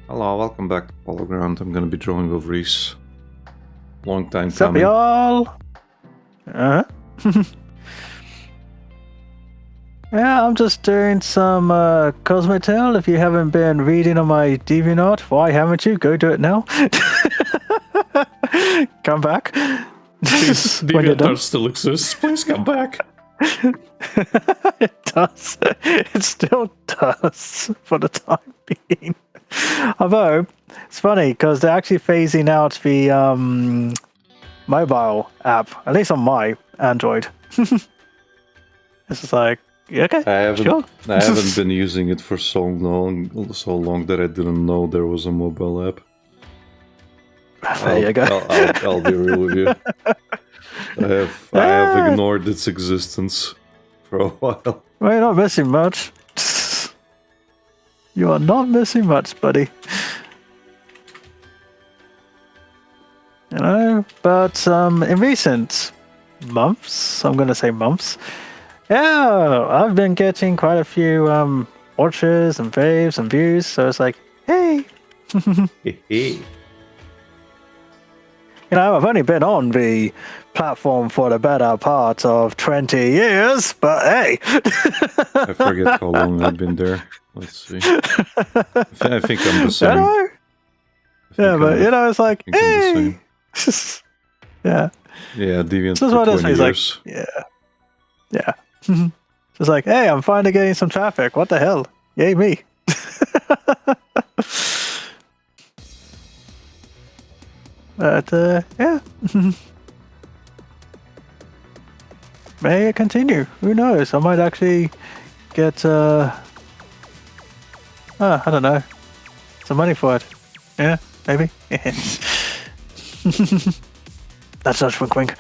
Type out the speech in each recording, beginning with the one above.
Hello, welcome back to Pologround. I'm gonna be drawing over Reese. Long time What's up, coming. y'all? Yeah, I'm just doing some Cosmotail. If you haven't been reading on my DeviantArt, why haven't you? Go do it now. Come back. Please, when you're done. DeviantArt still exists. Please come back. It does. It still does for the time being. Although, it's funny because they're actually phasing out the mobile app, at least on my Android. It's just like, yeah, okay, I sure. haven't been using it for so long that I didn't know there was a mobile app. There you go. I'll be real with you. I have ignored its existence for a while. Well, you're not missing much. You are not missing much, buddy. You know, but in recent months, I'm going to say months, yeah, I've been getting quite a few watches and faves and views, so it's like, hey. Hey. You know, I've only been on the platform for the better part of 20 years, but hey. I forget how long I've been there. Let's see. I think I'm the same. Yeah, but you know, it's like, hey. Yeah. Yeah, Deviant So for what 20 years. Like, yeah. It's like, hey, I'm finally getting some traffic. What the hell? Yay me. But yeah. May it continue. Who knows? I might actually get I don't know. Some money for it. Yeah, maybe. That's such wink wink.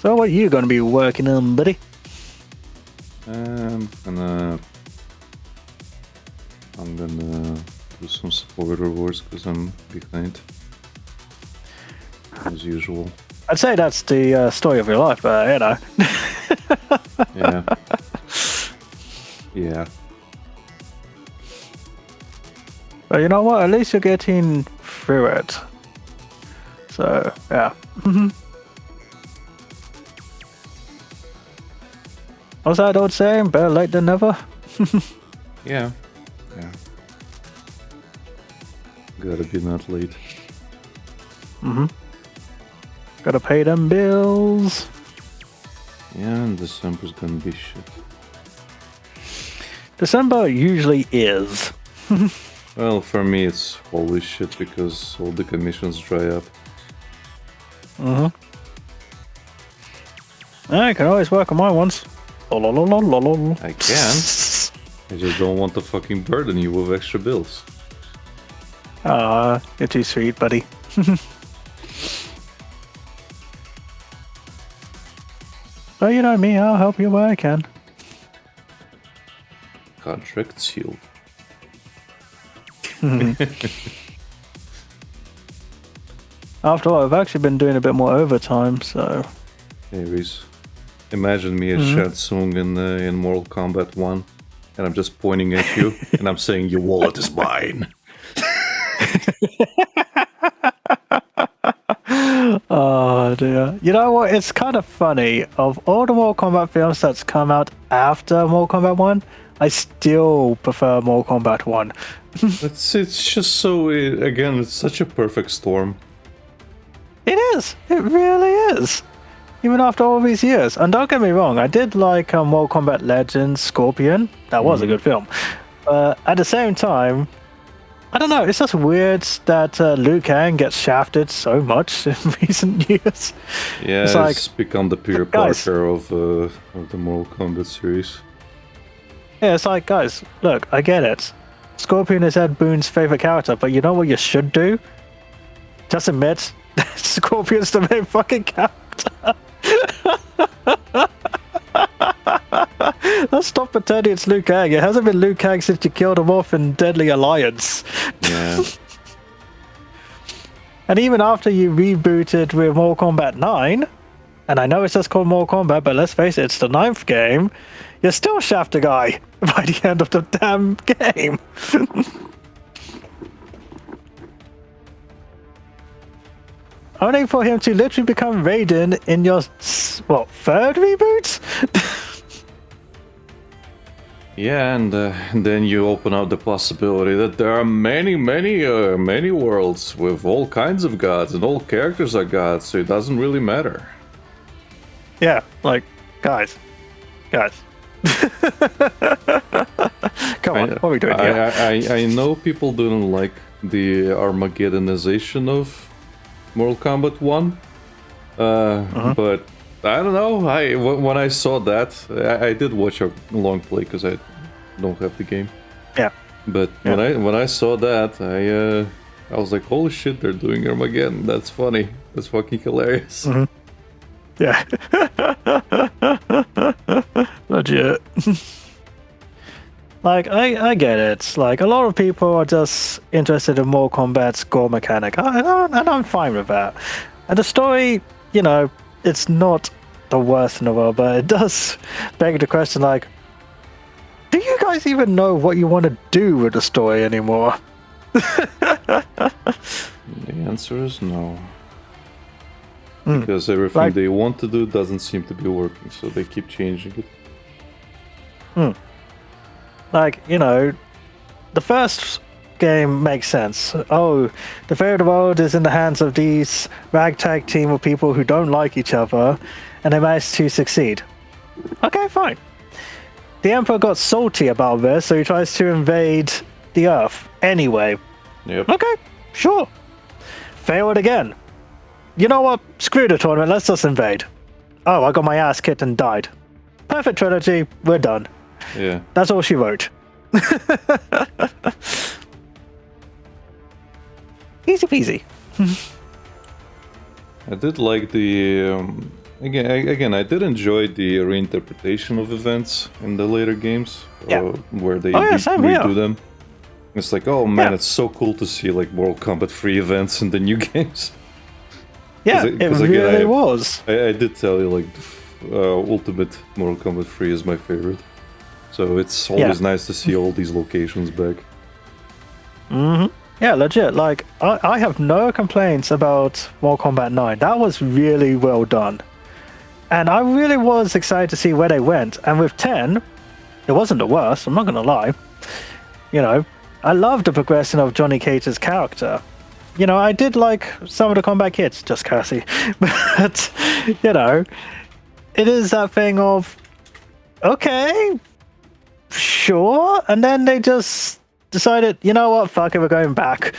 So what are you gonna be working on, buddy? I'm gonna do some support rewards because I'm behind, as usual. I'd say that's the story of your life, but you know. Yeah. Yeah. But you know what? At least you're getting through it. So yeah. What's that old saying? Better late than never. Yeah. Yeah. Gotta be not late. Gotta pay them bills. Yeah, and December's gonna be shit. December usually is. Well, for me it's always shit because all the commissions dry up. I can always work on my ones. I can. I just don't want to fucking burden you with extra bills. You're too sweet, buddy. But you know me, I'll help you where I can. Contract sealed. After all, I've actually been doing a bit more overtime, so... Hey Reese, imagine me as Shad Tsung in Mortal Kombat 1, and I'm just pointing at you, and I'm saying, your wallet is mine. Oh dear. You know what? It's kind of funny. Of all the Mortal Kombat films that's come out after Mortal Kombat 1, I still prefer Mortal Kombat 1. It's just so, again, it's such a perfect storm. It is. It really is. Even after all these years. And don't get me wrong, I did like Mortal Kombat Legends Scorpion. That was a good film. At the same time, I don't know, it's just weird that Liu Kang gets shafted so much in recent years. Yeah, it's like, become the Peter Parker of the Mortal Kombat series. Yeah, it's like, guys, look, I get it. Scorpion is Ed Boon's favorite character, but you know what you should do? Just admit that Scorpion's the main fucking character. Let's stop pretending it's Liu Kang. It hasn't been Liu Kang since you killed him off in Deadly Alliance. Yeah. And even after you rebooted with Mortal Kombat 9, and I know it's just called Mortal Kombat, but let's face it, it's the 9th game. You still shaft a guy by the end of the damn game. Only for him to literally become Raiden in your, what, 3rd reboot? Yeah, and then you open up the possibility that there are many worlds with all kinds of gods, and all characters are gods, so it doesn't really matter. Yeah, like, guys. Come on, what are we doing here? I know people don't like the Armageddonization of Mortal Kombat 1, but I don't know. When I saw that, I did watch a long play because I don't have the game. Yeah. But when I saw that, I was like, holy shit, they're doing Armageddon. That's funny. That's fucking hilarious. Yeah. Legit. Like, I get it. Like, a lot of people are just interested in Mortal Kombat's gore mechanic, and I'm fine with that. And the story, you know, it's not the worst in the world, but it does beg the question, like, do you guys even know what you want to do with the story anymore? The answer is no. Because everything they want to do doesn't seem to be working, so they keep changing it. Like, you know, the first game makes sense. Oh, the fate of the world is in the hands of these ragtag team of people who don't like each other, and they managed to succeed. Okay, fine. The Emperor got salty about this, so he tries to invade the Earth anyway. Yep. Okay, sure. Failed again. You know what? Screw the tournament, let's just invade. Oh, I got my ass kicked and died. Perfect trilogy, we're done. Yeah. That's all she wrote. Easy peasy. I did like the again. I did enjoy the reinterpretation of events in the later games, where they redo them. It's like, oh man, it's so cool to see like Mortal Kombat 3 events in the new games. Yeah, it really was. I did tell you, like, Ultimate Mortal Kombat 3 is my favorite. So it's always nice to see all these locations back. Yeah, legit. Like, I have no complaints about Mortal Kombat 9. That was really well done. And I really was excited to see where they went. And with 10, it wasn't the worst, I'm not going to lie. You know, I love the progression of Johnny Cage's character. You know, I did like some of the combat kits, just Cassie. But, you know, it is that thing of, okay, sure. And then they just decided, you know what, fuck it, we're going back.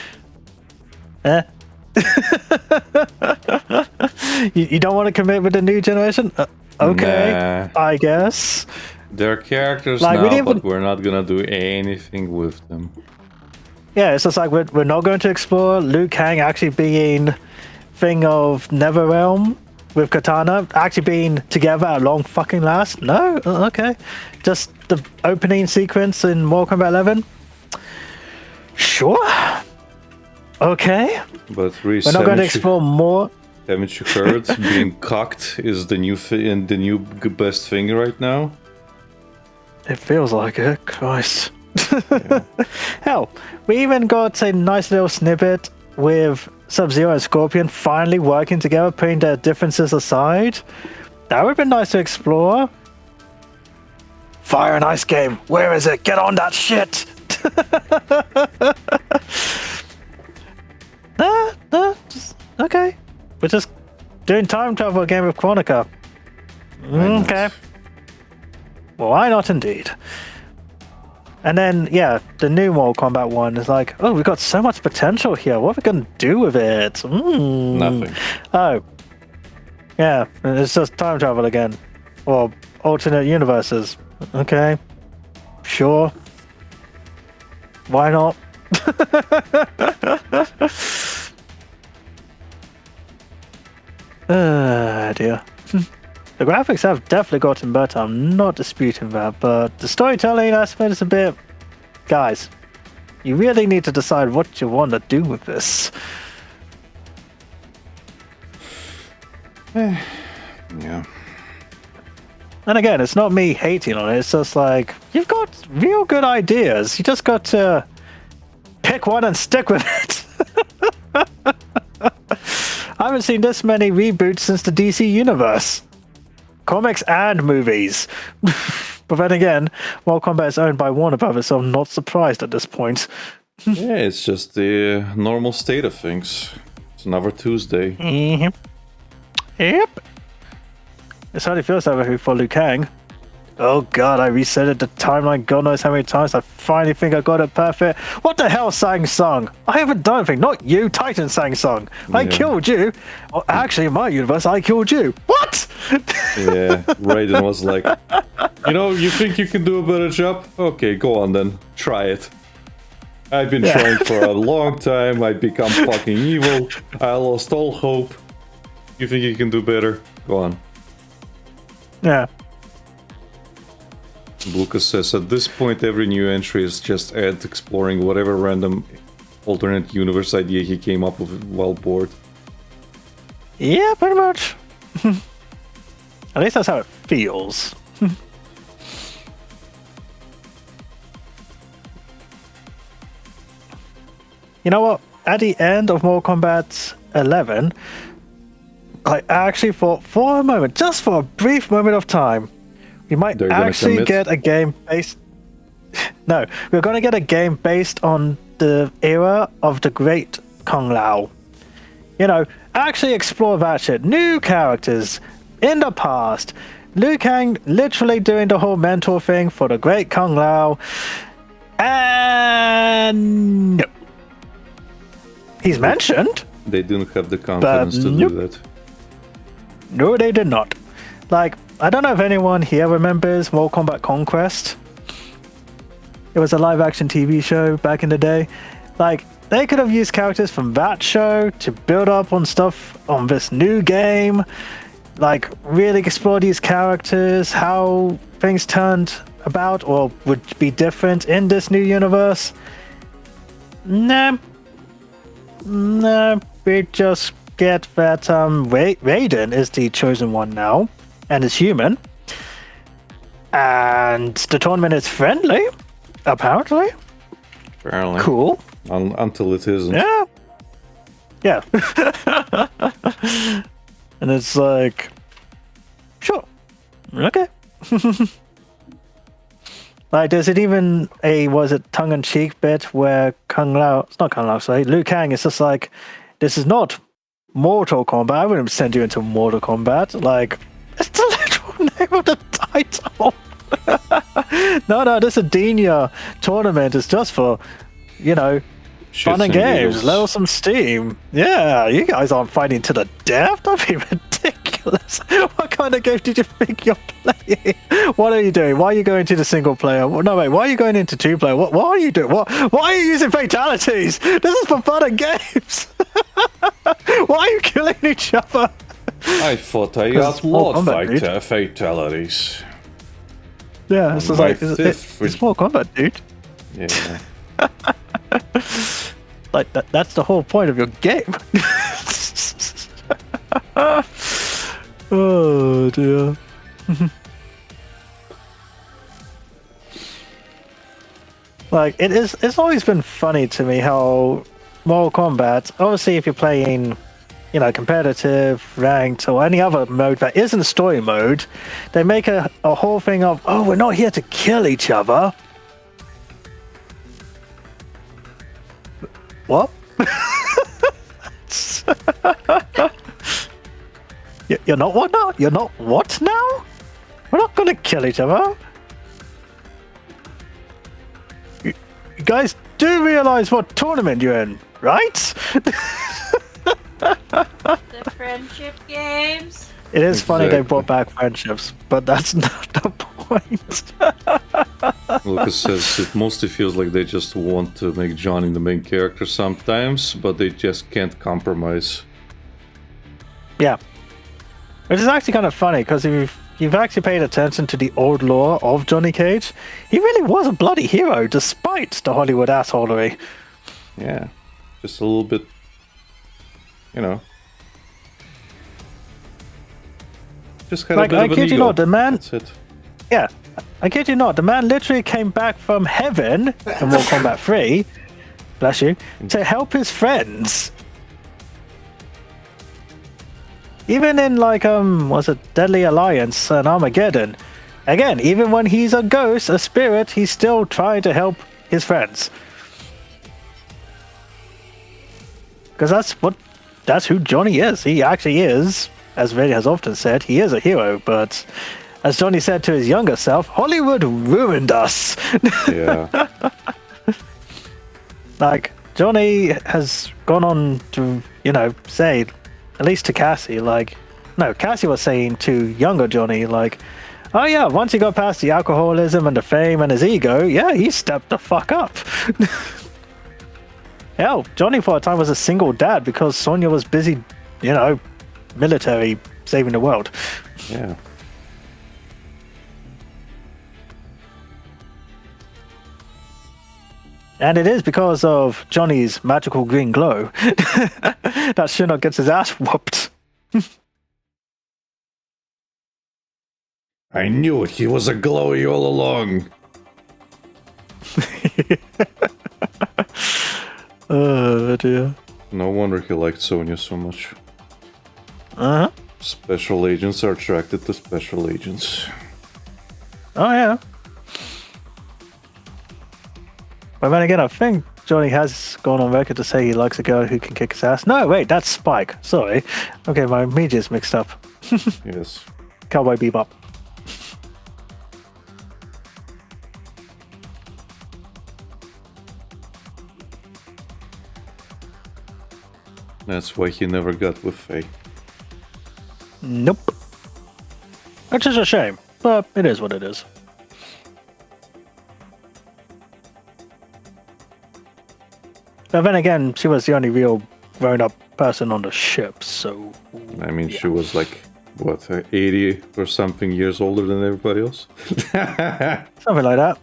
You don't want to commit with the new generation? Okay, I guess. They're characters now, but we're not gonna do anything with them. Yeah, it's just like we're not going to explore Liu Kang actually being thing of Netherrealm with Katana actually being together at long fucking last. No, okay, just the opening sequence in Mortal Kombat 11. Sure. Okay. But we're not going to explore more. Haven't you heard? Being cocked is the new best thing right now. It feels like it. Christ. Yeah. Hell, we even got a nice little snippet with Sub-Zero and Scorpion finally working together, putting their differences aside. That would have been nice to explore. Fire and Ice game. Where is it? Get on that shit. Okay. We're just doing time travel again with Chronica. Okay. Well, why not indeed? And then, yeah, the new Mortal Kombat 1 is like, oh, we've got so much potential here. What are we going to do with it? Nothing. Oh. Yeah, it's just time travel again. Or alternate universes. Okay. Sure. Why not? Dear. The graphics have definitely gotten better, I'm not disputing that, but the storytelling aspect is a bit... Guys, you really need to decide what you want to do with this. Yeah. And again, it's not me hating on it. It's just like, you've got real good ideas. You just got to pick one and stick with it. I haven't seen this many reboots since the DC universe. Comics and movies. But then again, Mortal Kombat is owned by Warner Brothers, so I'm not surprised at this point. Yeah, it's just the normal state of things. It's another Tuesday. Mm-hmm. Yep. It certainly feels that way for Liu Kang. Oh god, I reset the timeline God knows how many times. I finally think I got it perfect. What the hell, Sang Sung? I haven't done anything. Not you, Titan Sang Sung. I killed you. Well, actually, in my universe, I killed you. What? Yeah, Raiden was like, you think you can do a better job? Okay, go on then. Try it. I've been trying for a long time. I become fucking evil. I lost all hope. You think you can do better? Go on. Yeah. Lucas says, at this point every new entry is just Ed exploring whatever random alternate universe idea he came up with while bored. Yeah, pretty much. At least that's how it feels. You know what? At the end of Mortal Kombat 11, I actually thought for a moment, just for a brief moment of time, we might actually get a game based... No, we're going to get a game based on the era of the great Kung Lao. Actually explore that shit. New characters in the past. Liu Kang literally doing the whole mentor thing for the great Kung Lao. And... no. He's mentioned. They didn't have the confidence to do that. No, they did not. Like, I don't know if anyone here remembers Mortal Kombat Conquest. It was a live-action TV show back in the day. Like, they could have used characters from that show to build up on stuff on this new game. Like, really explore these characters, how things turned about or would be different in this new universe. Nah, we just get that Raiden is the chosen one now, and is human. And the tournament is friendly, apparently. Apparently. Cool. Until it isn't. Yeah. Yeah. And it's like, sure. Okay. Like, there's even was it tongue-in-cheek bit where Liu Kang is just like, this is not Mortal Kombat. I wouldn't send you into Mortal Kombat. Like, it's the literal name of the title. No, this Adenia tournament is just for, fun and games. Let off some steam. Yeah, you guys aren't fighting to the death. That'd be ridiculous. What kind of game did you think you're playing? What are you doing? Why are you going to the single player? No, wait, why are you going into two player? What are you doing? Why are you using fatalities? This is for fun and games. Why are you killing each other? I thought I outlawed fatalities. Yeah, it's it's Mortal Kombat, dude. Yeah. Like, that's the whole point of your game. Oh, dear. Like, it's always been funny to me how Mortal Kombat, obviously if you're playing, competitive, ranked, or any other mode that isn't story mode, they make a whole thing of, oh, we're not here to kill each other. What? You're not what now? You're not what now? We're not gonna kill each other. You guys do realize what tournament you're in, right? The friendship games. It is funny they brought back friendships, but that's not the point. Lucas says it mostly feels like they just want to make Johnny the main character sometimes, but they just can't compromise. Yeah. Which is actually kind of funny, because if you've actually paid attention to the old lore of Johnny Cage, he really was a bloody hero, despite the Hollywood assholery. Yeah. Just a little bit, Just had Like, a bit I of an kid you ego. not, the man. That's it. Yeah, I kid you not, the man literally came back from heaven in Mortal Kombat 3, bless you, to help his friends. Even in like was it Deadly Alliance and Armageddon? Again, even when he's a ghost, a spirit, he's still trying to help his friends. Because that's who Johnny is. He actually is, as Vader has often said, he is a hero, but as Johnny said to his younger self, Hollywood ruined us. Yeah. Like, Johnny has gone on to, say, at least to Cassie, like, no, Cassie was saying to younger Johnny, like, oh yeah, once he got past the alcoholism and the fame and his ego, yeah, he stepped the fuck up. Hell, Johnny for a time was a single dad because Sonya was busy, military, saving the world. Yeah. And it is because of Johnny's magical green glow that Shinnok gets his ass whooped. I knew it. He was a glowy all along. Oh dear. No wonder he liked Sonya so much. Uh-huh. Special agents are attracted to special agents. Oh yeah. But then again, I think Johnny has gone on record to say he likes a girl who can kick his ass. No, wait, that's Spike. Sorry. Okay, my media's mixed up. Yes. Cowboy Bebop. That's why he never got with Faye. Nope. Which is a shame, but it is what it is. But then again, she was the only real grown-up person on the ship, so... I mean, she was like, what, 80 or something years older than everybody else? Something like that.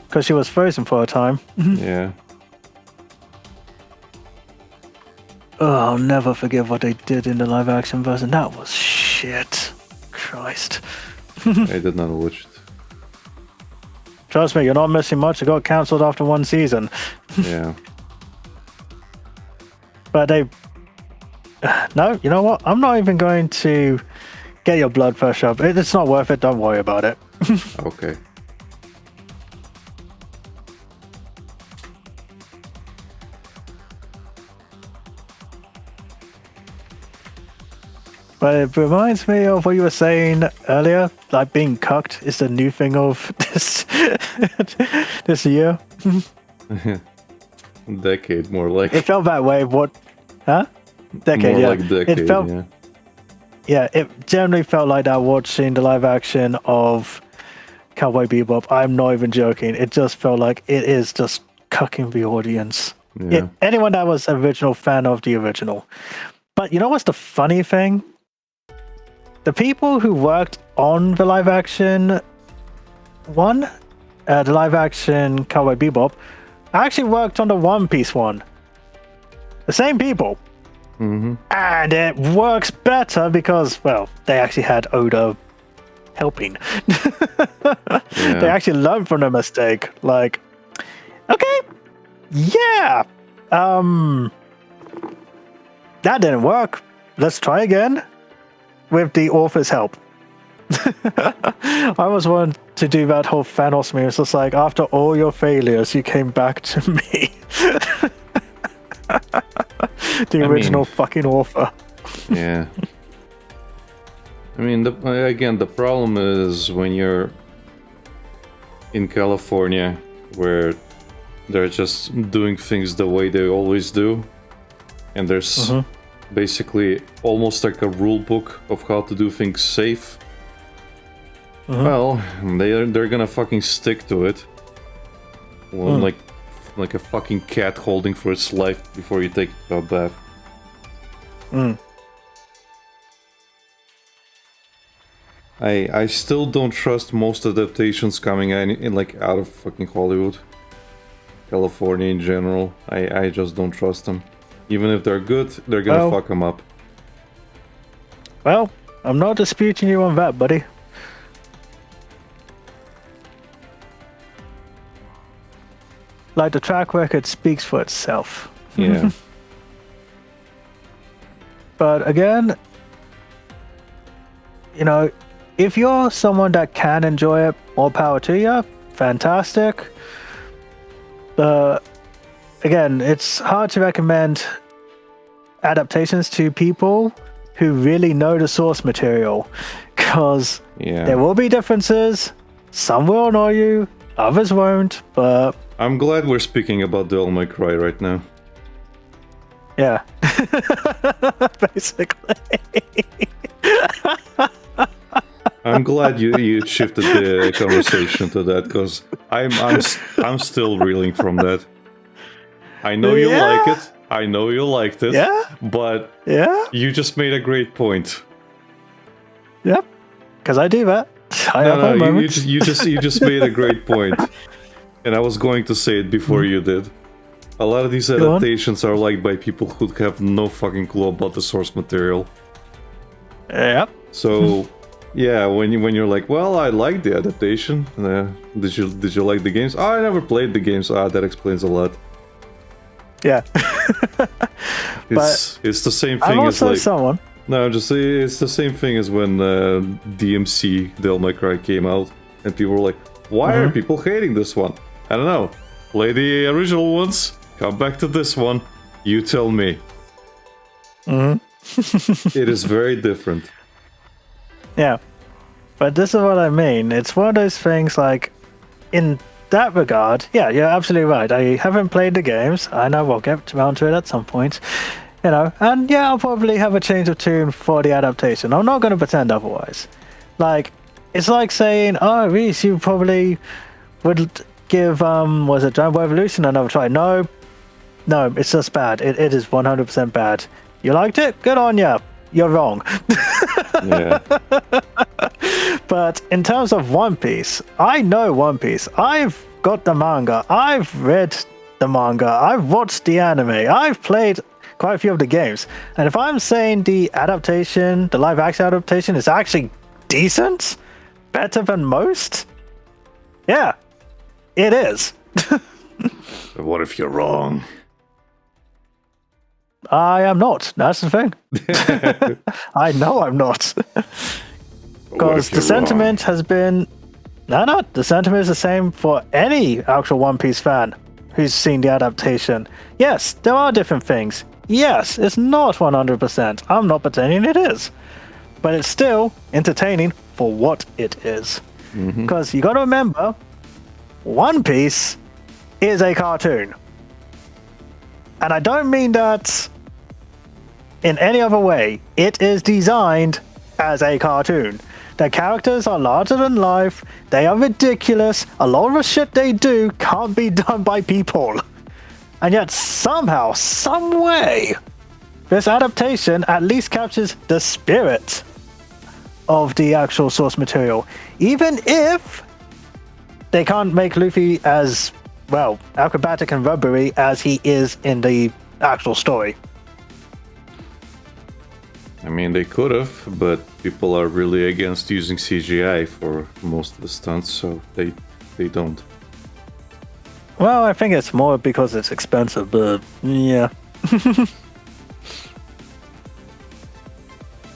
Because she was frozen for a time. Yeah. Oh, I'll never forget what they did in the live-action version. That was shit. Christ. I did not watch it. Trust me, you're not missing much. It got cancelled after one season. Yeah. But they... No, you know what? I'm not even going to get your blood pressure up. It's not worth it. Don't worry about it. Okay. But it reminds me of what you were saying earlier, like being cucked is the new thing of this year. Decade, more like. It felt that way. What? Huh? Decade, more yeah. like decade, it felt, yeah. Yeah, it generally felt like that watching the live action of Cowboy Bebop. I'm not even joking. It just felt like it is just cucking the audience. Yeah. Anyone that was an original fan of the original. But you know what's the funny thing? The people who worked on the live action one, the live action Cowboy Bebop, actually worked on the One Piece one. The same people. Mm-hmm. And it works better because, well, they actually had Oda helping. They actually learned from their mistake. Like, okay, yeah, that didn't work. Let's try again with the author's help. I always wanted to do that whole Thanos meme. It's just like, after all your failures, you came back to me. The original fucking author. Yeah. I mean, the problem is when you're in California, where they're just doing things the way they always do, and there's basically almost like a rule book of how to do things safe. Well, they're gonna fucking stick to it. Well, like a fucking cat holding for its life before you take a bath. I still don't trust most adaptations coming in like out of fucking Hollywood. California in general. I just don't trust them. Even if they're good, they're gonna fuck them up. Well, I'm not disputing you on that, buddy. Like, the track record speaks for itself. Yeah. But again, you know, if you're someone that can enjoy it, more power to you. Fantastic. Again, it's hard to recommend adaptations to people who really know the source material, because there will be differences. Some will annoy you, others won't, but I'm glad we're speaking about Devil May Cry right now. yeah. Basically. I'm glad you shifted the conversation to that, because I'm still reeling from that. I know you like it. I know you liked it. Yeah. But you just made a great point. Yep. Because I do that. You just made a great point. And I was going to say it before you did. A lot of these adaptations are liked by people who have no fucking clue about the source material. Yep. So, yeah, when you're like, well, I like the adaptation. Did you like the games? Oh, I never played the games. That explains a lot. Yeah. It's the same thing I'm as also like someone. No, just it's the same thing as when DMC Devil May Cry came out, and people were like, "Why are people hating this one?" I don't know. Play the original ones. Come back to this one. You tell me. It is very different. Yeah, but this is what I mean. It's one of those things like, in that regard, yeah, you're absolutely right. I haven't played the games. I know we'll get around to it at some point. You know, and yeah, I'll probably have a change of tune for the adaptation. I'm not going to pretend otherwise. Like, it's like saying, oh, Reese, you probably would give, was it Dragon Ball Evolution another try? No, it's just bad. It is 100% bad. You liked it? Good on ya. You're wrong. Yeah. But in terms of One Piece, I know One Piece. I've got the manga. I've read the manga. I've watched the anime. I've played quite a few of the games. And if I'm saying the adaptation, the live action adaptation is actually decent, better than most, yeah, it is. But what if you're wrong? I am not. That's the thing. I know I'm not. Because the sentiment has been... No, the sentiment is the same for any actual One Piece fan who's seen the adaptation. Yes, there are different things. Yes, it's not 100%. I'm not pretending it is. But it's still entertaining for what it is. Because you got to remember, One Piece is a cartoon. And I don't mean that in any other way. It is designed as a cartoon. The characters are larger than life. They are ridiculous. A lot of the shit they do can't be done by people. And yet somehow, some way, this adaptation at least captures the spirit of the actual source material. Even if they can't make Luffy as, well, acrobatic and rubbery as he is in the actual story. I mean, they could have, but people are really against using CGI for most of the stunts, so they don't. Well, I think it's more because it's expensive, but yeah.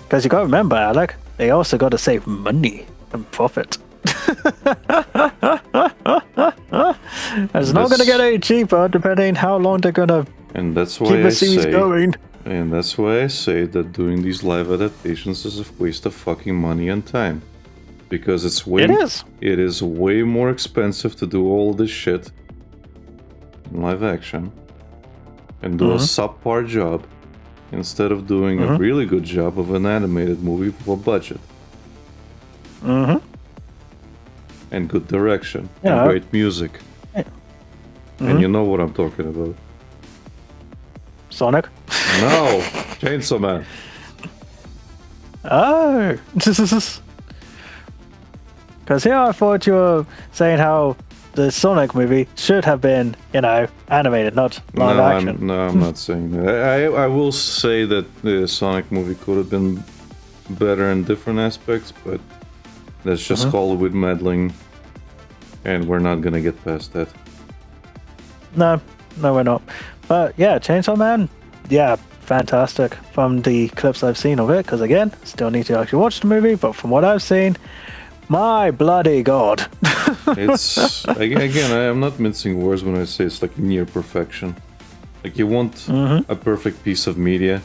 Because you gotta remember, Alec, they also gotta save money and profit. It's not gonna get any cheaper depending how long they're gonna keep the series going. And that's why I say that doing these live adaptations is a waste of fucking money and time. Because it is way more expensive to do all this shit in live action and do a subpar job instead of doing a really good job of an animated movie for budget. And good direction and great music. And you know what I'm talking about. Sonic? No! Chainsaw Man. Oh! Because here I thought you were saying how the Sonic movie should have been, animated, not live action. I'm not saying that. I will say that the Sonic movie could have been better in different aspects, but that's just Hollywood meddling, and we're not gonna get past that. No, we're not. But yeah, Chainsaw Man, yeah, fantastic from the clips I've seen of it. Because again, still need to actually watch the movie. But from what I've seen, my bloody god! It's again, I am not mincing words when I say it's like near perfection. Like you want a perfect piece of media.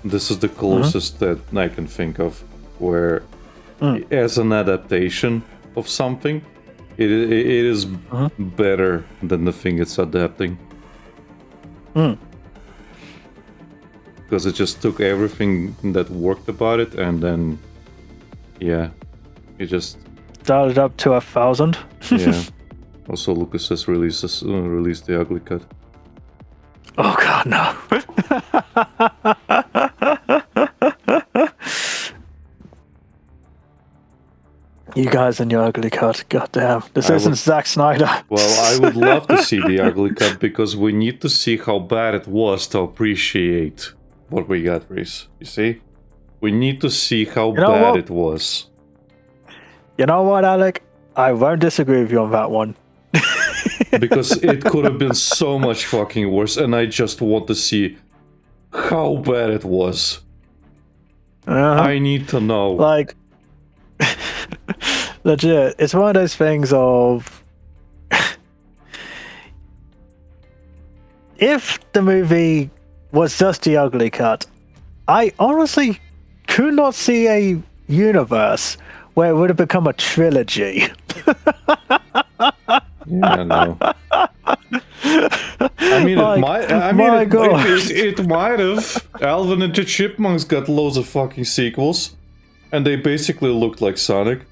This is the closest that I can think of, where as an adaptation of something, it is better than the thing it's adapting. Because it just took everything that worked about it, and then, yeah, it just dialed it up to 1,000. yeah. Also, Lucas has released the ugly cut. Oh god, no. You guys and your ugly cut, goddamn. This isn't Zack Snyder. Well, I would love to see the ugly cut, because we need to see how bad it was to appreciate what we got, Reese. You see? We need to see how bad it was. You know what, Alec? I won't disagree with you on that one. Because it could have been so much fucking worse, and I just want to see how bad it was. I need to know. Like, legit, it's one of those things of if the movie was just the ugly cut, I honestly could not see a universe where it would have become a trilogy. Yeah, no. I mean, Like, it might. I mean, it might have. Alvin and the Chipmunks got loads of fucking sequels, and they basically looked like Sonic.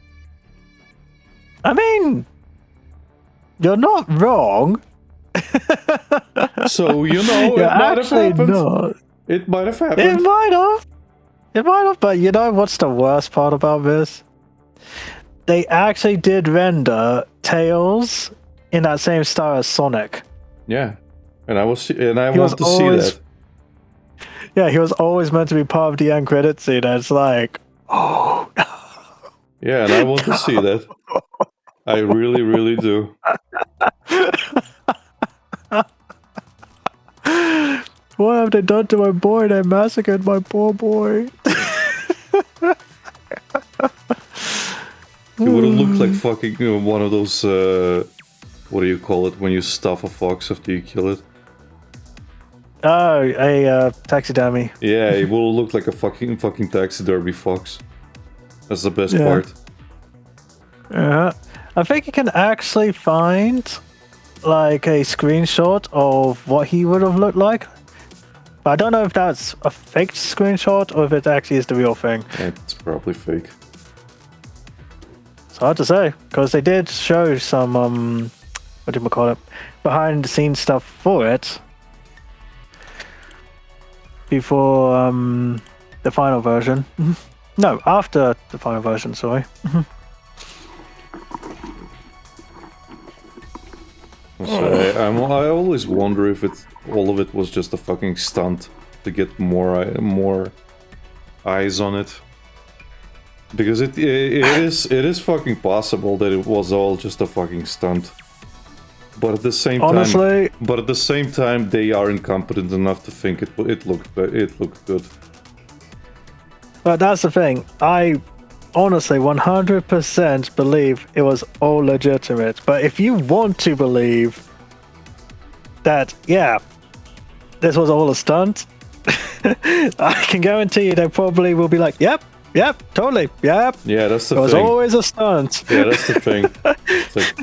I mean, you're not wrong. So it might have happened. Not. It might have happened. It might have. But you know what's the worst part about this? They actually did render Tails in that same style as Sonic. Yeah, and I want to see that. Yeah, he was always meant to be part of the end credit scene. And it's like, oh no. Yeah, and I want to see that. I really, really do. What have they done to my boy? They massacred my poor boy. It would have looked like fucking one of those, what do you call it, when you stuff a fox after you kill it? Oh, a taxidermy. Yeah, it will look like a fucking taxidermy fox. That's the best part. I think you can actually find like a screenshot of what he would have looked like. But I don't know if that's a fake screenshot or if it actually is the real thing. It's probably fake. It's hard to say, because they did show some, what do you call it, behind the scenes stuff for it before the final version. No, after the final version, sorry. So I always wonder if all of it was just a fucking stunt to get more eyes on it, because it is fucking possible that it was all just a fucking stunt. But at the same time, they are incompetent enough to think it looked good. But that's the thing. I honestly 100% believe it was all legitimate. But if you want to believe that, yeah, this was all a stunt, I can guarantee you they probably will be like, yep, totally, yep. Yeah, that's the thing. It was always a stunt. Yeah, that's the thing. It's like,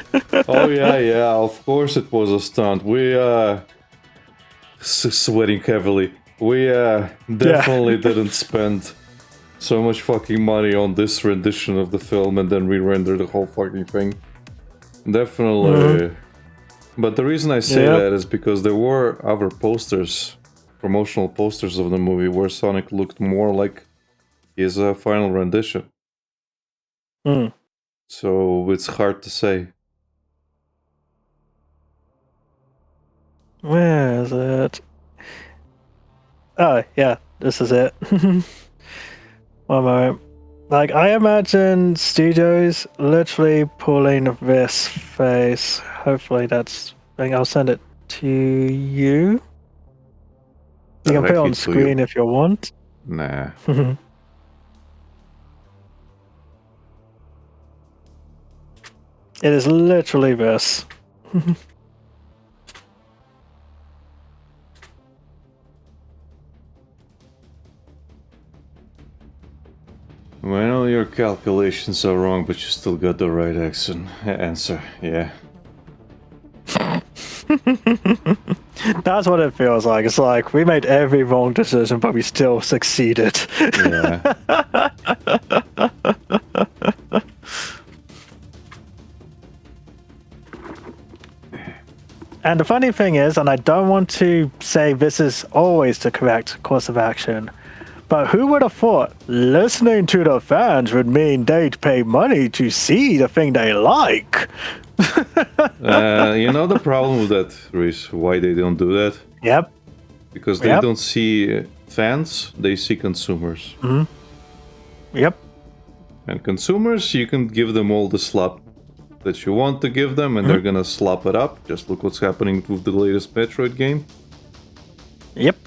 oh yeah, of course it was a stunt. We sweating heavily. We definitely didn't spend so much fucking money on this rendition of the film and then re-render the whole fucking thing. Definitely. But the reason I say that is because there were other posters, promotional posters of the movie where Sonic looked more like his final rendition. So it's hard to say. Where is it? Oh, yeah, this is it. One moment. Like, I imagine studios literally pulling this face. Hopefully that's... I'll send it to you. You can put it on screen if you want. Nah. It is literally this. Well, your calculations are wrong, but you still got the right answer. Yeah. That's what it feels like. It's like we made every wrong decision, but we still succeeded. Yeah. And the funny thing is, and I don't want to say this is always the correct course of action, but who would have thought listening to the fans would mean they'd pay money to see the thing they like? You know the problem with that, Reese, why they don't do that? Yep. Because they don't see fans, they see consumers. Yep. And consumers, you can give them all the slop that you want to give them, and they're gonna slop it up. Just look what's happening with the latest Metroid game. Yep.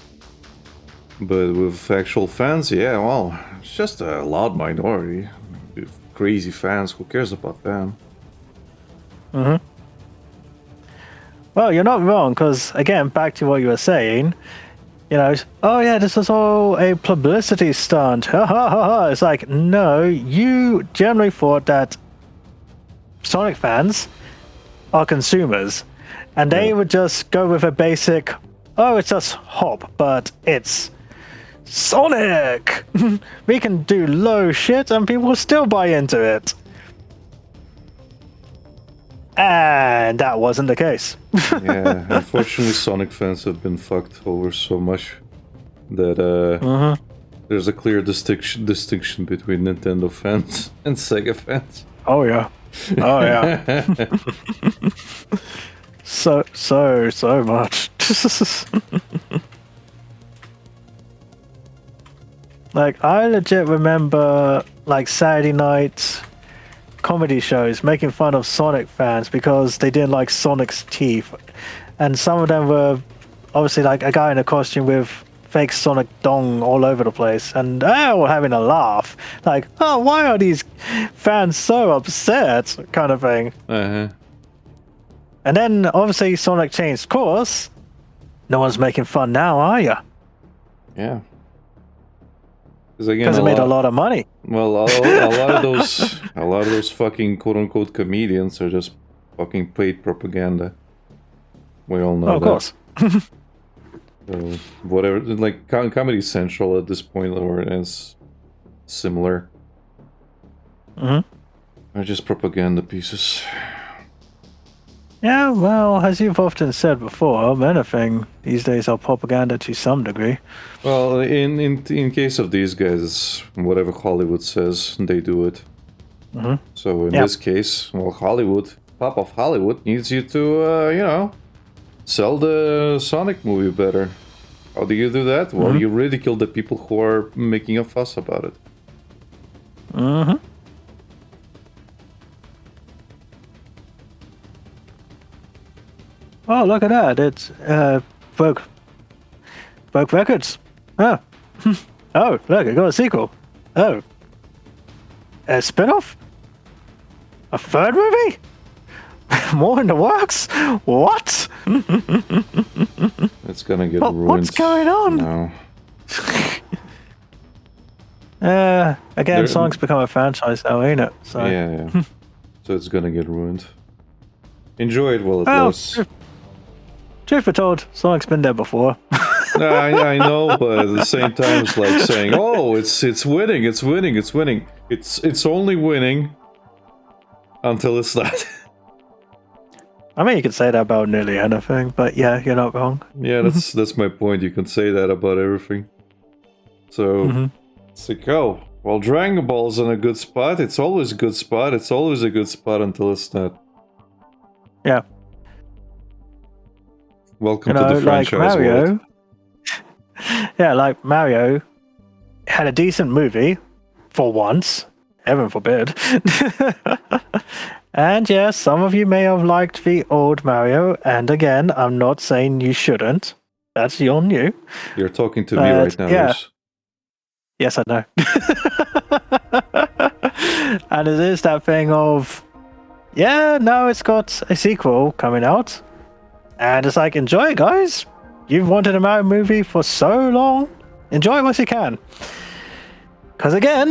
But with actual fans, yeah, well, it's just a loud minority. With crazy fans, who cares about them? Well, you're not wrong, because, again, back to what you were saying, you know, oh yeah, this is all a publicity stunt. Ha ha ha ha. It's like, no, you generally thought that Sonic fans are consumers, and they would just go with a basic, oh, it's just Hop, but it's Sonic! We can do low shit and people will still buy into it. And that wasn't the case. Yeah, unfortunately, Sonic fans have been fucked over so much that there's a clear distinction between Nintendo fans and Sega fans. Oh yeah. Oh yeah. so much. Like, I legit remember, like, Saturday night comedy shows making fun of Sonic fans because they didn't like Sonic's teeth. And some of them were obviously like a guy in a costume with fake Sonic dong all over the place. And we're having a laugh. Like, oh, why are these fans so upset? Kind of thing. And then, obviously, Sonic changed course. No one's making fun now, are you? Yeah. Because it made a lot of money. Well, a lot of those fucking quote unquote comedians are just fucking paid propaganda. We all know that. Of course. So, whatever, like Comedy Central at this point, or is similar. Are just propaganda pieces. Yeah, well, as you've often said before, anything these days are propaganda to some degree. Well, in case of these guys, whatever Hollywood says, they do it. So in this case, well, Pop of Hollywood needs you to, sell the Sonic movie better. How do you do that? Well, you ridicule the people who are making a fuss about it. Oh, look at that. It's broke records. Oh. Oh, look, it got a sequel. Oh. A spin-off? A third movie? More in the works? What? It's gonna get ruined. What's going on? No. Again, Sonic's become a franchise now, ain't it? So. Yeah. So it's gonna get ruined. Enjoy it while it lasts. Truth be told, Sonic's been there before. I know, but at the same time, it's like saying, "Oh, it's winning, it's winning, it's winning." It's only winning until it's not. I mean, you could say that about nearly anything, but yeah, you're not wrong. Yeah, that's my point. You can say that about everything. So it's like, oh, well, Dragon Ball's in a good spot. It's always a good spot. It's always a good spot until it's not. Yeah. Welcome to the franchise world. Yeah, like Mario had a decent movie, For once. Heaven forbid. And yes, some of you may have liked the old Mario, and again, I'm not saying you shouldn't. That's on you. You're talking to me right now, yeah. Bruce. Yes, I know. And it is that thing of, yeah, no, it's got a sequel coming out. And it's like, enjoy it, guys. You've wanted a Mario movie for so long. Enjoy it once you can. Because again,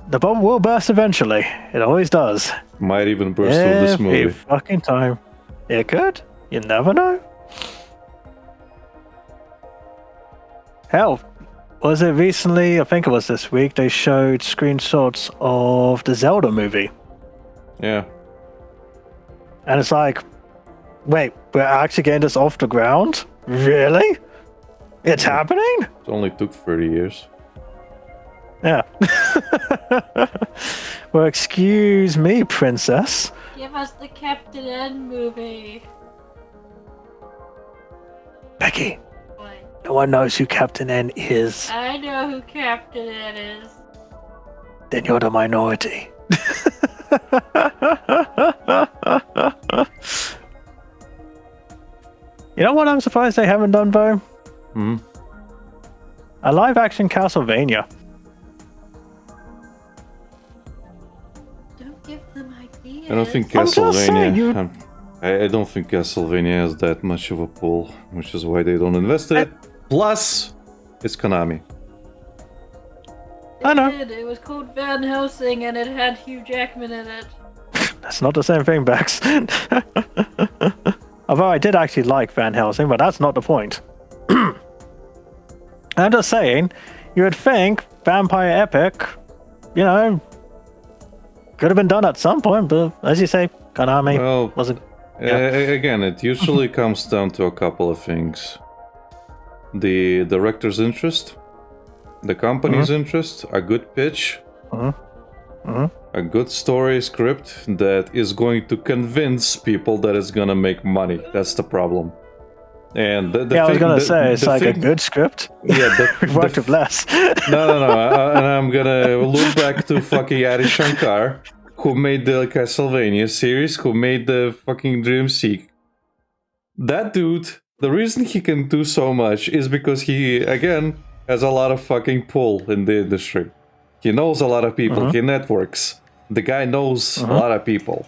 the bubble will burst eventually. It always does. Might even burst through this movie. Every fucking time. It could. You never know. Hell, was it recently? I think it was this week. They showed screenshots of the Zelda movie. Yeah. And it's like, wait, we're actually getting this off the ground? Really? It's happening? It only took 30 years. Yeah. Well, excuse me, princess. Give us the Captain N movie. Becky, What? no one knows who Captain N is. I know who Captain N is. Then you're the minority. You know what I'm surprised they haven't done, though? Hmm. A live-action Castlevania. Don't give them ideas. I don't think I'm just saying, you- Castlevania. I don't think Castlevania has that much of a pull, which is why they don't invest in it. Plus, it's Konami. I know. It was called Van Helsing and it had Hugh Jackman in it. That's not the same thing, Bex. Although I did actually like Van Helsing, but that's not the point. I'm just saying, you would think Vampire Epic, you know, could have been done at some point, but as you say, Konami Well, wasn't. again, it usually comes down to a couple of things: the director's interest, the company's interest, a good pitch, a good story script that is going to convince people that it's gonna make money. That's the problem. And the I was thing- gonna the- say, it's the like a thing- good script. Yeah, We've worked with less. No. And I'm gonna look back to fucking Adi Shankar, who made the Castlevania series, who made the fucking Dream Seek. That dude, the reason he can do so much is because he, again, has a lot of fucking pull in the industry. He knows a lot of people, he networks. The guy knows a lot of people.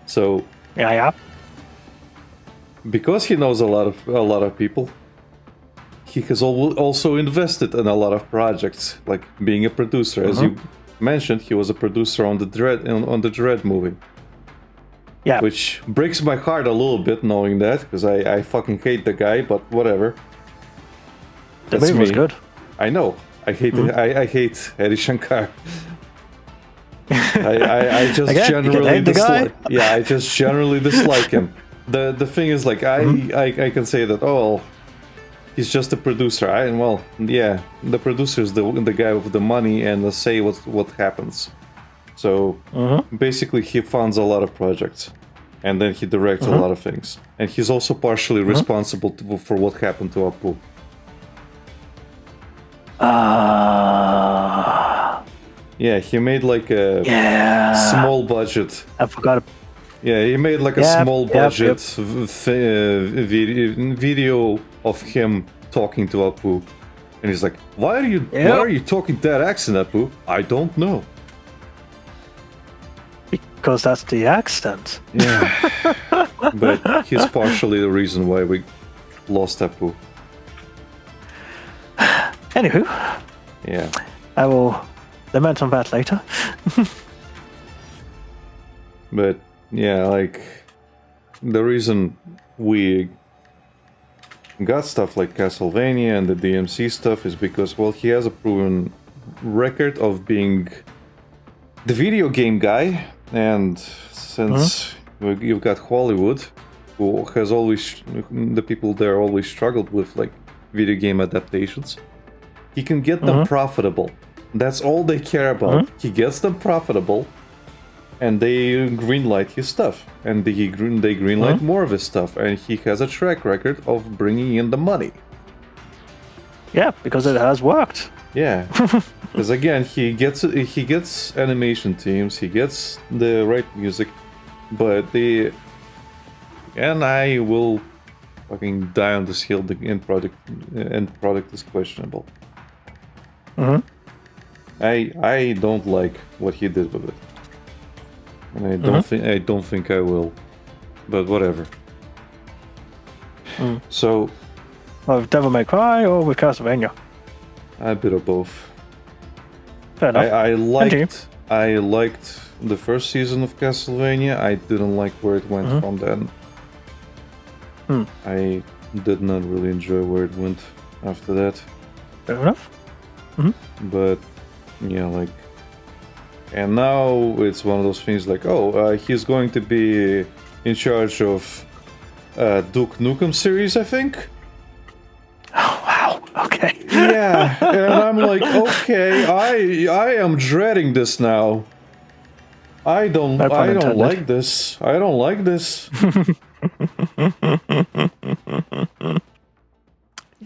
So, Yeah. because he knows a lot of people, he has also invested in a lot of projects, like being a producer. As you mentioned, he was a producer on the Dread movie. Yeah. Which breaks my heart a little bit knowing that, because I fucking hate the guy, but whatever. The That's movie was me. good. I know. I hate I hate Adi Shankar. I just Again, you can generally hate the guy. dislike. Yeah, I just generally dislike him. The thing is, like, I can say that, oh, he's just a producer. The producer is the guy with the money and the say what happens. So basically, he funds a lot of projects, and then he directs a lot of things, and he's also partially responsible for what happened to Apu. Yeah, he made like a small budget. I forgot. Yeah, he made like a small budget video of him talking to Apu, and he's like, "Why are you talking that accent, Apu?" I don't know. Because that's the accent. Yeah, but he's partially the reason why we lost Apu. Anywho, Yeah. I will lament on that later. But yeah, like, the reason we got stuff like Castlevania and the DMC stuff is because, well, he has a proven record of being the video game guy, and since you've got Hollywood, who has always, the people there always struggled with like video game adaptations, he can get them profitable. That's all they care about. He gets them profitable, and they greenlight his stuff, and they greenlight more of his stuff, and he has a track record of bringing in the money. Yeah, because it has worked. Yeah, because again, he gets animation teams, he gets the right music, but and I will fucking die on this hill. The end product is questionable. I don't like what he did with it, and I don't think I will, but whatever. So, Well, Devil May Cry or with Castlevania? a bit of both. Fair enough. I liked the first season of Castlevania. I didn't like where it went from then. I did not really enjoy where it went after that. Fair enough. But yeah, like, and now it's one of those things like, he's going to be in charge of Duke Nukem series, I think. Oh wow. Okay. Yeah, and I'm like, okay, I am dreading this now. I don't like this. I don't like this.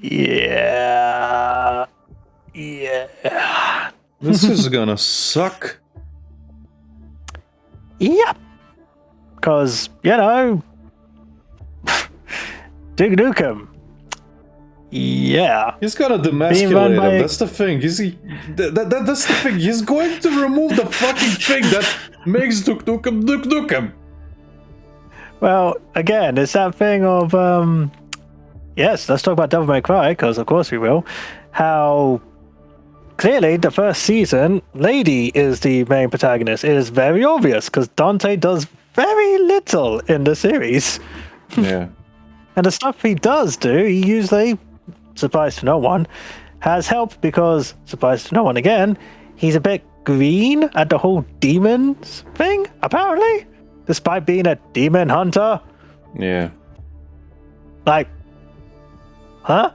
Yeah. This is gonna suck. Yep. Because, Duke Nukem. Yeah. He's gonna demasculate him. That's the thing. That's the thing. He's going to remove the fucking thing that makes Duke Nukem. Well, again, it's that thing of, yes, let's talk about Devil May Cry, because of course we will. How clearly the first season, Lady is the main protagonist. It is very obvious, because Dante does very little in the series. Yeah. And the stuff he does do, he usually, surprise to no one, has helped because, surprise to no one again, he's a bit green at the whole demons thing, apparently. Despite being a demon hunter. Yeah. Like, huh?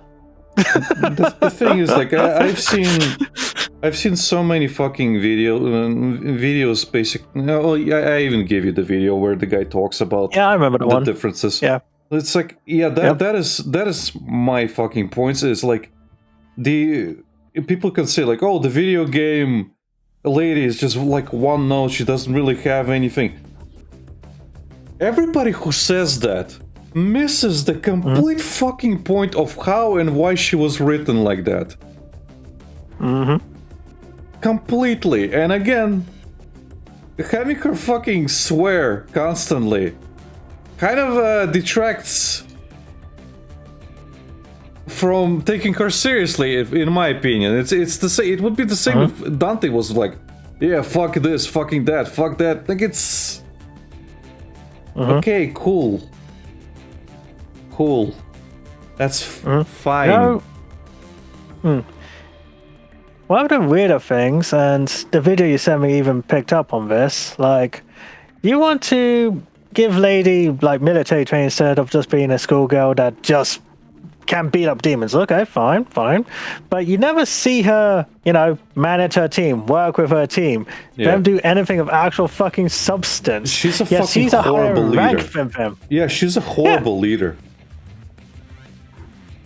The thing is, like, I've seen so many fucking videos. Basically, I even gave you the video where the guy talks about I remember the one. differences. Yeah, it's like, that is my fucking points. Is like people can say like, oh, the video game lady is just like one note. She doesn't really have anything. Everybody who says that misses the complete fucking point of how and why she was written like that. Completely. And again, having her fucking swear constantly kind of detracts from taking her seriously, in my opinion. It's the same. It would be the same if Dante was like, yeah, fuck this, fucking that, fuck that. Like, it's okay, cool. That's fine. No. One of the weirder things, and the video you sent me even picked up on this, like, you want to give Lady, like, military training instead of just being a schoolgirl that just can beat up demons. Okay, fine. But you never see her, manage her team, work with her team, don't do anything of actual fucking substance. She's a fucking horrible leader. Yeah, she's a horrible leader.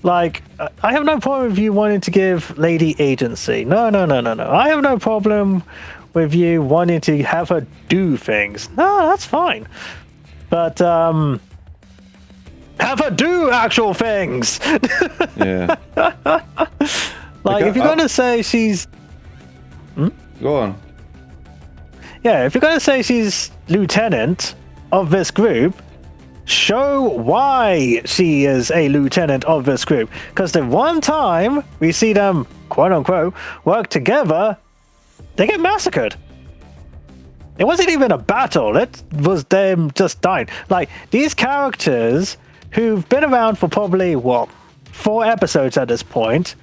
Like, I have no problem with you wanting to give Lady agency. No. I have no problem with you wanting to have her do things. No, that's fine. But, have her do actual things! Yeah. Like, if you're going to say she's... Go on. Yeah, if you're going to say she's lieutenant of this group, show why she is a lieutenant of this group. Because the one time we see them, quote-unquote, work together, they get massacred. It wasn't even a battle. It was them just dying. Like, these characters who've been around for probably, 4 episodes at this point,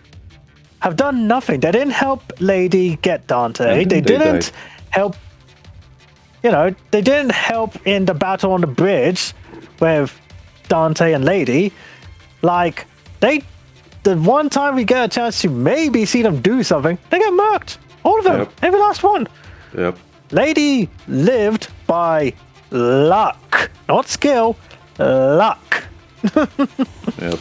have done nothing. They didn't help Lady get Dante. They didn't help... they didn't help in the battle on the bridge with Dante and Lady. Like, the one time we get a chance to maybe see them do something, they get murked. All of them. Yep. Every last one. Yep. Lady lived by luck. Not skill. Luck. Yep.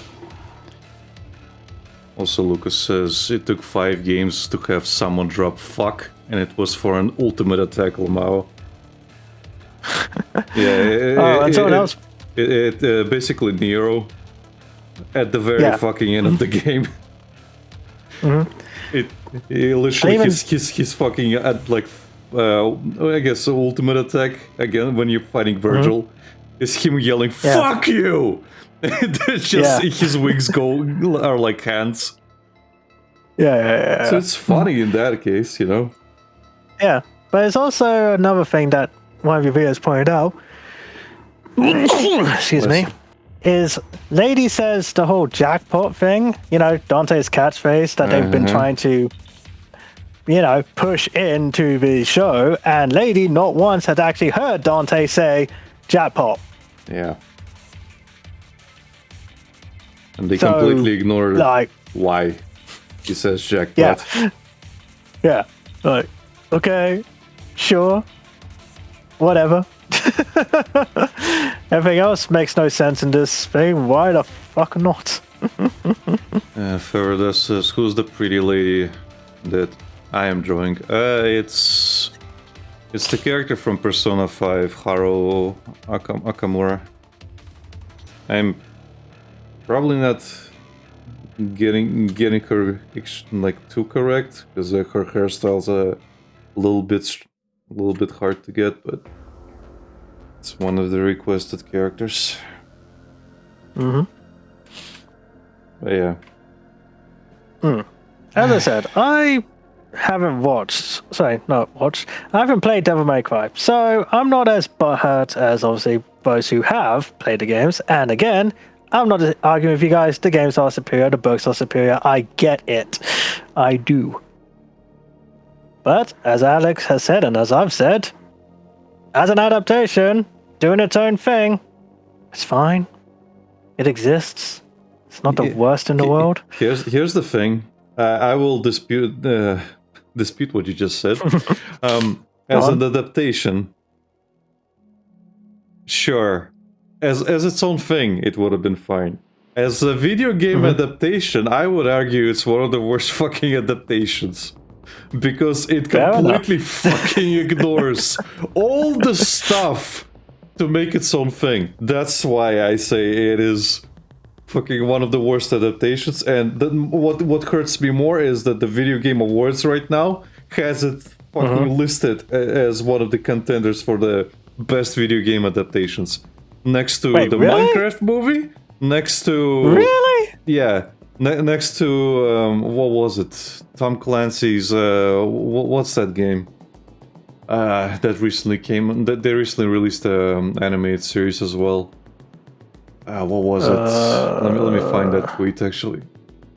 Also, Lucas says it took 5 games to have someone drop fuck, and it was for an ultimate attack, Lamau. Yeah, and someone else. Basically Nero at the very fucking end of the game. It literally he's fucking at like I guess ultimate attack again when you're fighting Virgil is him yelling "fuck you." It's just his wings are like hands. Yeah. So it's funny in that case, you know. Yeah, but it's also another thing that one of your viewers pointed out. Excuse me. Is Lady says the whole jackpot thing, you know, Dante's catchphrase that they've been trying to, you know, push into the show, and Lady not once had actually heard Dante say jackpot. Yeah. And they completely ignore why he says jackpot. Yeah. Like, okay, sure, whatever. Everything else makes no sense in this thing. Why the fuck not? Further says, who's the pretty lady that I am drawing? It's the character from Persona 5, Haru Akamura. I'm probably not getting her like too correct because her hairstyle's a little bit hard to get, but it's one of the requested characters. But yeah. As I said, I haven't I haven't played Devil May Cry, so I'm not as butthurt as obviously those who have played the games. And again, I'm not arguing with you guys. The games are superior, the books are superior. I get it. I do. But as Alex has said, and as I've said, as an adaptation, doing its own thing, it's fine. It exists. It's not the worst in the world. Here's the thing. I will dispute what you just said. As an adaptation, sure. As its own thing, it would have been fine. As a video game adaptation, I would argue it's one of the worst fucking adaptations. Because it completely fucking ignores all the stuff to make its own thing. That's why I say it is fucking one of the worst adaptations. And what hurts me more is that the Video Game Awards right now has it fucking listed as one of the contenders for the best video game adaptations. Next to the Minecraft movie, next to... Really? Yeah. Next to, what was it? Tom Clancy's, what's that game? That recently came, they recently released an animated series as well. What was it? Let me find that tweet, actually.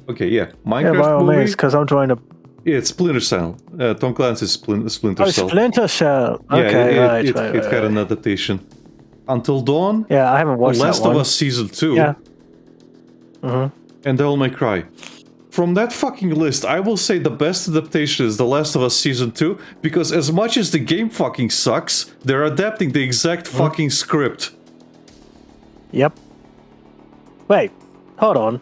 Okay, yeah. Minecraft by all movie. means, because I'm trying to... Yeah, it's Splinter Cell. Tom Clancy's Splinter Cell. Splinter Cell. Yeah, Okay, it had an adaptation. Until Dawn. Yeah, I haven't watched Last that one. of Us Season 2. Yeah. And Devil May Cry. From that fucking list, I will say the best adaptation is The Last of Us Season 2, because as much as the game fucking sucks, they're adapting the exact fucking script. Yep. Wait, hold on.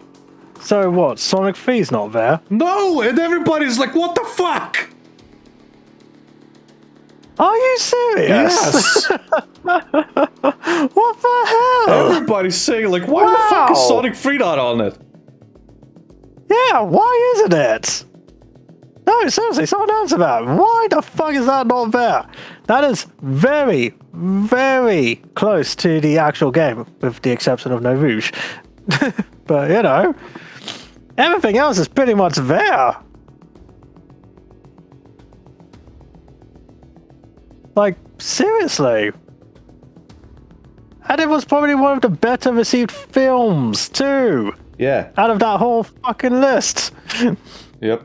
So what, Sonic 3's not there? No! And everybody's like, what the fuck? Are you serious? Yes! What the hell? Everybody's saying, like, why the fuck is Sonic 3 not on it? Yeah, why isn't it? No, seriously, someone answer that. Why the fuck is that not there? That is very, very close to the actual game, with the exception of No Rouge. But, you know, everything else is pretty much there. Like, seriously. And it was probably one of the better received films, too. Yeah. Out of that whole fucking list. Yep.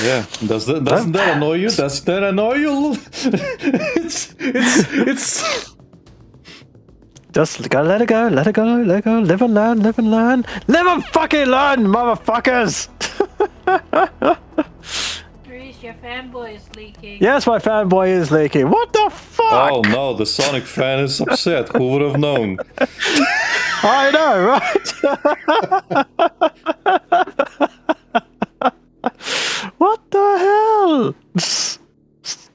Yeah. Doesn't that annoy you? Does that annoy you? it's Just gotta let it go, let it go, let it go. Live and learn, live and learn. Live and fucking learn, motherfuckers! Grease, your fanboy is leaking. Yes, my fanboy is leaking. What the fuck? Oh no, the Sonic fan is upset. Who would have known? I know, right? What the hell?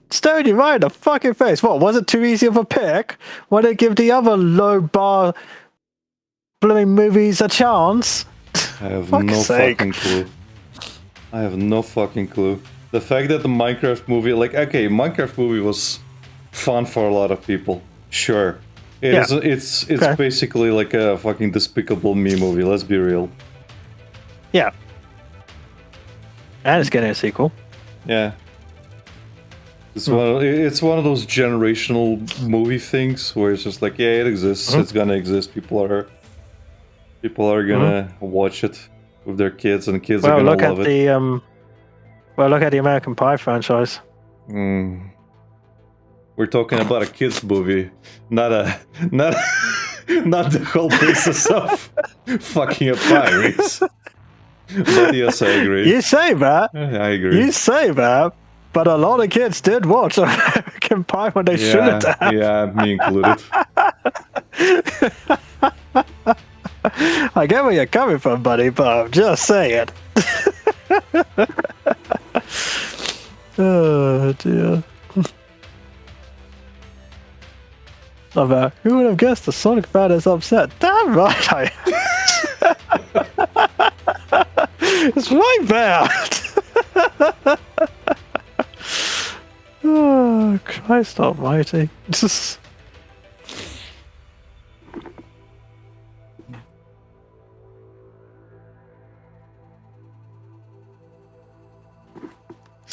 Staring you right in the fucking face. What, was it too easy of a pick? Why did it give the other low bar blooming movies a chance? I have Fuck's no sake. fucking clue. I have no fucking clue. The fact that the Minecraft movie, like, okay, Minecraft movie was fun for a lot of people. Sure. Yeah. It's Okay. basically like a fucking Despicable Me movie, let's be real. Yeah. And it's getting a sequel. Yeah. It's one of those generational movie things where it's just like, yeah, it exists, it's gonna exist, people are gonna watch it with their kids, and kids are gonna love it. Look at the American Pie franchise. We're talking about a kids movie, not the whole basis of fucking a pie race. But yes, I agree. You say that. I agree. You say that, but a lot of kids did watch American Pie when they shouldn't have. Yeah, me included. I get where you're coming from, buddy, but I'm just saying. Oh, dear. Who would have guessed the Sonic fan is upset? Damn right I It's right there! Oh, Christ almighty. It's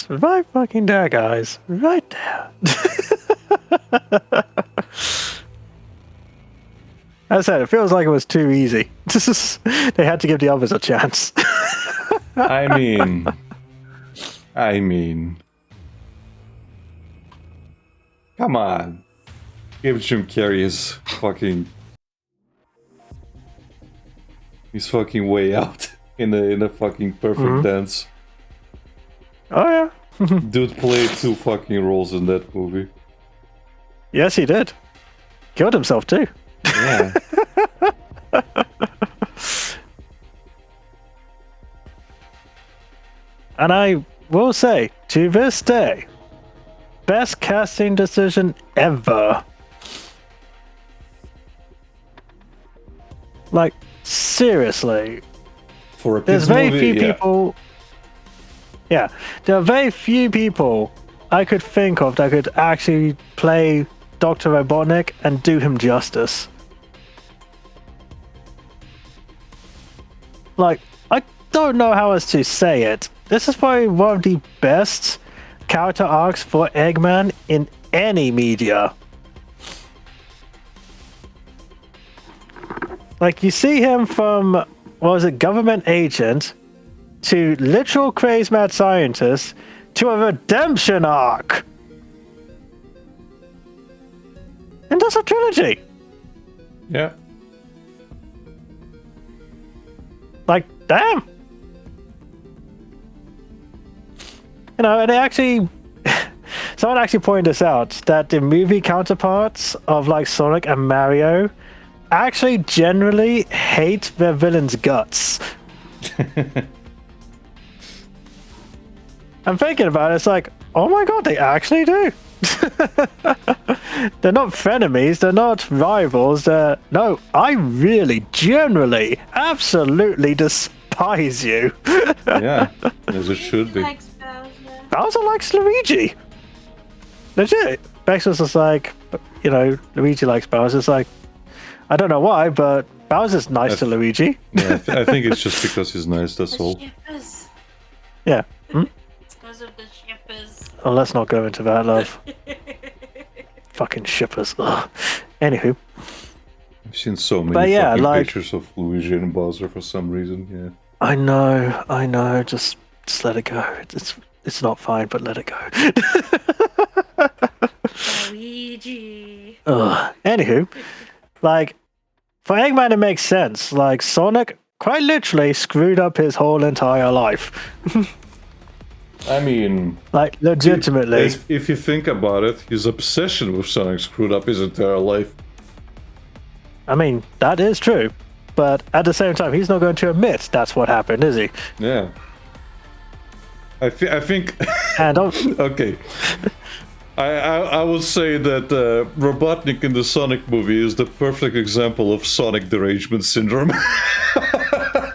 right fucking there, guys. Right there. As I said, it feels like it was too easy. They had to give the others a chance. I mean, come on, give Jim Carrey his fucking way out in a fucking perfect dance. Oh yeah. Dude played 2 fucking roles in that movie. Yes, he did. Killed himself too. Yeah. And I will say, to this day, best casting decision ever. Like, seriously. For a There's kids very movie, few people. Yeah, there are very few people I could think of that could actually play Dr. Robotnik and do him justice. Like, I don't know how else to say it. This is probably one of the best character arcs for Eggman in any media. Like, you see him from, what was it, government agent to literal crazed mad scientist to a redemption arc. And that's a trilogy. Yeah. Like, damn. You know, and they actually, someone actually pointed this out, that the movie counterparts of like Sonic and Mario actually generally hate their villains' guts. I'm thinking about it, it's like, oh my god, they actually do. They're not frenemies, they're not rivals, no, I really, generally, absolutely despise you. Yeah, as it should be. Likes Bowser. Bowser likes Luigi. Legit. Bex was just like, you know, Luigi likes Bowser. It's like, I don't know why, but Bowser's nice to Luigi. Yeah, I think it's just because he's nice, that's The all. shippers. Yeah. It's because of the shippers. Oh, let's not go into that, love. Fucking shippers. Ugh. Anywho. I've seen so many But yeah, fucking like- pictures of Luigi and Bowser for some reason, yeah. I know. Just let it go. It's not fine, but let it go. Luigi. Ugh. Anywho, like, for Eggman, it makes sense. Like, Sonic quite literally screwed up his whole entire life. I mean, Like, legitimately. if you think about it, his obsession with Sonic screwed up his entire life. I mean, that is true. But at the same time, he's not going to admit that's what happened, is he? Yeah. I think. And Okay. I would say that Robotnik in the Sonic movie is the perfect example of Sonic derangement syndrome.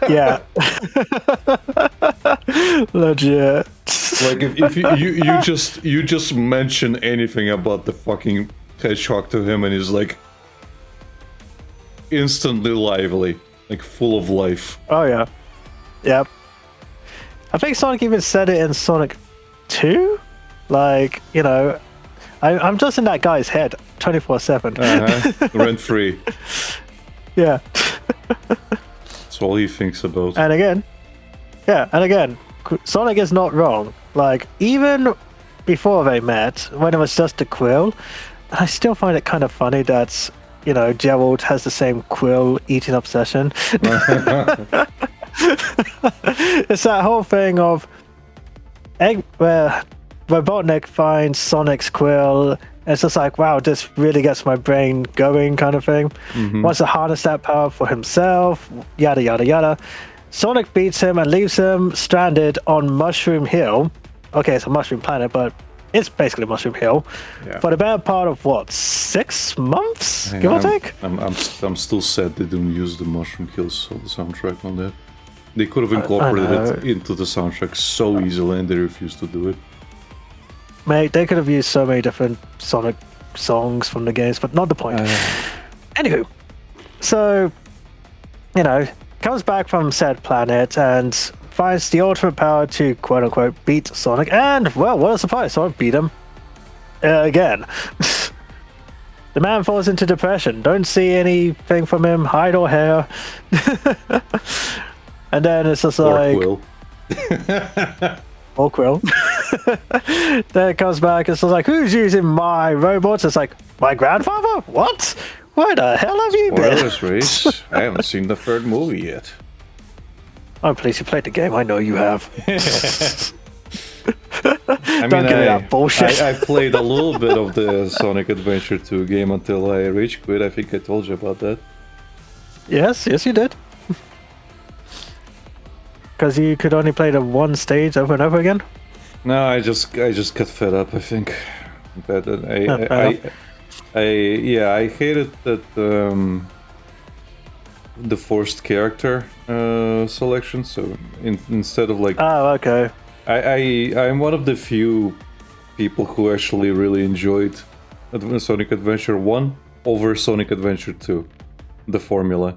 yeah. Legit. Like if you just mention anything about the fucking hedgehog to him, and he's like instantly lively, like full of life. Oh, yeah. Yep. I think Sonic even said it in Sonic 2. Like, you know, I'm just in that guy's head 24/7. Rent free. Yeah. That's all he thinks about. And again, Sonic is not wrong. Like, even before they met, when it was just a quill, I still find it kind of funny that, you know, Gerald has the same quill eating obsession. It's that whole thing of where Robotnik finds Sonic's quill, and it's just like, wow, this really gets my brain going kind of thing. Wants to harness that power for himself, yada yada yada. Sonic beats him and leaves him stranded on Mushroom Hill. Okay, it's a mushroom planet, but it's basically Mushroom Hill. Yeah. For the better part of what, 6 months, give or take? I'm still sad they didn't use the Mushroom Kills on the soundtrack on that. They could have incorporated it into the soundtrack so easily, and they refused to do it. Mate, they could have used so many different Sonic songs from the games, but not the point. Anywho, so, you know, comes back from said planet and finds the ultimate power to quote-unquote beat Sonic, and, well, what a surprise, Sonic beat him again. The man falls into depression, don't see anything from him, hide or hair. And then it's just like... Or Quill. Then it comes back, it's just like, who's using my robots? It's like, my grandfather? What? Where the hell have you been? Spoilers, Reese. I haven't seen the third movie yet. Oh, please, you played the game. I know you have. I Don't give me that bullshit. I played a little bit of the Sonic Adventure 2 game until I rage quit. I think I told you about that. Yes, you did. Because you could only play the one stage over and over again? No, I just got fed up, I think. But I hated that the forced character selection. So instead of like, oh, okay. I'm one of the few people who actually really enjoyed Sonic Adventure 1 over Sonic Adventure 2, the formula,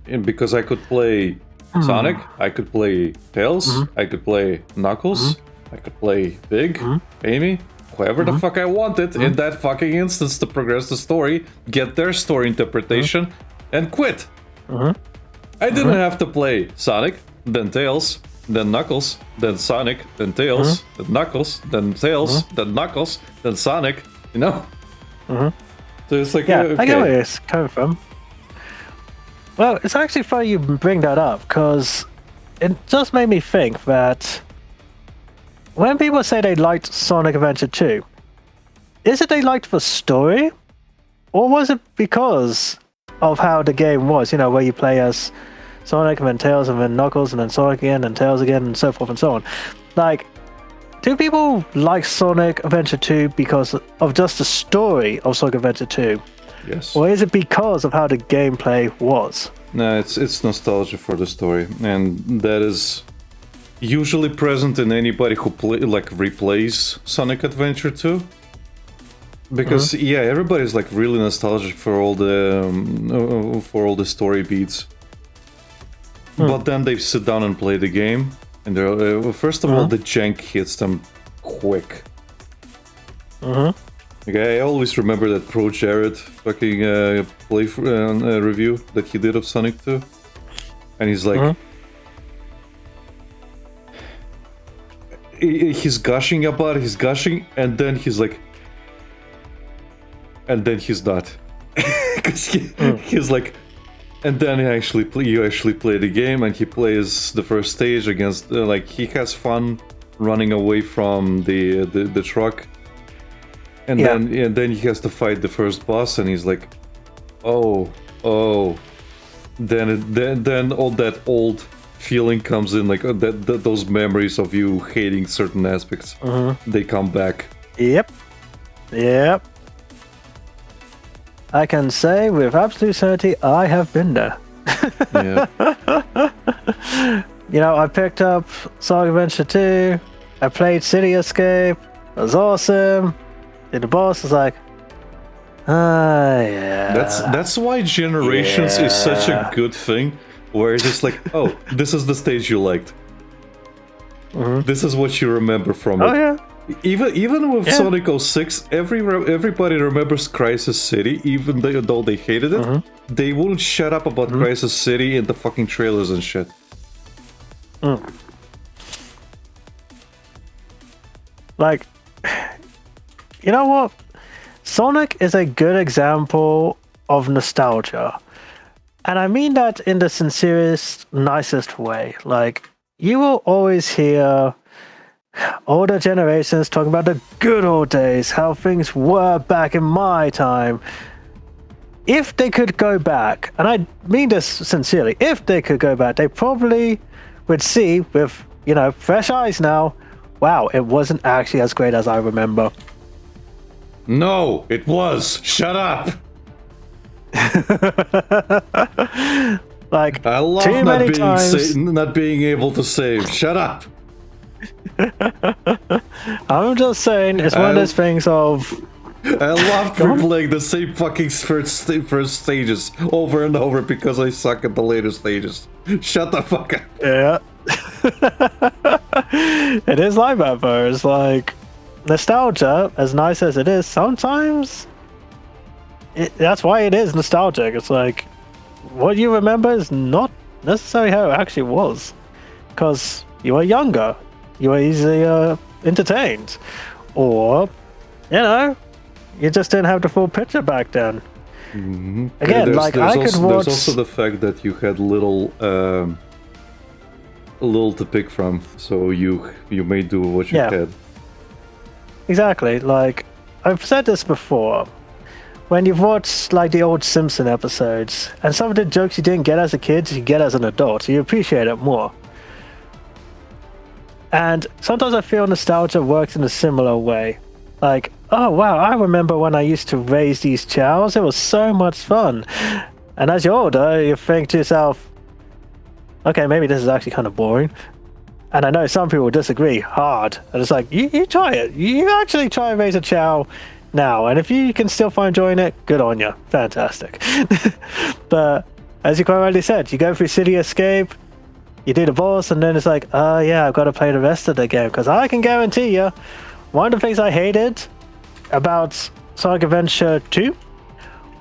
and because I could play Sonic, I could play Tails, I could play Knuckles, I could play Big, Amy, whoever the fuck I wanted in that fucking instance to progress the story, get their story interpretation, and quit. I didn't have to play Sonic, then Tails, then Knuckles, then Sonic, then Tails, then Knuckles, then Tails, then Knuckles, then Sonic, you know? So it's like, yeah, okay. I get where it's coming from. Well, it's actually funny you bring that up, because it just made me think that when people say they liked Sonic Adventure 2, is it they liked the story? Or was it because of how the game was, you know, where you play as Sonic and then Tails and then Knuckles and then Sonic again and Tails again and so forth and so on? Like, do people like Sonic Adventure 2 because of just the story of Sonic Adventure 2? Yes. Or is it because of how the gameplay was? No, it's nostalgia for the story, and that is usually present in anybody who replays Sonic Adventure 2. Because yeah, everybody's like really nostalgic for all the story beats. But then they sit down and play the game, and they're first of all the jank hits them quick. Okay, I always remember that Pro Jared fucking review that he did of Sonic 2, and he's like, he's gushing about it, he's gushing, and then he's like, and then he's not, because he's like, and then you actually play the game, and he plays the first stage against like he has fun running away from the truck, and then he has to fight the first boss, and he's like, oh, then all that old feeling comes in, like those memories of you hating certain aspects. They come back. Yep. I can say with absolute certainty, I have been there. Yeah. You know, I picked up Sonic Adventure 2. I played City Escape. It was awesome. Did the boss was like, yeah. That's why Generations is such a good thing, where it's just like, oh, this is the stage you liked. This is what you remember from it. Oh yeah. Even with Sonic 06, everybody remembers Crisis City, even though they hated it. They wouldn't shut up about Crisis City in the fucking trailers and shit. Like, you know what? Sonic is a good example of nostalgia. And I mean that in the sincerest, nicest way. Like, you will always hear older generations talking about the good old days, how things were back in my time. If they could go back, and I mean this sincerely, if they could go back, they probably would see with, fresh eyes now, wow, it wasn't actually as great as I remember. No, it was. Shut up. Like, I love too many times. not being able to save. Shut up. I'm just saying, it's one of those things of... I love replaying the same fucking first stages over and over because I suck at the later stages. Shut the fuck up. Yeah. It is like that though. It's like, nostalgia, as nice as it is, sometimes that's why it is nostalgic. It's like, what you remember is not necessarily how it actually was, because you were younger, you were easily entertained, or you just didn't have the full picture back then. Again, I could watch. There's also the fact that you had little to pick from, so you may do what you had. Exactly. Like, I've said this before. When you've watched like the old Simpson episodes, and some of the jokes you didn't get as a kid, you get as an adult, so you appreciate it more. And sometimes I feel nostalgia works in a similar way. Like, oh wow, I remember when I used to raise these chows, it was so much fun. And as you're older, you think to yourself, okay, maybe this is actually kind of boring. And I know some people disagree hard. And it's like, you try it. You actually try and raise a chow now. And if you can still find joy in it, good on you. Fantastic. But as you quite rightly said, you go through City Escape, you do the boss, and then it's like, oh yeah, I've got to play the rest of the game. Because I can guarantee you, one of the things I hated about Sonic Adventure 2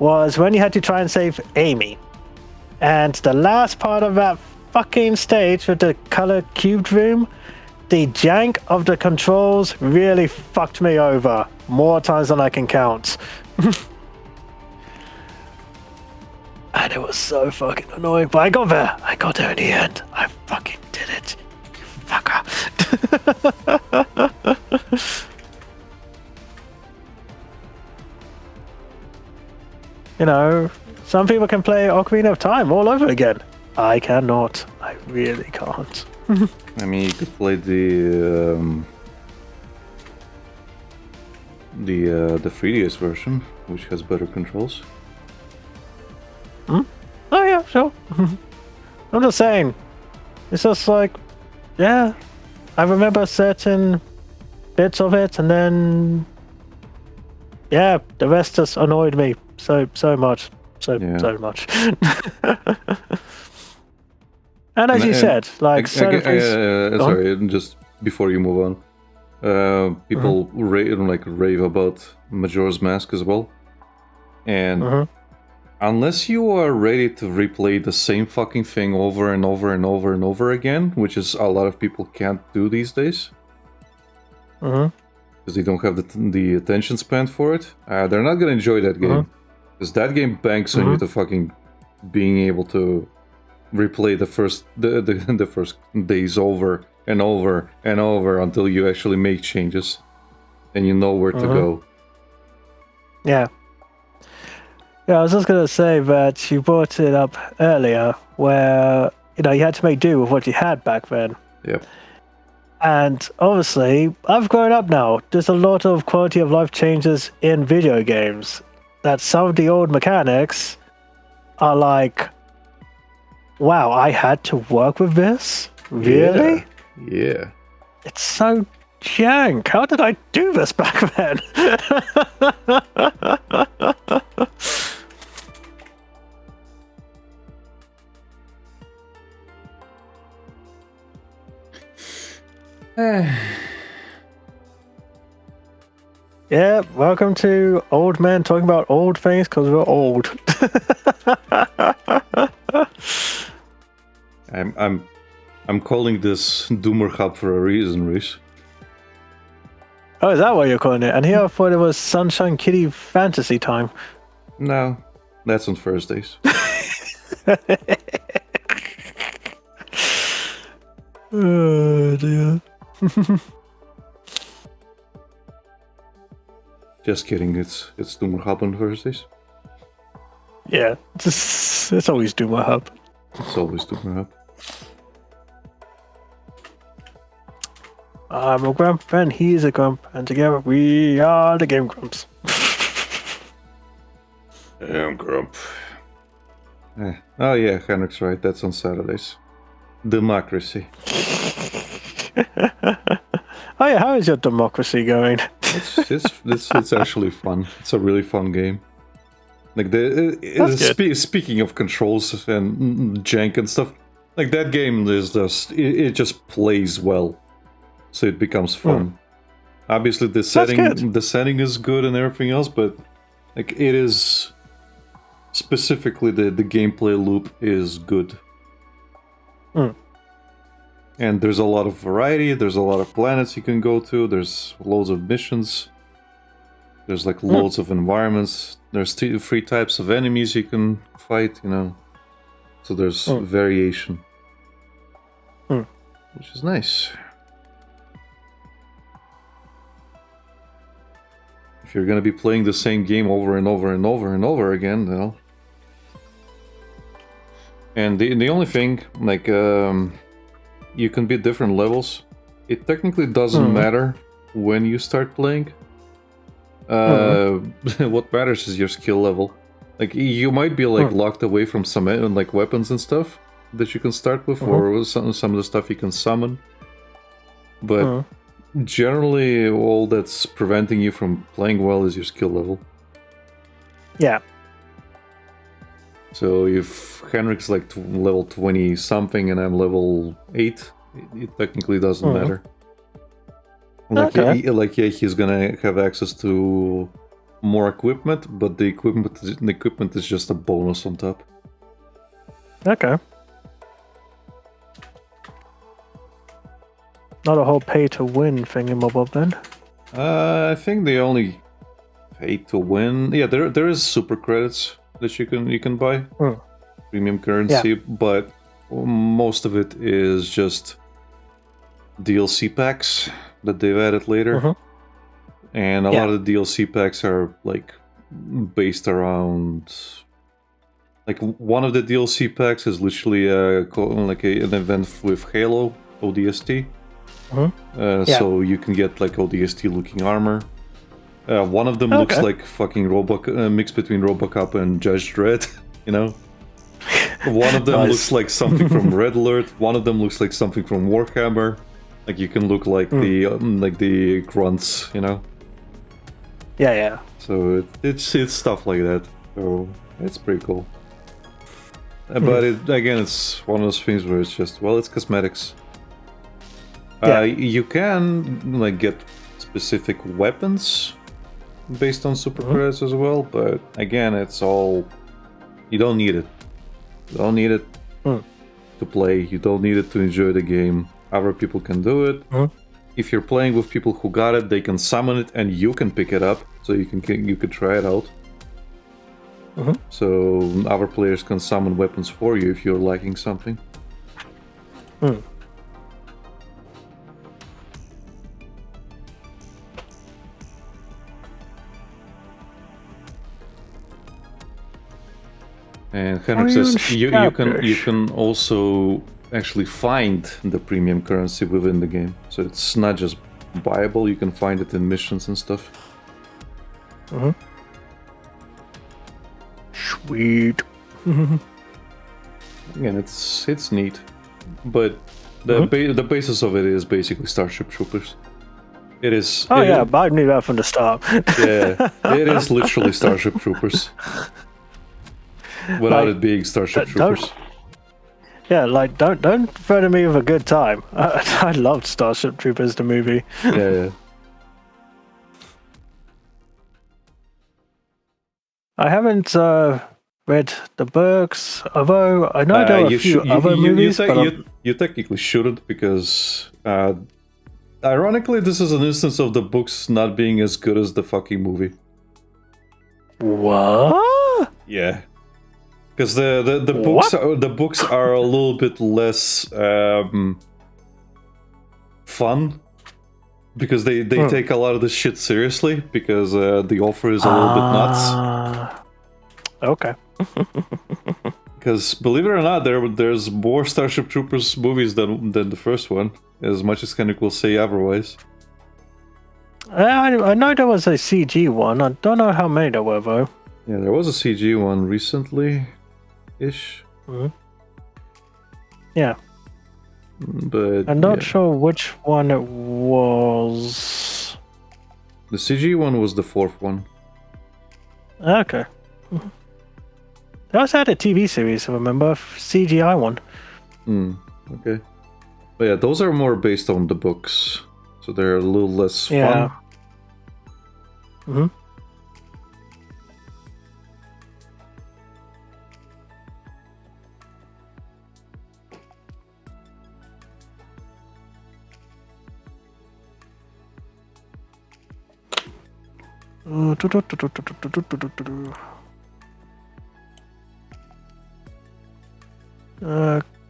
was when you had to try and save Amy. And the last part of that fucking stage with the color cubed room, the jank of the controls really fucked me over more times than I can count. And it was so fucking annoying, but I got there. I got there in the end. I fucking did it. You fucker. Some people can play Ocarina of Time all over again. I cannot. I really can't. I mean, you could play the 3DS version, which has better controls. Oh yeah, sure. I'm just saying. It's just like, yeah, I remember certain bits of it, and then the rest just annoyed me so much. So much. And as you said, like, sorry, just before you move on, people rave about Majora's Mask as well, and unless you are ready to replay the same fucking thing over and over and over and over again, which is a lot of people can't do these days, because they don't have the attention span for it, they're not gonna enjoy that game, because that game banks on you to fucking being able to replay the first days over and over and over until you actually make changes and you know where to go. Yeah. Yeah, I was just gonna say that you brought it up earlier, where you had to make do with what you had back then. Yep. And obviously, I've grown up now. There's a lot of quality of life changes in video games. That some of the old mechanics are like, wow, I had to work with this? Really? Yeah. It's so jank. How did I do this back then? Yeah, welcome to old men talking about old things because we're old. I'm calling this Doomer Hub for a reason, Reese. Oh, is that what you're calling it? And here I thought it was Sunshine Kitty Fantasy Time. No, that's on Thursdays. Oh dear. Just kidding, it's Doomer Hub on Thursdays. Yeah, it's always Duma Hub. It's always Doomer Hub. I'm a grump and he's a grump, and together we are the Game Grumps. Yeah, I'm Grump. Oh yeah, Henrik's right, that's on Saturdays. Democracy. Oh yeah, how is your democracy going? It's actually fun. It's a really fun game. Like speaking of controls and jank and stuff, like that game is just it just plays well, so it becomes fun. Obviously, the setting is good and everything else, but like it is specifically the gameplay loop is good. And there's a lot of variety, there's a lot of planets you can go to, there's loads of missions, there's like loads of environments, there's 3 types of enemies you can fight, so there's variation, which is nice. If you're gonna be playing the same game over and over and over and over again, and the only thing, like, you can be different levels. It technically doesn't matter when you start playing. What matters is your skill level. Like, you might be like locked away from some like weapons and stuff that you can start with, or some of the stuff you can summon. But generally, all that's preventing you from playing well is your skill level. Yeah. So if Henrik's like level 20 something and I'm level 8, it technically doesn't matter. Like, yeah, he's gonna have access to more equipment, but the equipment is just a bonus on top. Okay. Not a whole pay-to-win thingamabob then? I think they only pay to win. Yeah, there is super credits that you can buy, premium currency, but most of it is just DLC packs that they've added later, and a lot of the DLC packs are like based around. Like, one of the DLC packs is literally an event with Halo ODST. So you can get like ODST looking armor. One of them looks like fucking mix between Robocop and Judge Dredd, One of them looks like something from Red Alert. One of them looks like something from Warhammer. Like, you can look like the grunts, Yeah. So it's stuff like that. So it's pretty cool. But it's one of those things where it's just, well, it's cosmetics. You can like get specific weapons based on super credits as well, but again, it's all, you don't need it. You don't need it to play. You don't need it to enjoy the game. Other people can do it. If you're playing with people who got it, they can summon it and you can pick it up, so you could try it out. So other players can summon weapons for you if you're liking something. And Henrik Are you says you established? can also actually find the premium currency within the game, so it's not just buyable. You can find it in missions and stuff. Sweet. Again, it's neat, but the basis of it is basically Starship Troopers. It is. Oh yeah, but I knew that from the start. Yeah, it is literally Starship Troopers. Without it being Starship Troopers. Yeah, like don't threaten me with a good time. I loved Starship Troopers, the movie. Yeah. I haven't read the books, although I know there are a few other movies. You technically shouldn't, because ironically, this is an instance of the books not being as good as the fucking movie. What? Yeah. Because the books are a little bit less fun, because they take a lot of this shit seriously, because the author is a little bit nuts. Okay. Because believe it or not, there's more Starship Troopers movies than the first one, as much as Henrik will say otherwise. I know there was a CG one. I don't know how many there were though. Yeah, there was a CG one recently. Ish. Yeah. But I'm not sure which one it was. The CG one was the fourth one. Okay. They also had a TV series, I remember, CGI one. Okay. But yeah, those are more based on the books, so they're a little less fun.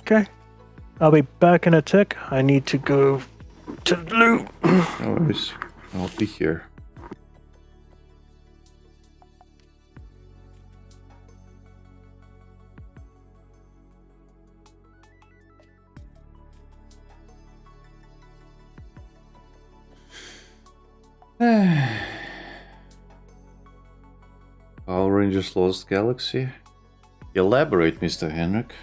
Okay. I'll be back in a tick. I need to go to the loo. No worries. I'll be here. Power Rangers Lost Galaxy? Elaborate, Mr. Henrik.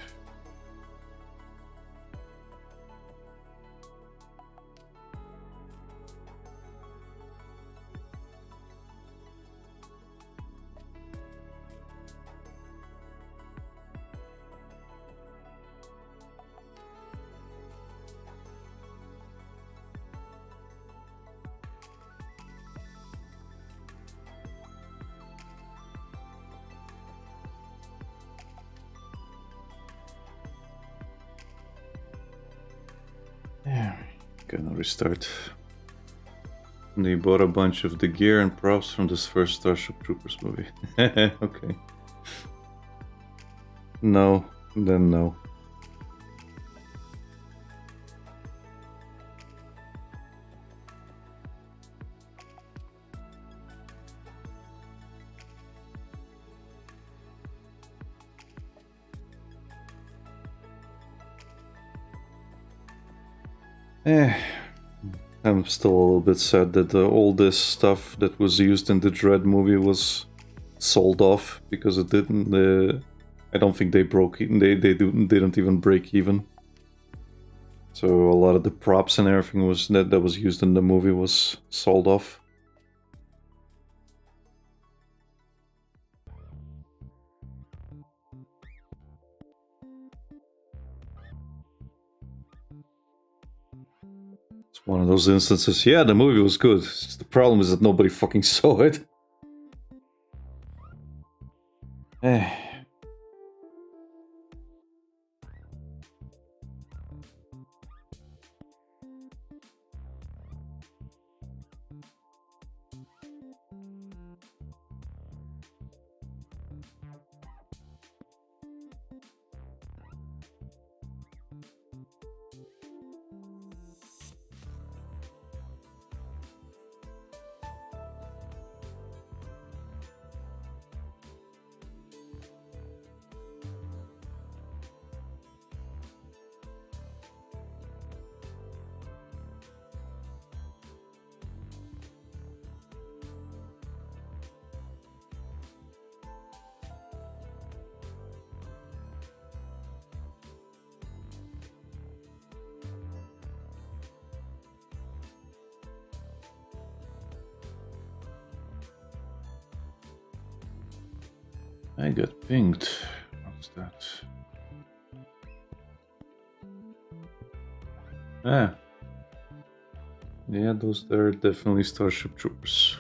Yeah, gonna restart. They bought a bunch of the gear and props from this first Starship Troopers movie. Okay. No, then no. I'm still a little bit sad that all this stuff that was used in the Dread movie was sold off, because it didn't. I don't think they broke. Didn't even break even. So a lot of the props and everything that was used in the movie was sold off. It's one of those instances. Yeah, the movie was good. The problem is that nobody fucking saw it. I got pinged. What's that? Ah. Yeah, those there are definitely Starship Troopers.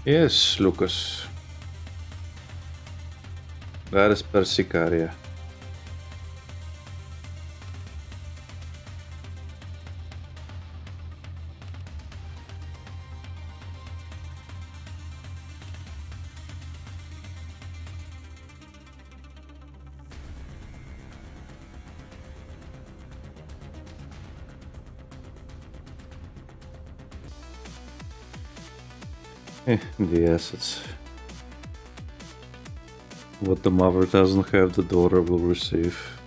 Yes, Lucas. That is Persicaria. The assets. What the mother doesn't have, the daughter will receive.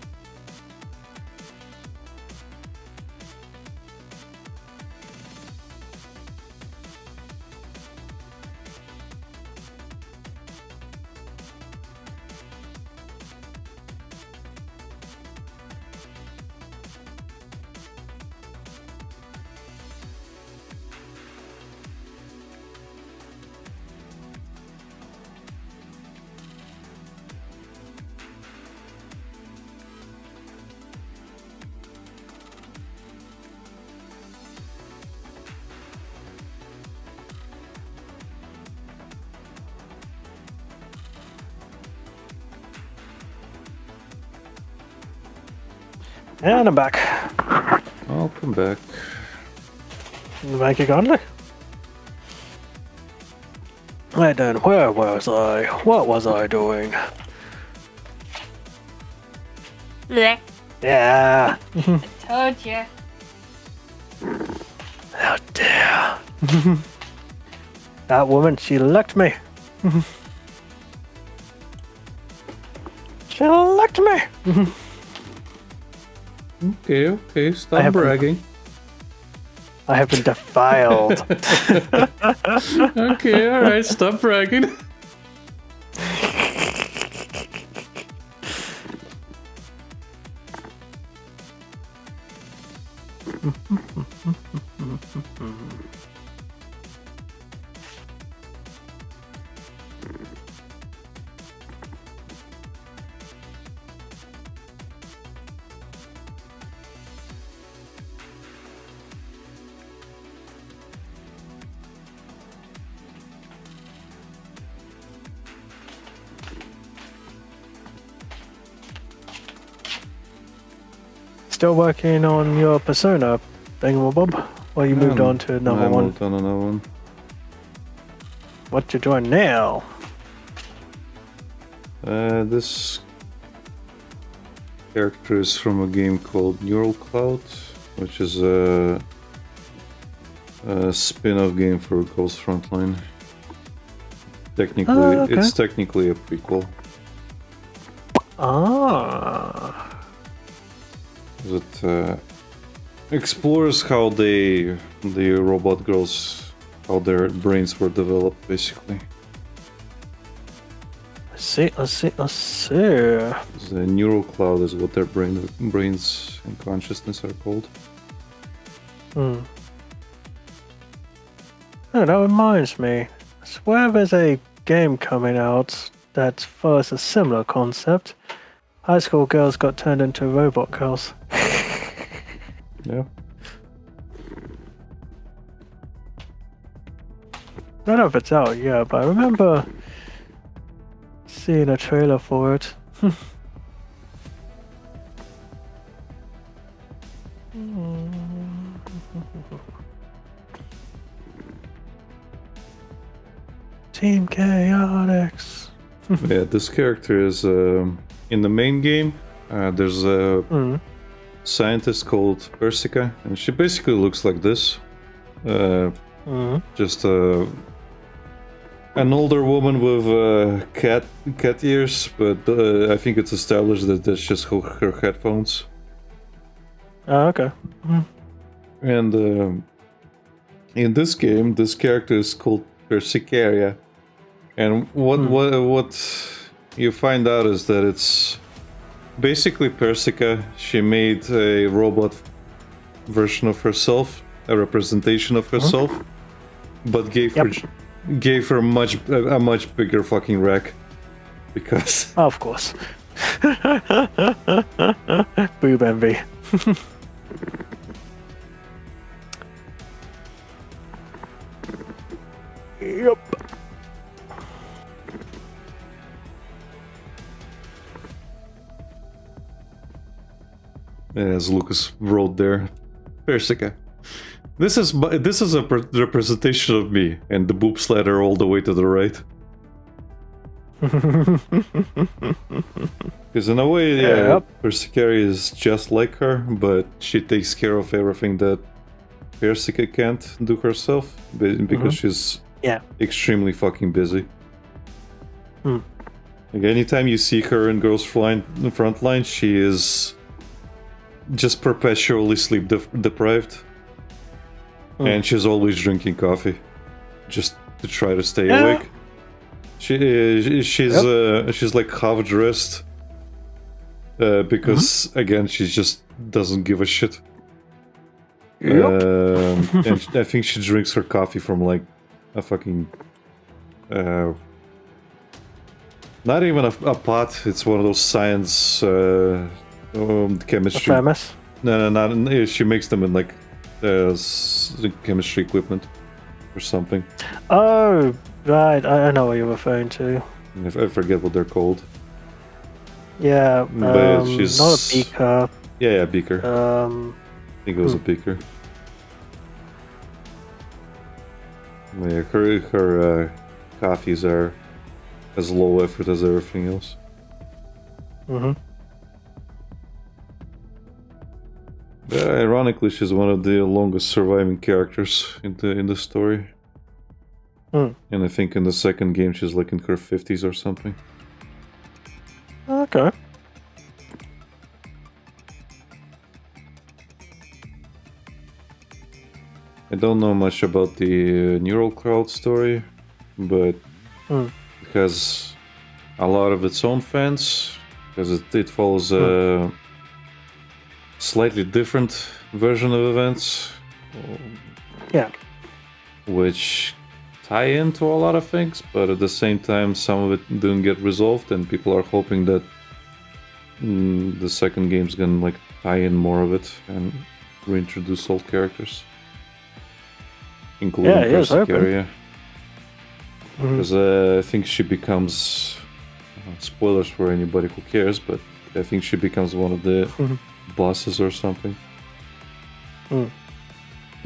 And I'm back. I'll come back. Thank you kindly. Right then, where was I? What was I doing? Blech. Yeah. Told ya. Oh dear. That woman, she licked me. She licked me. Okay, stop bragging. I have been defiled. Okay, alright, stop bragging. Still working on your persona thingamabob? Or you moved on to another I one? moved on another one. What you doing now? This character is from a game called Neural Cloud, which is a spin-off game for Ghost Frontline. Technically, okay. It's technically a prequel. Ah. It explores how the robot girls, how their brains were developed, basically. I see. The neural cloud is what their brains and consciousness are called. Oh, that reminds me. I swear there's a game coming out that follows a similar concept. High school girls got turned into robot girls. Yeah. I don't know if it's out yet, but I remember seeing a trailer for it. Team Chaotix. Yeah, this character is in the main game. There's a scientist called Persica, and she basically looks like this. Just an older woman with cat ears, but I think it's established that that's just her headphones. Oh, okay. And in this game, this character is called Persicaria, and what you find out is that it's basically Persica. She made a robot version of herself, a representation of herself, but gave her a much bigger fucking rack, because of course. Boob envy. Yup. as Lucas wrote there. Persica. This is a representation of me, and the boob slider all the way to the right. Because in a way, yeah, Persica is just like her, but she takes care of everything that Persica can't do herself, because she's extremely fucking busy. Like anytime you see her in Girls Frontline, she is just perpetually sleep deprived. And she's always drinking coffee, just to try to stay awake. She's like half dressed, because again she just doesn't give a shit. And I think she drinks her coffee from like a fucking, not even a pot. It's one of those science chemistry. No. She makes them in like chemistry equipment or something. Oh, right. I know what you're referring to. I forget what they're called. Yeah, but she's not a beaker. Yeah, beaker. I think it was a beaker. Yeah, her coffees are as low effort as everything else. Ironically, she's one of the longest surviving characters in the story. And I think in the second game she's like in her 50s or something. Okay. I don't know much about the Neural Crowd story, but it has a lot of its own fans, because it follows a slightly different version of events. Yeah. Which tie into a lot of things, but at the same time some of it didn't get resolved, and people are hoping that the second game's gonna like tie in more of it and reintroduce old characters, including Persicaria. Because I think she becomes, spoilers for anybody who cares, but I think she becomes one of the bosses or something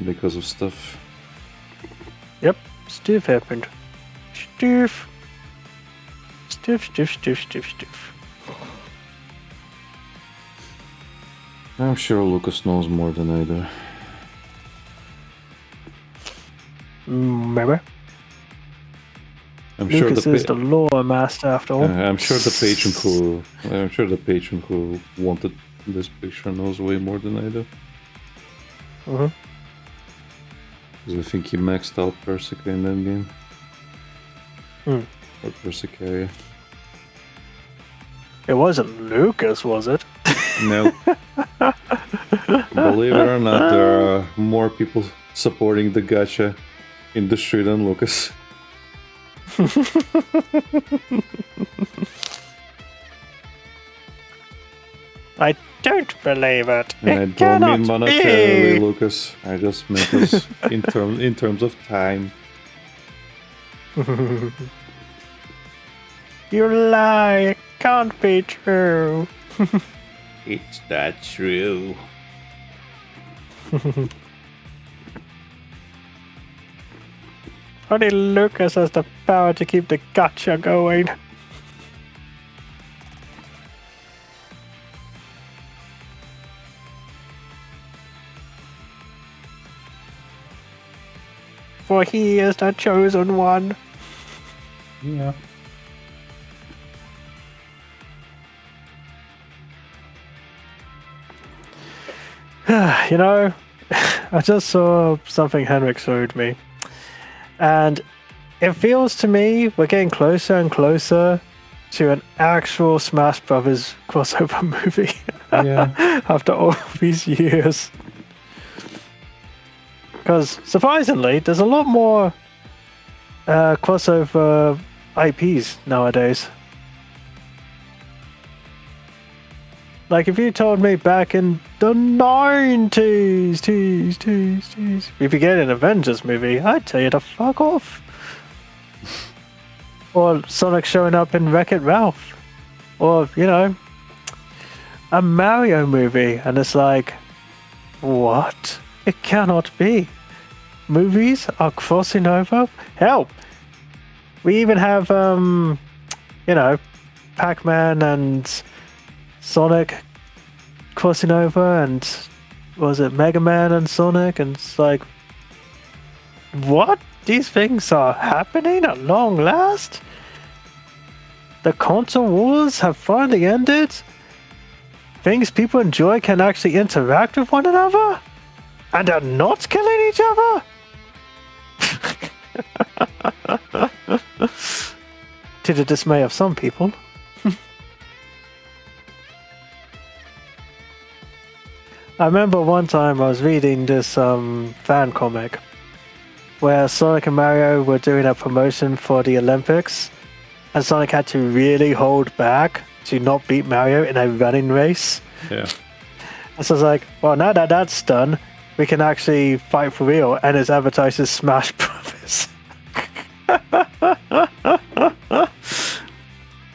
because of stuff. Yep, stuff happened. Stuff. I'm sure Lucas knows more than I do. Maybe. Lucas is the lore master after all. I'm sure the patron who wanted this picture knows way more than I do. Because I think he maxed out Persica in that game. Or Persicaria. It wasn't Lucas, was it? No. Believe it or not, there are more people supporting the gacha industry than Lucas. I don't believe it. And I don't mean monetarily, Lucas. I just meant this in terms of time. You lie. It can't be true. It's not true. Only Lucas has the power to keep the gacha going. For he is the chosen one. Yeah. You know, I just saw something Henrik showed me. And it feels to me we're getting closer and closer to an actual Smash Brothers crossover movie. Yeah. After all these years. Because surprisingly, there's a lot more crossover IPs nowadays. Like if you told me back in the 90s, if you get an Avengers movie, I'd tell you to fuck off. Or Sonic showing up in Wreck-It Ralph. Or, you know, a Mario movie, and it's like, what? It cannot be. Movies are crossing over. Hell, we even have Pac-Man and Sonic crossing over, and was it Mega Man and Sonic? And it's like, what? These things are happening at long last? The console wars have finally ended? Things people enjoy can actually interact with one another? And are not killing each other? To the dismay of some people. I remember one time I was reading this fan comic where Sonic and Mario were doing a promotion for the Olympics, and Sonic had to really hold back to not beat Mario in a running race. Yeah. And so I was like, well, now that that's done, we can actually fight for real, and it's advertised as Smash Brothers.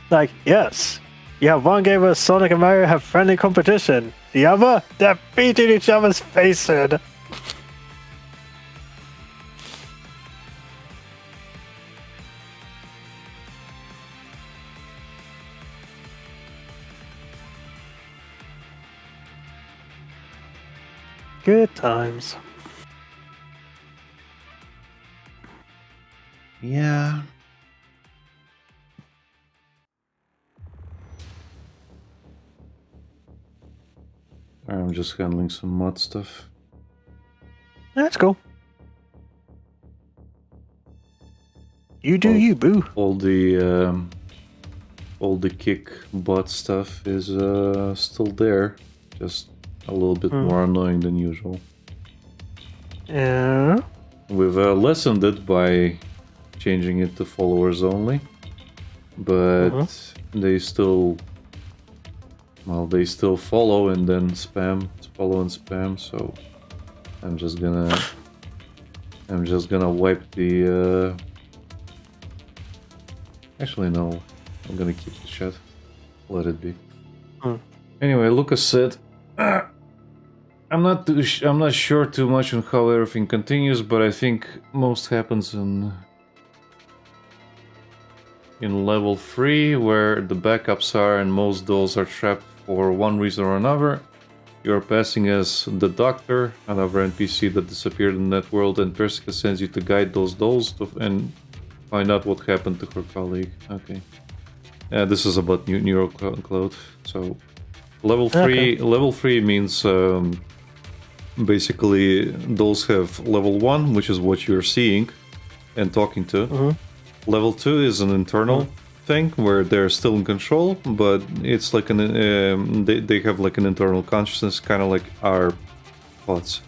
Like, yes, you have one game where Sonic and Mario have friendly competition. The other, they're beating each other's face in. Good times. Yeah. I'm just handling some mod stuff. That's cool. You do you, boo. All the kick bot stuff is still there, just a little bit more annoying than usual. Yeah. We've lessened it by changing it to followers only, but they still follow and then spam, follow and spam. So I'm just gonna wipe the. Actually, no. I'm gonna keep the chat. Let it be. Anyway, Lucas said, I'm not sure too much on how everything continues, but I think most happens in level 3, where the backups are and most dolls are trapped for one reason or another. You're passing as the Doctor, another NPC that disappeared in that world, and Persica sends you to guide those dolls and find out what happened to her colleague. Okay. This is about Neural Cloud. So level 3 level 3 means basically dolls have level 1, which is what you're seeing and talking to. Level 2 is an internal thing where they're still in control, but it's like they have like an internal consciousness, kind of like our thoughts.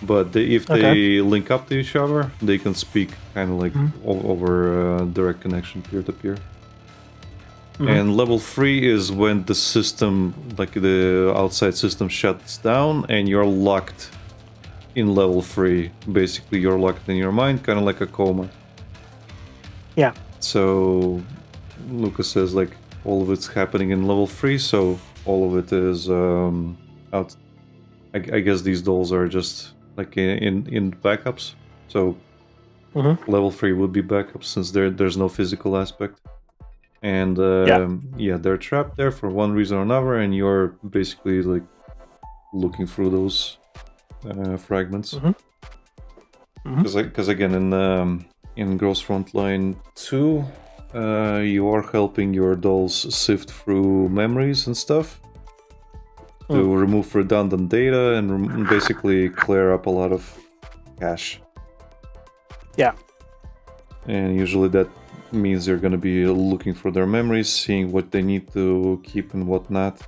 But if they link up to each other, they can speak kind of like over direct connection, peer-to-peer. And level 3 is when the system, like the outside system, shuts down and you're locked in level 3. Basically, you're locked in your mind, kind of like a coma. Yeah. So Lucas says like all of it's happening in level 3, so all of it is out. I guess these dolls are just like in backups. So level 3 would be backups since there's no physical aspect. And they're trapped there for one reason or another, and you're basically like looking through those fragments. Because again, in Gross Frontline 2, you are helping your dolls sift through memories and stuff to remove redundant data and basically clear up a lot of cache. Yeah. And usually that means you're going to be looking for their memories, seeing what they need to keep and what not.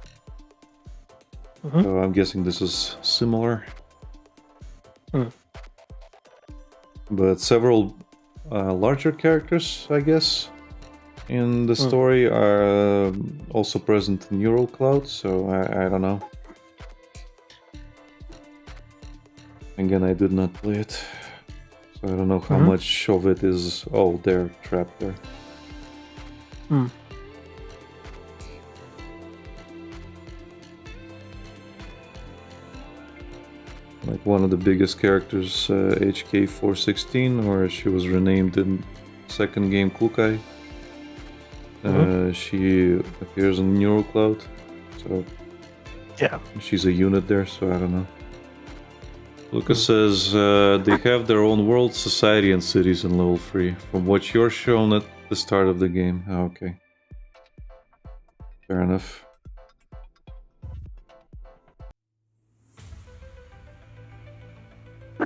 So I'm guessing this is similar. But several larger characters, I guess, in the story are also present in Neural Cloud, so I don't know. Again, I did not play it. I don't know how much of it is... Oh, they're trapped there. like one of the biggest characters, HK416, or she was renamed in second game Klukai. She appears in Neural Cloud, so Yeah. she's a unit there, so I don't know. Lucas says they have their own world, society, and cities in level 3, from what you're shown at the start of the game. Oh, okay. Fair enough.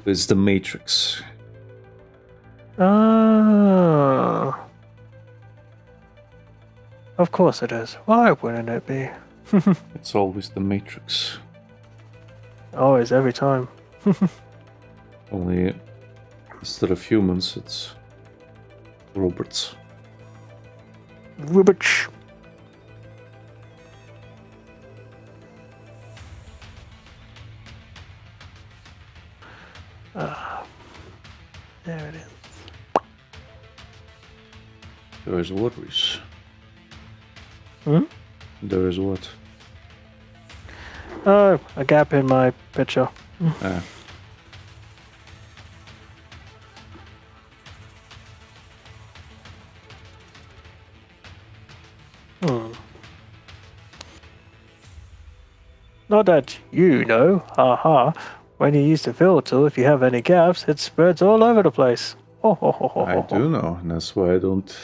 It's the Matrix. Ah. Of course it is. Why wouldn't it be? It's always the Matrix. Always, every time. Only instead of humans, it's robots. Rubbish. There it is. There is what, Reese? Hmm? There is what? Oh, a gap in my picture. Ah. Not that you know, haha. When you use the fill tool, if you have any gaps, it spreads all over the place. I do know, and that's why I don't.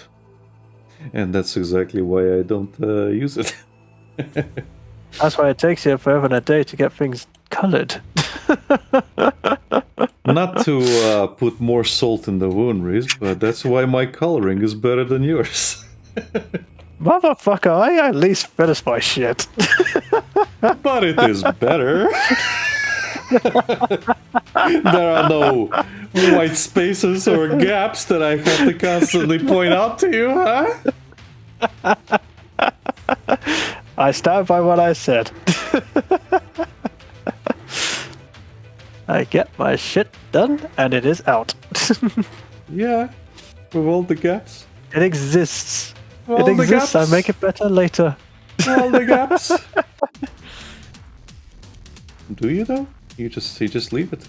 And that's exactly why I don't use it. That's why it takes you forever and a day to get things colored. Not to put more salt in the wound, Reese, but that's why my coloring is better than yours. Motherfucker, I at least finish my shit. But it is better. There are no white spaces or gaps that I have to constantly point out to you, huh? I stand by what I said. I get my shit done and it is out. Yeah, with all the gaps. It exists. All It the exists. gaps. I make it better later. All the gaps. Do you though? You just leave it,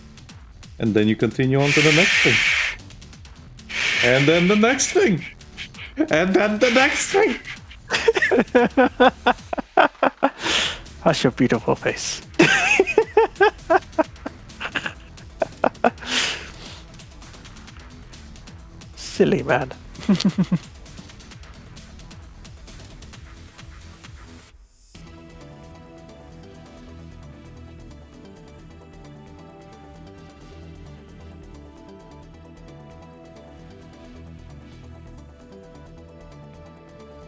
and then you continue on to the next thing, and then the next thing, and then the next thing. Hush your beautiful face. Silly man.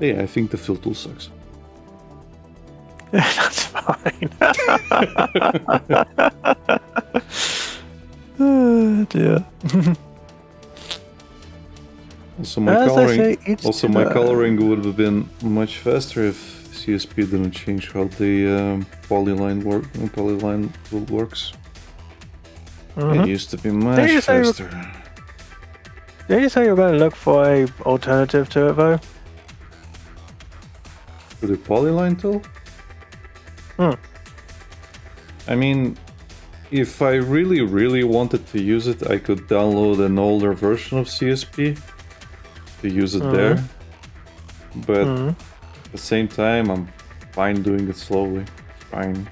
Yeah, I think the fill tool sucks. That's fine. Oh, dear. Also, my As I coloring. say, each Also, to my their coloring would have been much faster if CSP didn't change how the polyline tool works. It used to be much you say you- faster. Did you say you were going to look for a alternative to it, though? For the polyline tool? I mean, if I really wanted to use it, I could download an older version of CSP to use it there. But at the same time, I'm fine doing it slowly. Fine.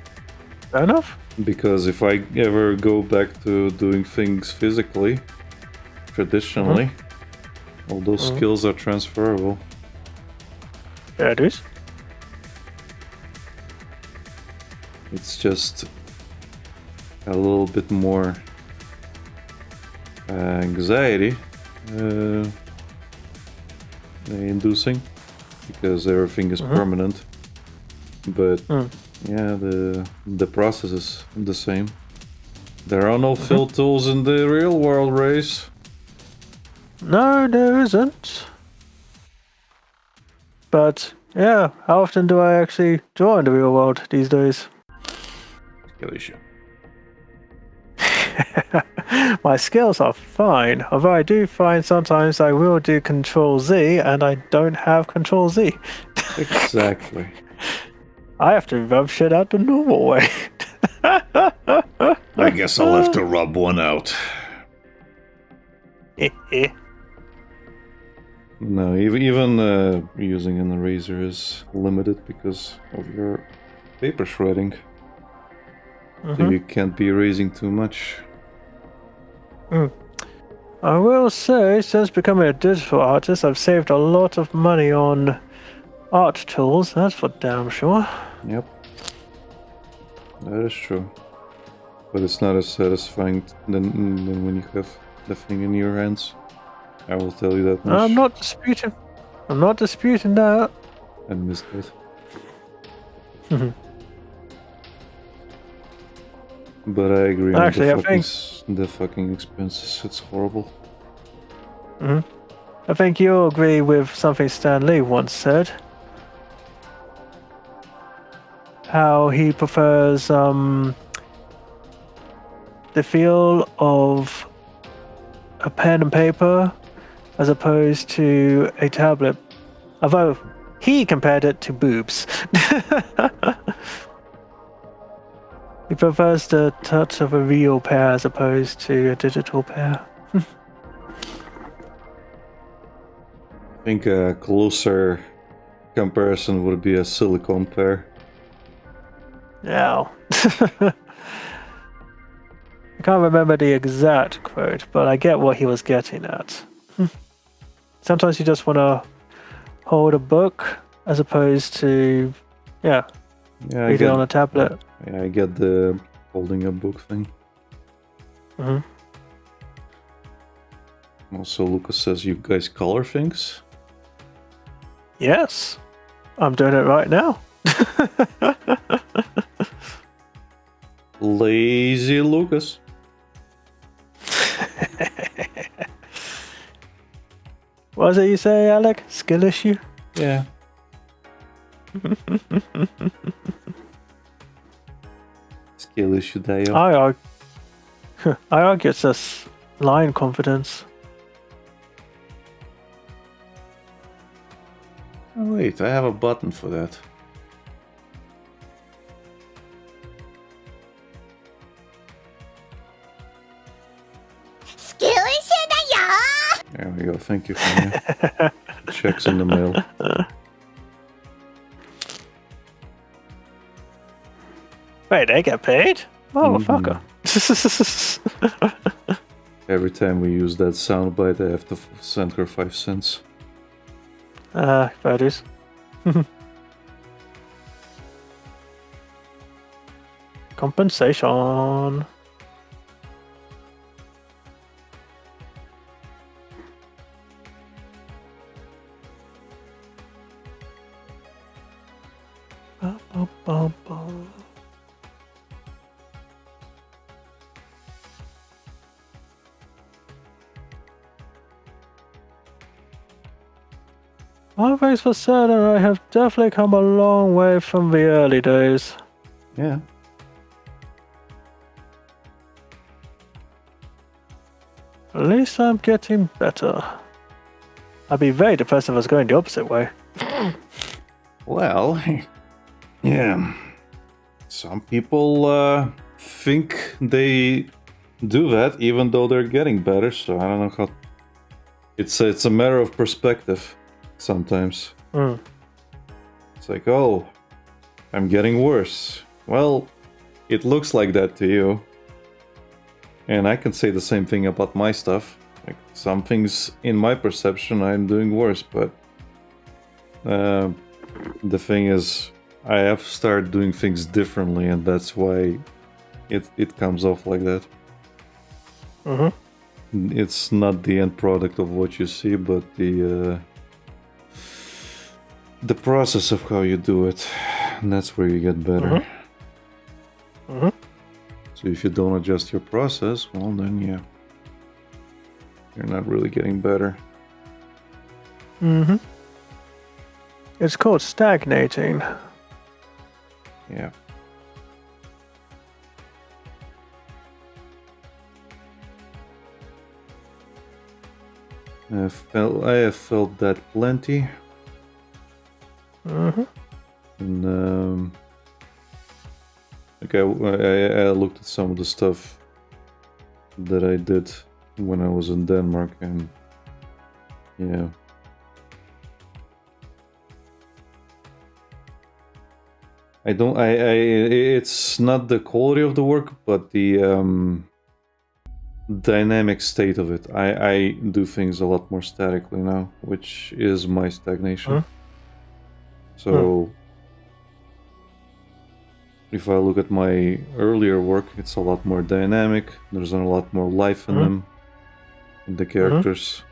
Fair enough. Because if I ever go back to doing things physically, traditionally, all those skills are transferable. Yeah, it is. It's just a little bit more anxiety inducing because everything is permanent. But yeah, the process is the same. There are no fill tools in the real world, race. No, there isn't. But yeah, how often do I actually draw in the real world these days? Skill issue. My skills are fine, although I do find sometimes I will do Control Z and I don't have Control Z. Exactly. I have to rub shit out the normal way. I guess I'll have to rub one out. No, even using an eraser is limited because of your paper shredding. So you can't be erasing too much. I will say, since becoming a digital artist, I've saved a lot of money on art tools, that's for damn sure. Yep. That is true. But it's not as satisfying than when you have the thing in your hands. I will tell you that much. I'm not disputing that. I missed it. But I agree Actually, on the fucking expenses. It's horrible. I think you'll agree with something Stan Lee once said. How he prefers the feel of a pen and paper as opposed to a tablet. Although he compared it to boobs. He prefers the touch of a real pair as opposed to a digital pair. I think a closer comparison would be a silicone pair. Yeah. I can't remember the exact quote, but I get what he was getting at. Sometimes you just want to hold a book as opposed to, read it on a tablet. Yeah, I get the holding a book thing. Also, Lucas says you guys color things? Yes. I'm doing it right now. Lazy Lucas. What was it you say, Alec? Skill issue? Yeah. Skill issue, Dio. I argue it's just line confidence. Oh, wait, I have a button for that. skill issueだよ. There we go, thank you, Fania. Checks in the mail. Wait, they get paid? Motherfucker. Every time we use that soundbite, I have to send her 5 cents. That is. Compensation. Ba, ba, ba, ba. One thing's for certain, I have definitely come a long way from the early days. Yeah. At least I'm getting better. I'd be very depressed if I was going the opposite way. Well, yeah. Some people think they do that even though they're getting better, so I don't know how... It's a matter of perspective sometimes. It's like, oh, I'm getting worse. Well, it looks like that to you. And I can say the same thing about my stuff. Like, some things in my perception I'm doing worse, but the thing is, I have started doing things differently, and that's why it comes off like that. It's not the end product of what you see, but the process of how you do it, and that's where you get better. So if you don't adjust your process, well then yeah, you're not really getting better. It's called stagnating. Yeah. I have felt that plenty. And Okay, I looked at some of the stuff that I did when I was in Denmark, and yeah. It's not the quality of the work, but the dynamic state of it. I do things a lot more statically now, which is my stagnation. So if I look at my earlier work, it's a lot more dynamic. There's a lot more life in them, in the characters,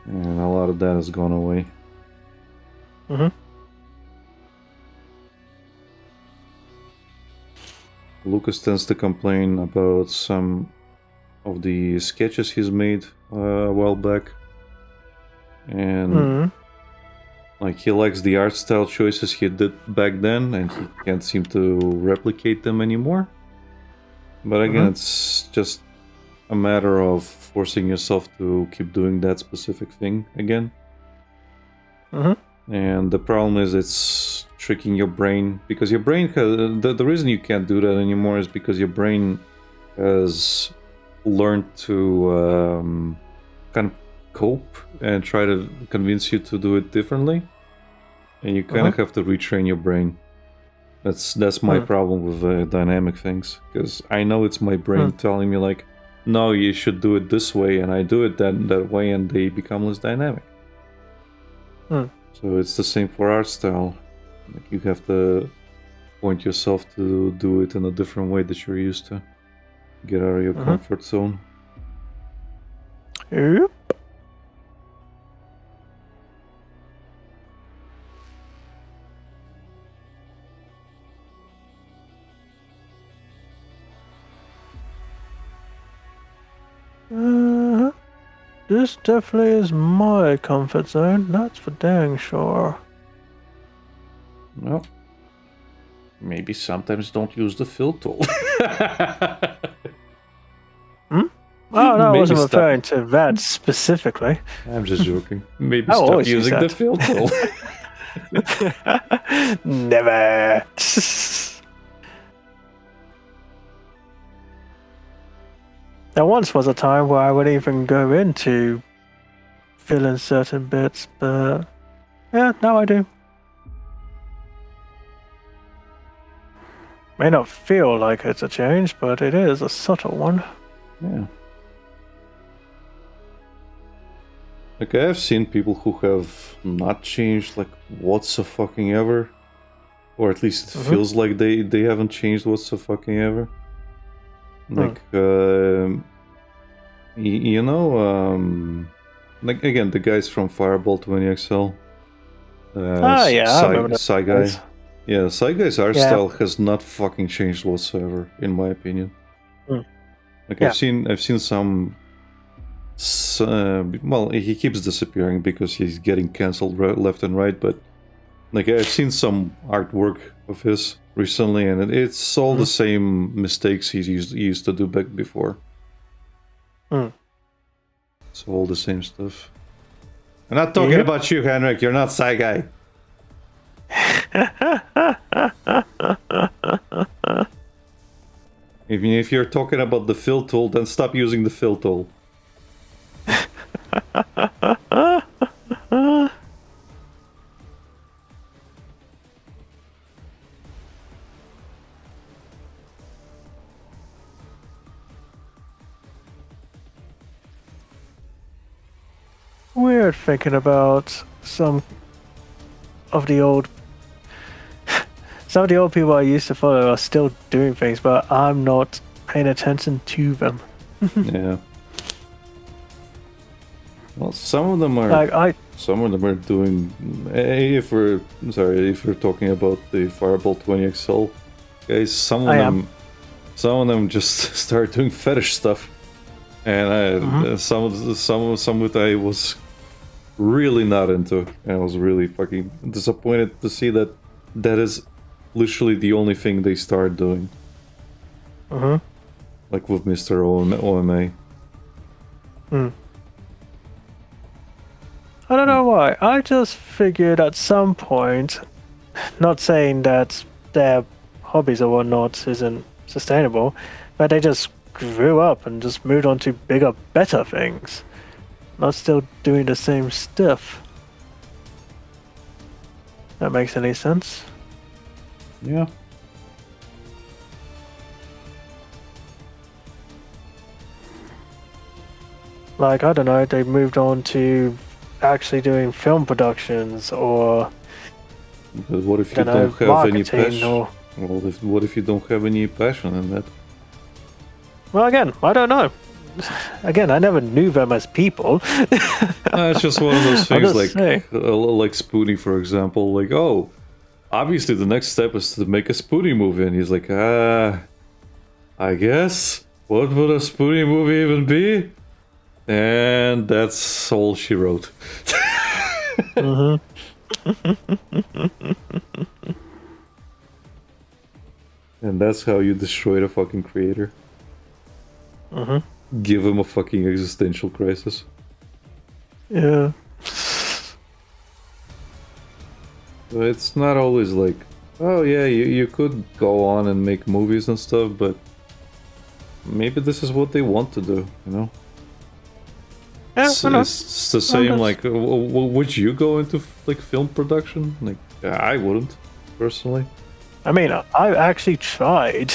and a lot of that has gone away. Lucas tends to complain about some of the sketches he's made a while back, and like he likes the art style choices he did back then, and he can't seem to replicate them anymore. But again, it's just a matter of forcing yourself to keep doing that specific thing again. And the problem is it's tricking your brain, because your brain has, the reason you can't do that anymore is because your brain has learned to kind of cope and try to convince you to do it differently, and you kind of have to retrain your brain. That's my problem with dynamic things, because I know it's my brain telling me like, no, you should do it this way, and I do it that way, and they become less dynamic. So it's the same for art style. Like you have to point yourself to do it in a different way that you're used to. Get out of your comfort zone. Yep. This definitely is my comfort zone, that's for dang sure. Well, maybe sometimes don't use the fill tool. Oh, no, I Maybe wasn't stop. referring to that specifically. I'm just joking. Maybe I'll stop always use using the that. fill tool. Never. There once was a time where I would even go into fill in certain bits, but yeah, now I do. May not feel like it's a change, but it is a subtle one. Yeah. Like I've seen people who have not changed like whatsoever, or at least it feels like they haven't changed whatsoever. Like you know, like again the guys from Fireball 20XL. Yeah, I remember those Psy guys. Guy. Yeah, Psy Guy's art Yeah. style has not fucking changed whatsoever, in my opinion. Like Yeah. I've seen some. Well, he keeps disappearing because he's getting cancelled left and right. But like I've seen some artwork of his recently, and it's all the same mistakes he used to do back before. It's all the same stuff. I'm not talking about you, Henrik. You're not Psy Guy. If you're talking about the fill tool, then stop using the fill tool. Weird thinking about some of the old people I used to follow are still doing things, but I'm not paying attention to them. Yeah. Well, some of them are. Like Some of them are doing. If we're talking about the Fireball 20XL guys, some of them just start doing fetish stuff, and some of it I was really not into, and I was really fucking disappointed to see that is literally the only thing they start doing. Like with Mr. OMA. I don't know why. I just figured at some point, not saying that their hobbies or whatnot isn't sustainable, but they just grew up and just moved on to bigger, better things, not still doing the same stuff. That makes any sense? Yeah. Like, I don't know, they moved on to actually doing film productions or But what if you I don't know, don't have any marketing passion? or... Well, what if you don't have any passion in that? Well, again, I don't know. Again, I never knew them as people. It's just one of those I'll things, just like say. like Spoonie, for example. Like, oh, obviously the next step is to make a Spoonie movie, and he's like, I guess. What would a Spoonie movie even be? And that's all she wrote. Mm-hmm. And that's how you destroy the fucking creator. Mm-hmm. Give him a fucking existential crisis. Yeah. So it's not always like, oh yeah, you could go on and make movies and stuff, but maybe this is what they want to do, you know? Yeah, It's, I know. it's the same, that's- like, would you go into like film production? Like, I wouldn't, personally. I mean, I actually tried.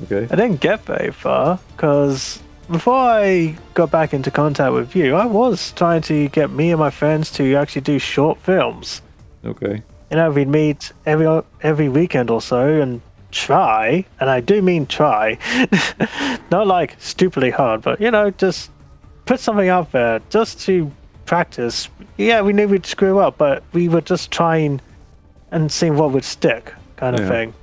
Okay. I didn't get very far because before I got back into contact with you, I was trying to get me and my friends to actually do short films. Okay. You know, we'd meet every weekend or so and try, and I do mean try, not like stupidly hard, but you know, just put something out there just to practice. Yeah, we knew we'd screw up, but we were just trying and seeing what would stick, kind of Yeah. thing.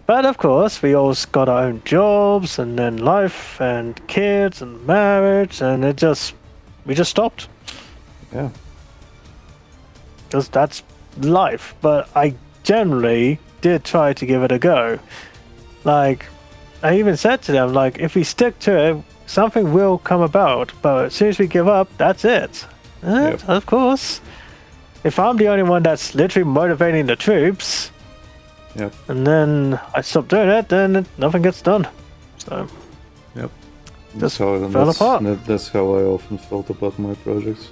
But of course, we all got our own jobs and then life and kids and marriage, and we just stopped. Yeah. Because that's life. But I generally did try to give it a go. Like, I even said to them, like, if we stick to it, something will come about. But as soon as we give up, that's it. And, Yep. of course, if I'm the only one that's literally motivating the troops, Yep. and then I stop doing it, then nothing gets done. So, Yep. Just how, fell apart. That's how I often felt about my projects.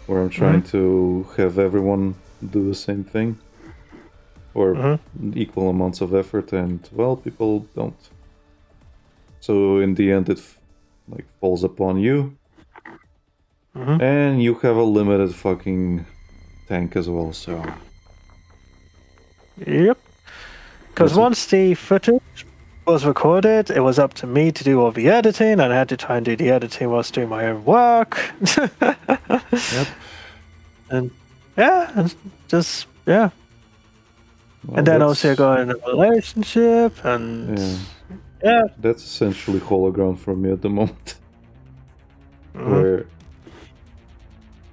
Where I'm trying to have everyone do the same thing. Or equal amounts of effort, and, well, people don't. So in the end it like falls upon you. And you have a limited fucking tank as well, so... yep. Because That's it. once the footage was recorded, it was up to me to do all the editing, and I had to try and do the editing whilst doing my own work. Yep. And yeah, and just yeah. Well, And then that's- also got in a relationship, and yeah. That's essentially hologround for me at the moment. Where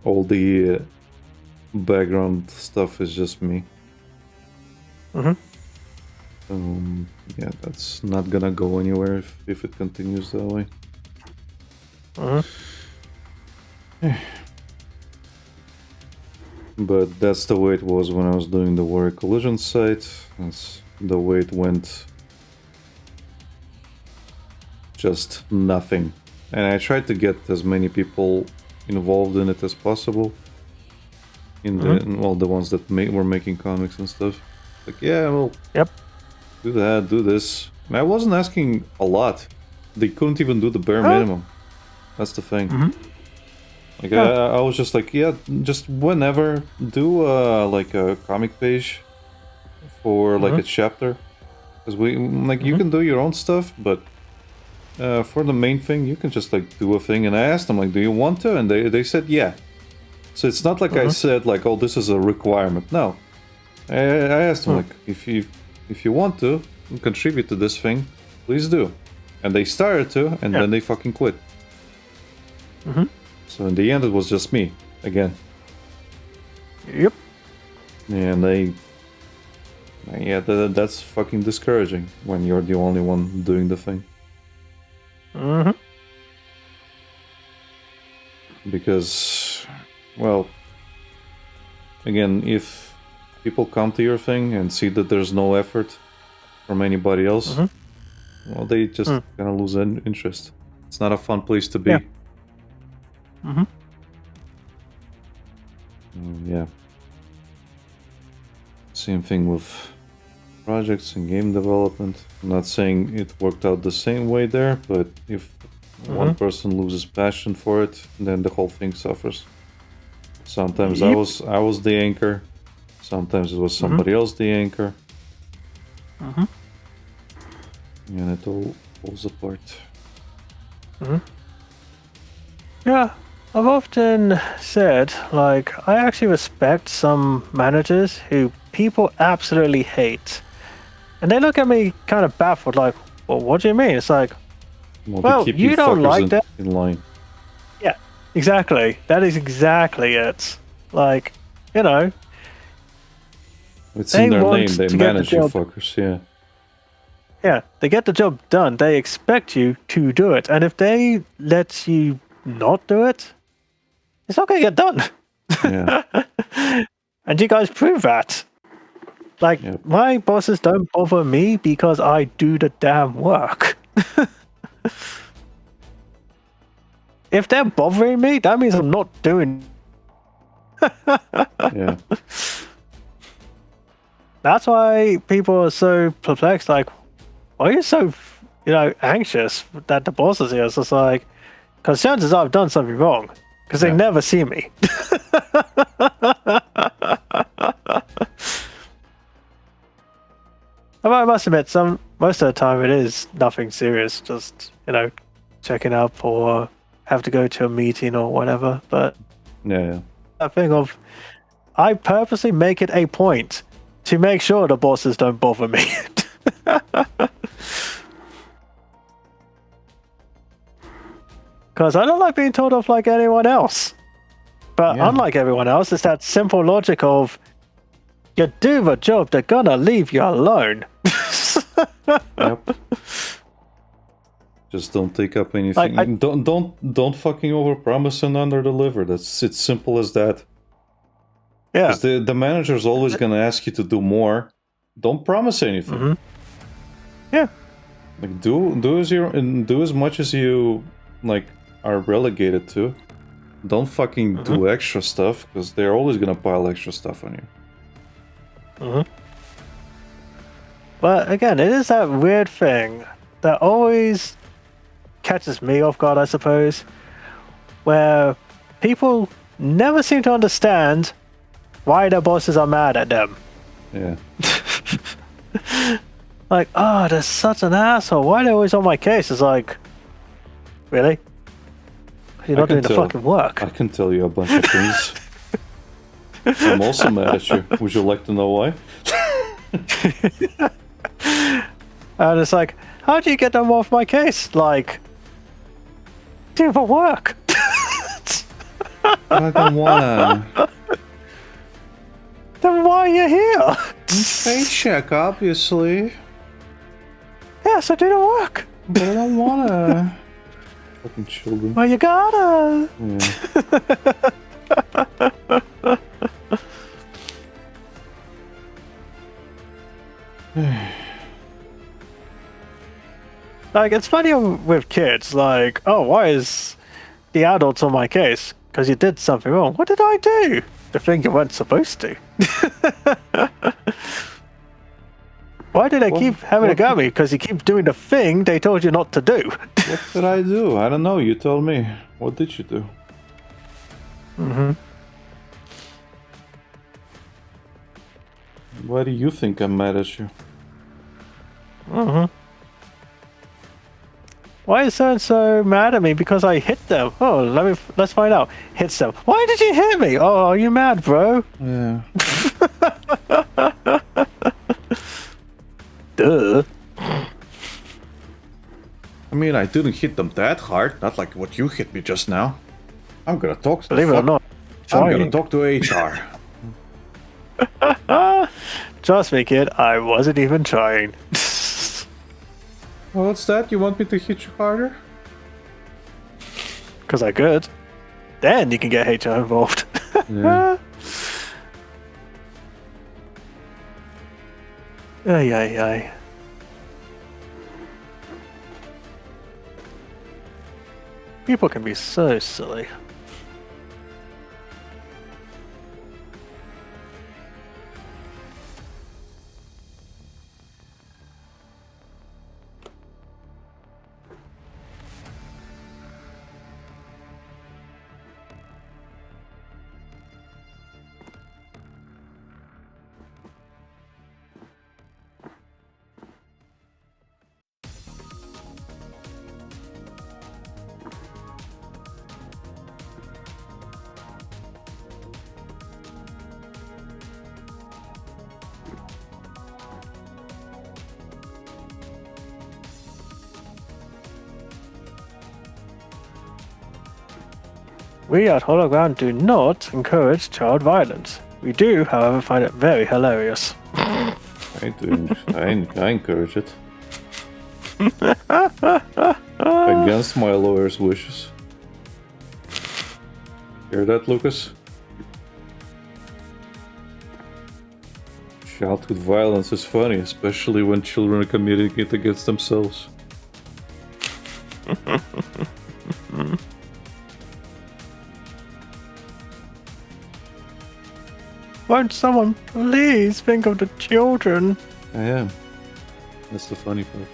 all the background stuff is just me. Yeah, that's not gonna go anywhere if it continues that way. But that's the way it was when I was doing the Warrior Collision site. That's the way it went. Just nothing. And I tried to get as many people involved in it as possible. In the ones that were making comics and stuff. Like, yeah, well, Yep. do that, do this. And I wasn't asking a lot. They couldn't even do the bare minimum. That's the thing. Like, I was just like, yeah, just whenever, do like a comic page for like a chapter. Because you can do your own stuff, but for the main thing, you can just like do a thing. And I asked them, like, do you want to? And they said, yeah. So it's not like I said, like, oh, this is a requirement. No. I asked them, like, if you want to contribute to this thing, please do. And they started to, and then they fucking quit. So in the end, it was just me again. Yep. And yeah, that's fucking discouraging when you're the only one doing the thing. Because, well, again, if people come to your thing and see that there's no effort from anybody else, well, they just kind of lose interest. It's not a fun place to be. Yeah. Mm-hmm. Yeah. Same thing with projects and game development. I'm not saying it worked out the same way there, but if one person loses passion for it, then the whole thing suffers. Sometimes I was the anchor. Sometimes it was somebody else the anchor. And it all falls apart. Yeah, I've often said, like, I actually respect some managers who people absolutely hate. And they look at me kind of baffled, like, well, what do you mean? It's like, well, keep you don't fuckers like that? in line. Yeah, exactly. That is exactly it. Like, you know, It's in their want name, they to get the manage you job. fuckers, yeah. Yeah, they get the job done. They expect you to do it. And if they let you not do it, it's not going to get done. Yeah. And you guys prove that. Like, my bosses don't bother me because I do the damn work. If they're bothering me, that means I'm not doing. Yeah. That's why people are so perplexed. Like, why are you so, anxious that the boss is here? It's just like, because chances are I've done something wrong. Because they never see me. I must admit, most of the time it is nothing serious. Just, checking up or have to go to a meeting or whatever. But Yeah. that thing of, I purposely make it a point to make sure the bosses don't bother me. Because I don't like being told off like anyone else. But unlike everyone else, it's that simple logic of, you do the job, they're gonna leave you alone. Yep. Just don't take up anything. Don't fucking overpromise and underdeliver. It's simple as that. Yeah. Because the manager's always gonna ask you to do more. Don't promise anything. Yeah. Like do as much as you are relegated to. Don't fucking do extra stuff, because they're always gonna pile extra stuff on you. But again, it is that weird thing that always catches me off guard, I suppose, where people never seem to understand why their bosses are mad at them. Yeah. Like, oh, they're such an asshole. Why are they always on my case? It's like, really? You're not doing the fucking work. I can tell you a bunch of things. I'm also mad at you. Would you like to know why? And it's like, how do you get them off my case? Like, do the work. I don't wanna. Then why are you here? Paycheck, obviously. Yeah, so do the work. But I don't wanna. Fucking children. Well, you gotta. Yeah. Like, it's funny with kids, like, oh, why is the adults on my case? Because you did something wrong. What did I do? The thing you weren't supposed to. Why do they keep having a go at me? Because you keep doing the thing they told you not to do. What did I do? I don't know. You tell me. What did you do? Why do you think I'm mad at you? Why is so mad at me? Because I hit them. Oh, let's find out. Hits them. Why did you hit me? Oh, are you mad, bro? Yeah. Duh. I mean, I didn't hit them that hard. Not like what you hit me just now. I'm gonna talk to Believe it or not. I'm gonna talk to HR. Trust me, kid. I wasn't even trying. Well, what's that? You want me to hit you harder? Because I could. Then you can get HR involved. Yeah. Ay, ay, ay. People can be so silly. We at Hologround do not encourage child violence. We do, however, find it very hilarious. I do. I encourage it. Against my lawyer's wishes. Hear that, Lucas? Childhood violence is funny, especially when children are committing it against themselves. Won't someone please think of the children? I am. That's the funny part.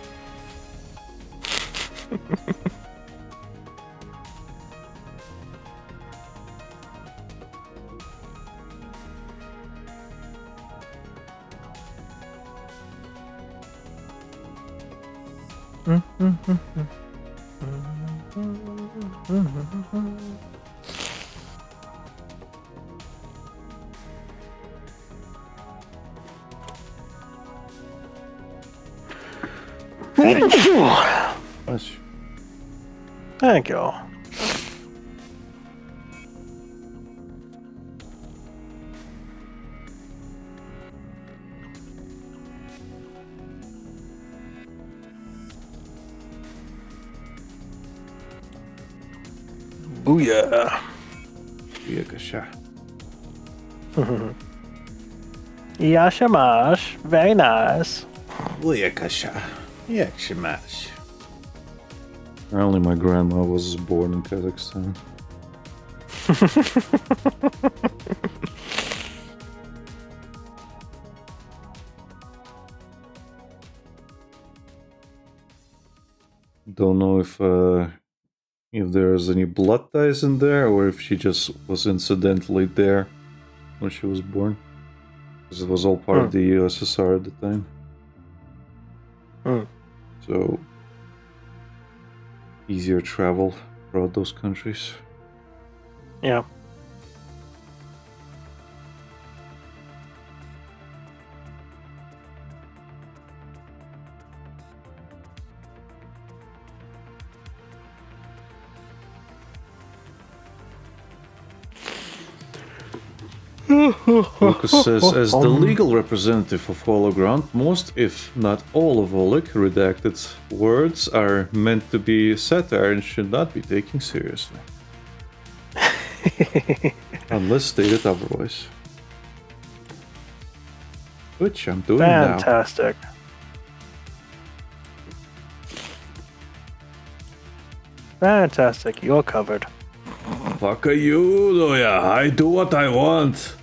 Bless you. Thank you. Booyah. Yakasha. Yashamash. Very nice. Yakasha. Yakshimash. Apparently my grandma was born in Kazakhstan. Don't know if there's any blood ties in there or if she just was incidentally there when she was born. Because it was all part of the USSR at the time. So easier travel throughout those countries. Yeah. Lucas says, as the legal representative of Hologround, most, if not all of Oleg redacted words are meant to be satire and should not be taken seriously. Unless stated otherwise. Which I'm doing now. Fantastic. Fantastic, you're covered. Fuck you, Loya. I do what I want.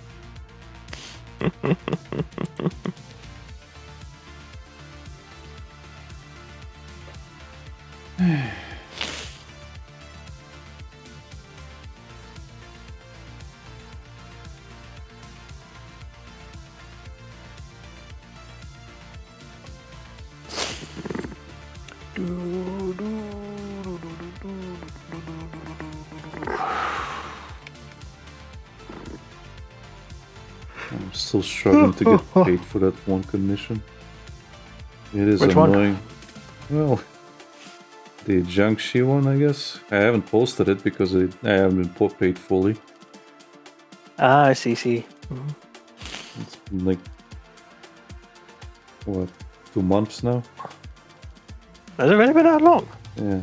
I'm still struggling to get paid for that one commission. It is Which annoying. one? Well, the Jiangxi one, I guess. I haven't posted it because I haven't been paid fully. Ah, I see. It's been like, what, 2 months now? Has it really been that long? Yeah.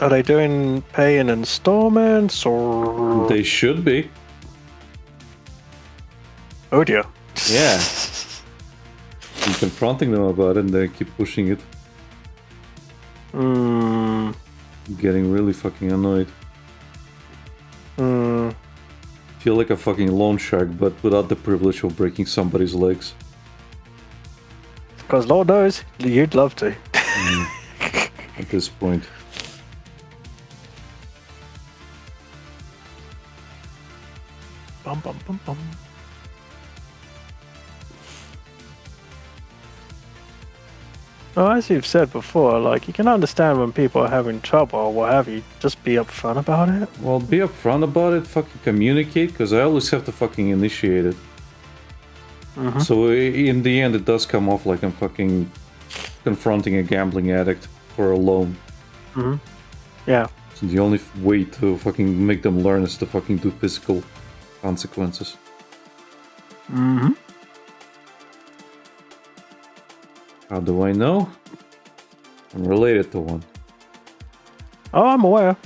Are they doing pay in installments or? They should be. Oh dear. Yeah. and confronting them about it, and they keep pushing it. Getting really fucking annoyed. Feel like a fucking loan shark, but without the privilege of breaking somebody's legs. Because Lord knows, you'd love to. At this point. Bum, bum, bum, bum. Well, as you've said before, like, you can understand when people are having trouble or what have you, just be upfront about it. Well, be upfront about it, fucking communicate, because I always have to fucking initiate it. So in the end, it does come off like I'm fucking confronting a gambling addict for a loan. Yeah. So the only way to fucking make them learn is to fucking do physical consequences. How do I know? I'm related to one. Oh, I'm aware.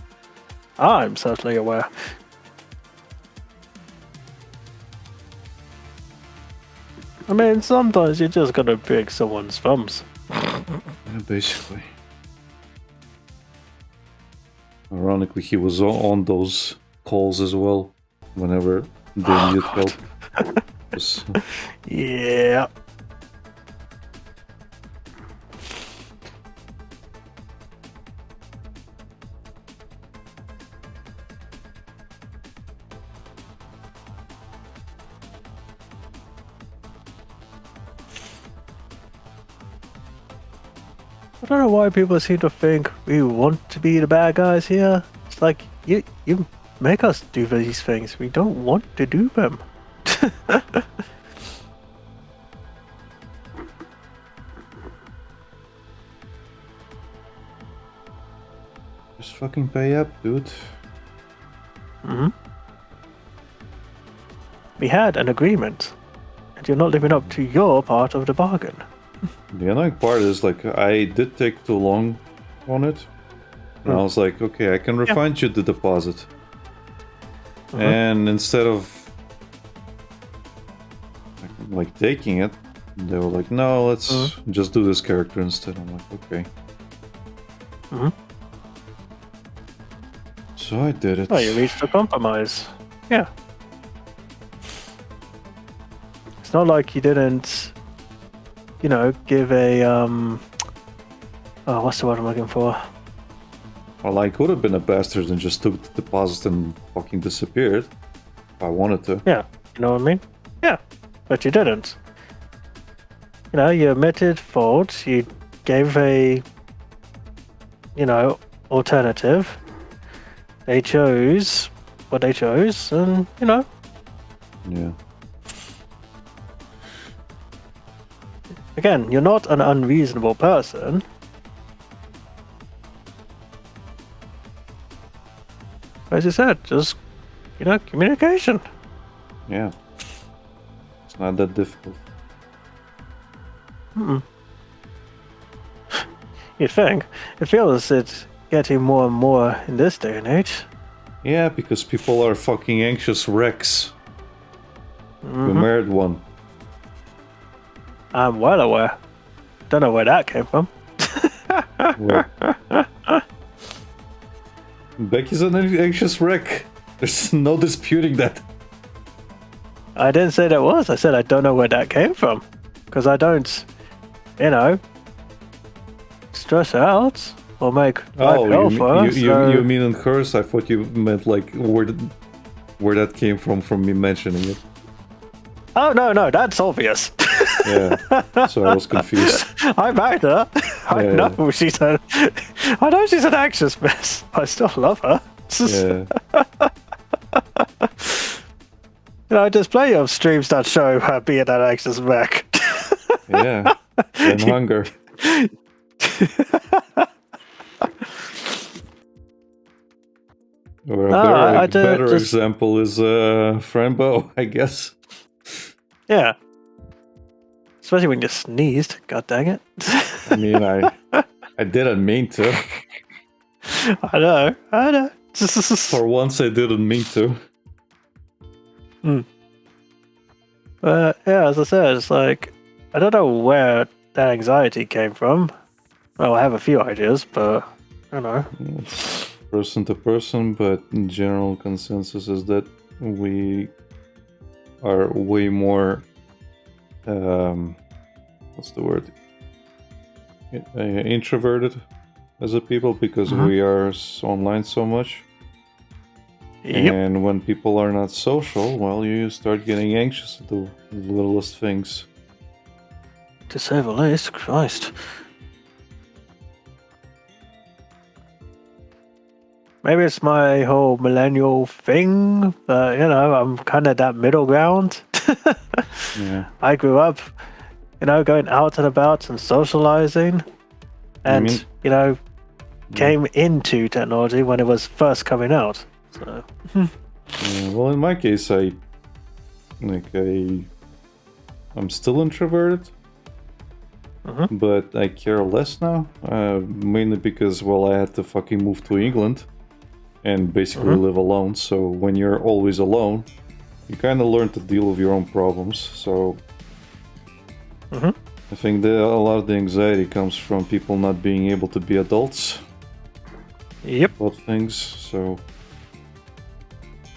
I'm certainly aware. I mean, sometimes you just gotta pick someone's thumbs. Yeah, basically. Ironically, he was on those calls as well, whenever they needed help. Yeah. I don't know why people seem to think we want to be the bad guys here. It's like, you make us do these things. We don't want to do them. Just fucking pay up, dude. We had an agreement, and you're not living up to your part of the bargain. The annoying part is, like, I did take too long on it. And I was like, okay, I can refund you the deposit. And instead of like taking it, they were like, no, let's just do this character instead. I'm like, okay. So I did it. Oh, you reached a compromise. Yeah. It's not like you didn't, you know, give a oh, what's the word I'm looking for? Well, I could have been a bastard and just took the deposit and fucking disappeared if I wanted to. Yeah, you know what I mean? Yeah, but you didn't. You know, you admitted fault, you gave a, you know, alternative. They chose what they chose, and, you know. Yeah. Again, you're not an unreasonable person. As you said, just, you know, communication. Yeah. It's not that difficult. You'd think. It feels it's getting more and more in this day and age. Yeah, because people are fucking anxious wrecks. We married one. I'm well aware. Don't know where that came from. Where? Becky's an anxious wreck. There's no disputing that. I didn't say that was. I said I don't know where that came from. Because I don't, you know, stress out or make life hell for her. You mean in hers? I thought you meant like where that came from me mentioning it. Oh, no, that's obvious. Yeah, so I was confused. I married her. I know she's an anxious mess. I still love her. Yeah. You know, there's plenty of streams that show her being an anxious wreck. Yeah, and hunger. Or a better example is Frambo, I guess. Yeah. Especially when you sneezed. God dang it. I mean, I didn't mean to. I know. For once, I didn't mean to. Yeah, as I said, it's like, I don't know where that anxiety came from. Well, I have a few ideas, but I don't know. It's person to person, but in general consensus is that we are way more what's the word, introverted as a people, because we are online so much. Yep. And when people are not social, well, you start getting anxious at the littlest things. To say the least, Christ. Maybe it's my whole millennial thing, but I'm kind of that middle ground. Yeah. I grew up, going out and about and socializing, and came into technology when it was first coming out. So. Yeah, well, in my case, I'm still introverted, but I care less now. Mainly because, well, I had to fucking move to England and basically live alone. So when you're always alone, you kind of learn to deal with your own problems. So I think that a lot of the anxiety comes from people not being able to be adults. Yep. About things. So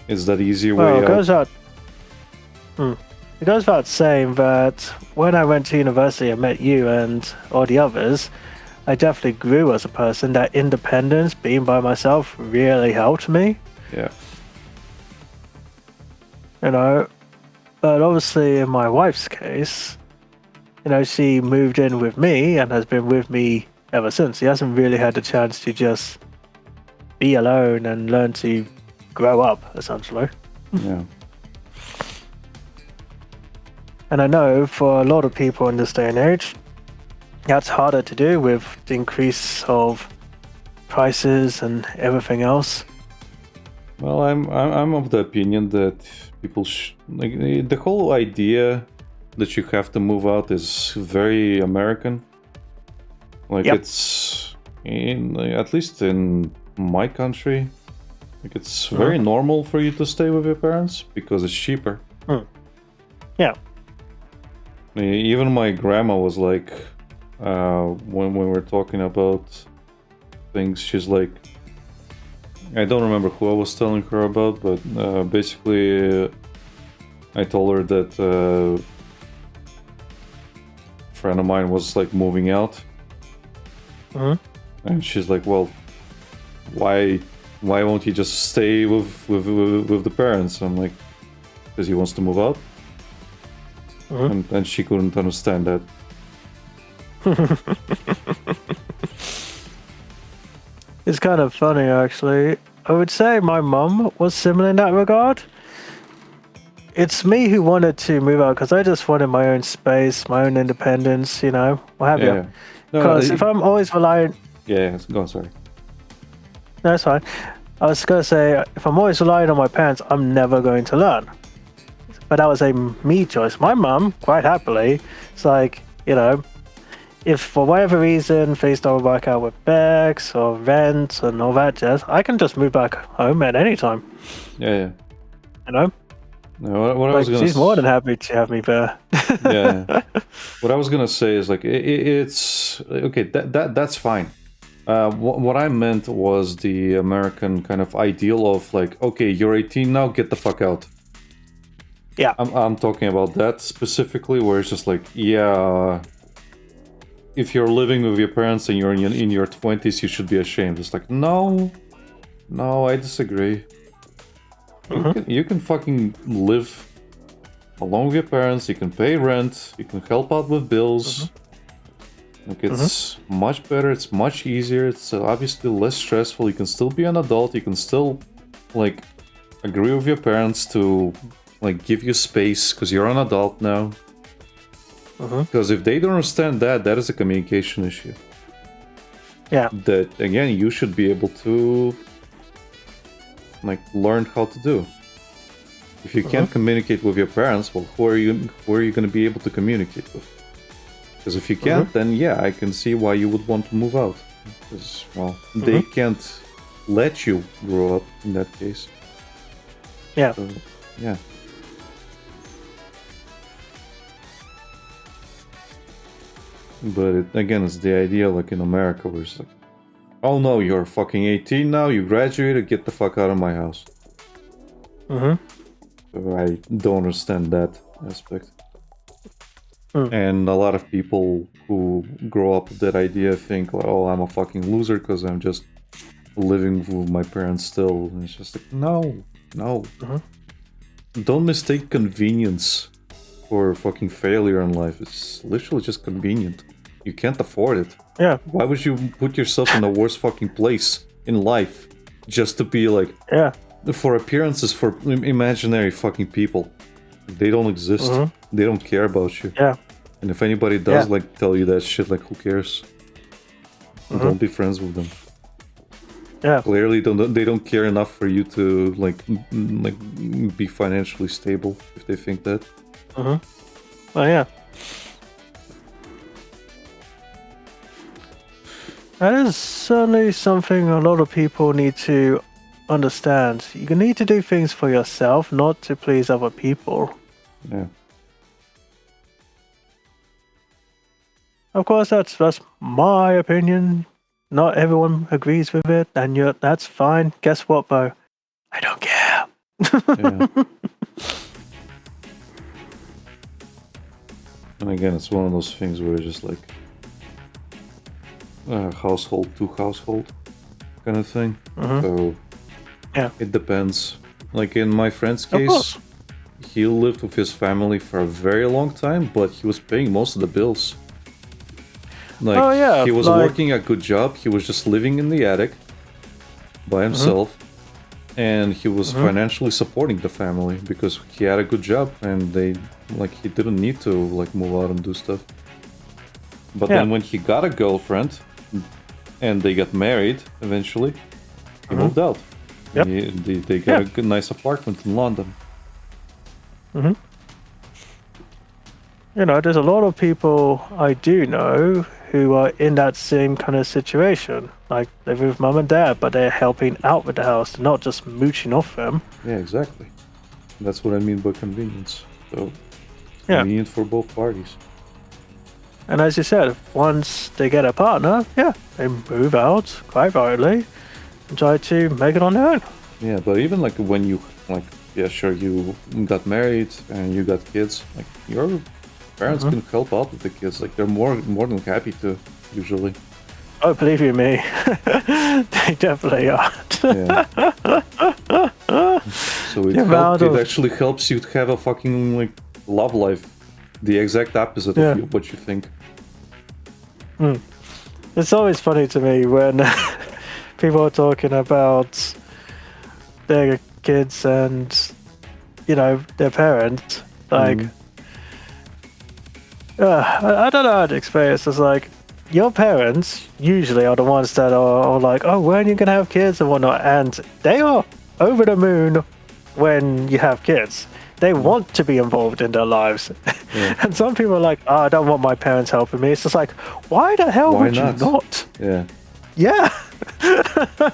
it's that easier Well, way out. It goes without saying that when I went to university, I met you and all the others. I definitely grew as a person. That independence, being by myself, really helped me. Yeah. But obviously in my wife's case, she moved in with me and has been with me ever since. She hasn't really had the chance to just be alone and learn to grow up, essentially. Yeah. And I know for a lot of people in this day and age, that's harder to do with the increase of prices and everything else. Well, I'm of the opinion that people the whole idea that you have to move out is very American. It's at least in my country, it's very normal for you to stay with your parents because it's cheaper. Yeah. Even my grandma was like, when we were talking about things, she's like, I don't remember who I was telling her about, but basically I told her that a friend of mine was like moving out, and she's like, well, why won't he just stay with the parents? I'm like, because he wants to move out. And she couldn't understand that. It's kind of funny, actually. I would say my mum was similar in that regard. It's me who wanted to move out because I just wanted my own space, my own independence, what have you. Because if I'm always relying... Yeah, go on, sorry. No, it's fine. I was going to say, if I'm always relying on my parents, I'm never going to learn. But that was a me choice. My mum, quite happily, it's like, if for whatever reason things don't work out with bags or rent and all that jazz, I can just move back home at any time. Yeah. No, what I was gonna she's more than happy to have me there. Yeah. What I was gonna say is like it's okay. That's fine. What I meant was the American kind of ideal of like, okay, you're 18 now, get the fuck out. Yeah. I'm talking about that specifically, where it's just like, if you're living with your parents and you're in your 20s, you should be ashamed. It's like, no, I disagree. You can fucking live along with your parents, you can pay rent, you can help out with bills. Like, it's much better, it's much easier, it's obviously less stressful, you can still be an adult, you can still, like, agree with your parents to, like, give you space, because you're an adult now. Because if they don't understand that is a communication issue. Yeah. That, again, you should be able to, like, learn how to do. If you can't communicate with your parents, well, who are you going to be able to communicate with? Because if you can't, then yeah, I can see why you would want to move out. Because, well, they can't let you grow up in that case. Yeah. So, yeah. But again, it's the idea like in America where it's like, oh no, you're fucking 18 now, you graduated, get the fuck out of my house. Mm-hmm. So I don't understand that aspect. And a lot of people who grow up with that idea think, like, oh, I'm a fucking loser because I'm just living with my parents still. And it's just like, no. Don't mistake convenience for fucking failure in life. It's literally just convenient. You can't afford it. Yeah. Why would you put yourself in the worst fucking place in life just to be like, for appearances, for imaginary fucking people? They don't exist. They don't care about you. Yeah. And if anybody does like tell you that shit, like who cares? Don't be friends with them. Yeah. Clearly, they don't care enough for you to like be financially stable if they think that. Oh yeah. That is certainly something a lot of people need to understand. You need to do things for yourself, not to please other people. Yeah. Of course, that's my opinion. Not everyone agrees with it, and that's fine. Guess what, though? I don't care. Yeah. And again, it's one of those things where it's just like household to household kind of thing. So it depends. Like in my friend's case, he lived with his family for a very long time, but he was paying most of the bills. Like, he was working a good job, he was just living in the attic by himself, and he was financially supporting the family because he had a good job and he didn't need to like move out and do stuff. But then when he got a girlfriend and they got married eventually, he moved out. Yep. They got a good, nice apartment in London. You know, there's a lot of people I do know who are in that same kind of situation. Like, they live with mum and dad, but they're helping out with the house, not just mooching off them. Yeah, exactly. That's what I mean by convenience. So, convenient for both parties. And as you said, once they get a partner, they move out quite rightly and try to make it on their own. Yeah, but even like when you, like, sure, you got married and you got kids, like, your parents can help out with the kids. Like, they're more than happy to, usually. Oh, believe you me, they definitely are. So it actually helps you to have a fucking like love life, the exact opposite of what you think. It's always funny to me when people are talking about their kids and, you know, their parents. Like, I don't know how to explain it. It's just like, your parents usually are the ones that are like, oh, when are you going to have kids and whatnot? And they are over the moon when you have kids. They want to be involved in their lives. And some people are like, oh, I don't want my parents helping me. It's just like, why the hell would you not? Yeah.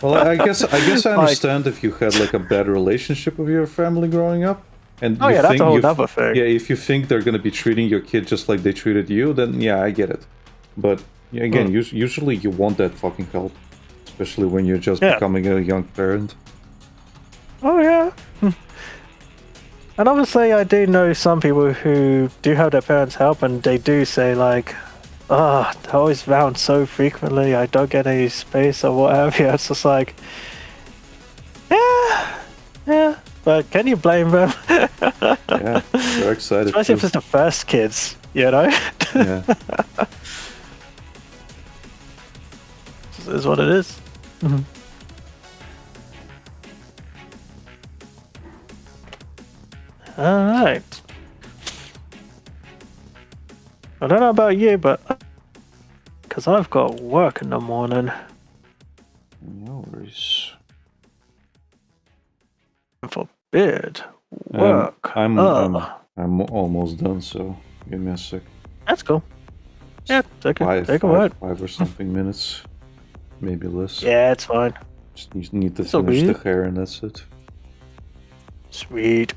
Well, I guess I understand if you had like a bad relationship with your family growing up. And that's a whole other thing. Yeah, if you think they're going to be treating your kid just like they treated you, then I get it. But again, usually you want that fucking help, especially when you're just becoming a young parent. Oh yeah. And obviously I do know some people who do have their parents help, and they do say like, they're always around so frequently, I don't get any space or what have you. It's just like, yeah. But can you blame them? Yeah, they're excited. Especially if it's the first kids, you know? Yeah. This is what it is. Alright. I don't know about you, but because I've got work in the morning. No worries. Forbid work. I'm almost done, so give me a sec. That's cool. Yeah, take a word. 5 or something minutes, maybe less. Yeah, it's fine. Just need to finish the hair and that's it. Sweet.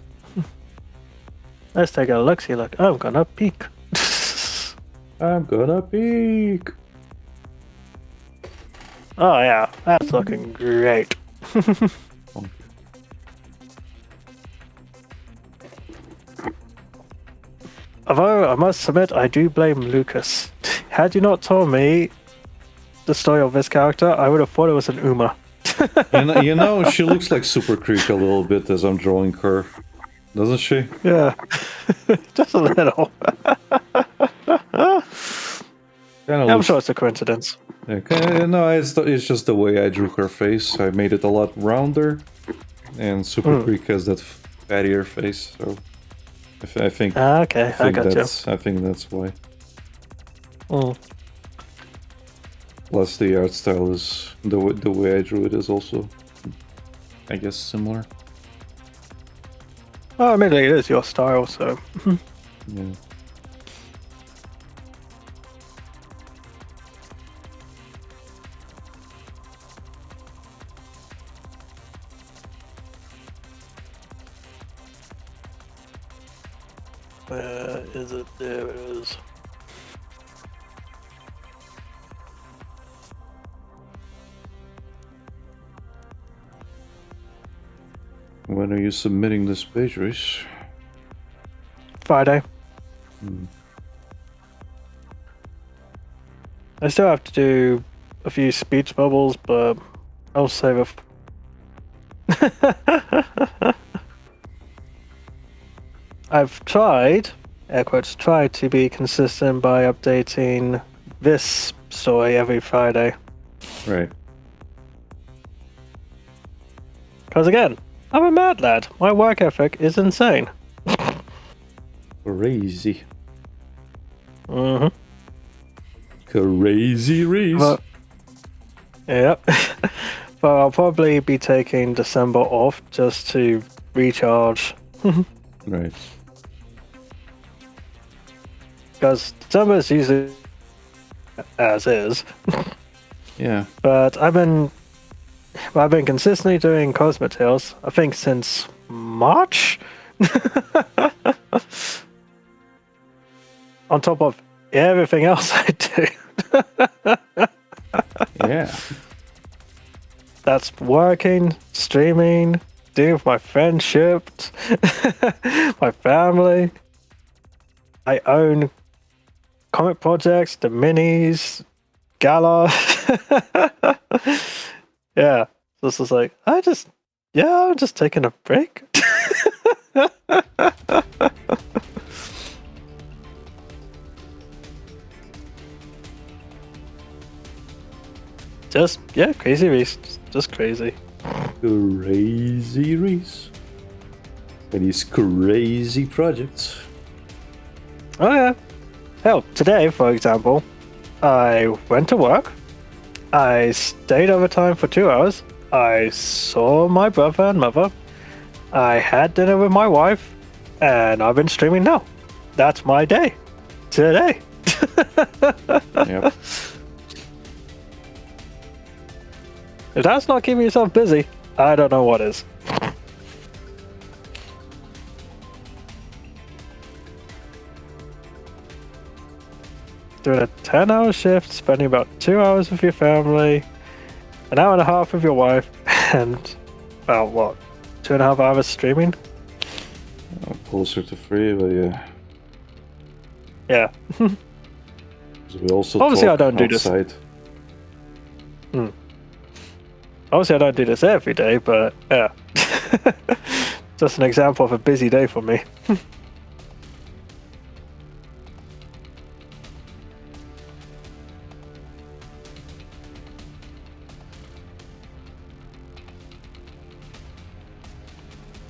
Let's take a look. See, I'm gonna peek. I'm gonna peek. Oh yeah, that's looking great. Okay. Although I must admit, I do blame Lucas. Had you not told me the story of this character, I would have thought it was an Uma. You know, she looks like Super Creek a little bit as I'm drawing her, doesn't she? Yeah, just a little. Kind of I'm looks. sure it's a coincidence. Yeah, no, it's just the way I drew her face. I made it a lot rounder, and Super Creek has that fattier face. So I think Okay, I got you. I think that's why. Mm. Plus, the art style is the way I drew it is also, I guess, similar. Well, admittedly, it is your style, so. Yeah. Where is it? There it is. When are you submitting this page, Reese? Friday. I still have to do a few speech bubbles, but I'll save it. I've tried, air quotes, tried to be consistent by updating this story every Friday. Right. Because again, I'm a mad lad. My work ethic is insane. Crazy. Mm-hmm. Crazy Reese. But, yep. But I'll probably be taking December off just to recharge. Right. Because December is usually as is. Yeah. But I've been consistently doing Cosmic Tales, I think since March. On top of everything else I do. Yeah. That's working, streaming, dealing with my friendship, my family. I own comic projects, the minis, Gala. Yeah. So this is like, I'm just taking a break. Crazy Reese. Just crazy. Crazy Reese. And his crazy projects. Oh yeah. Hell, today, for example, I went to work. I stayed overtime for 2 hours. I saw my brother and mother. I had dinner with my wife, and I've been streaming now. That's my day. Today. Yep. If that's not keeping yourself busy, I don't know what is. Doing a 10-hour shift, spending about 2 hours with your family, an hour and a half with your wife, and about what, 2.5 hours streaming? Closer to 3, but yeah. Yeah. 'Cause we also Obviously, talk I don't do this. outside. Obviously, I don't do this every day, but yeah. Just an example of a busy day for me.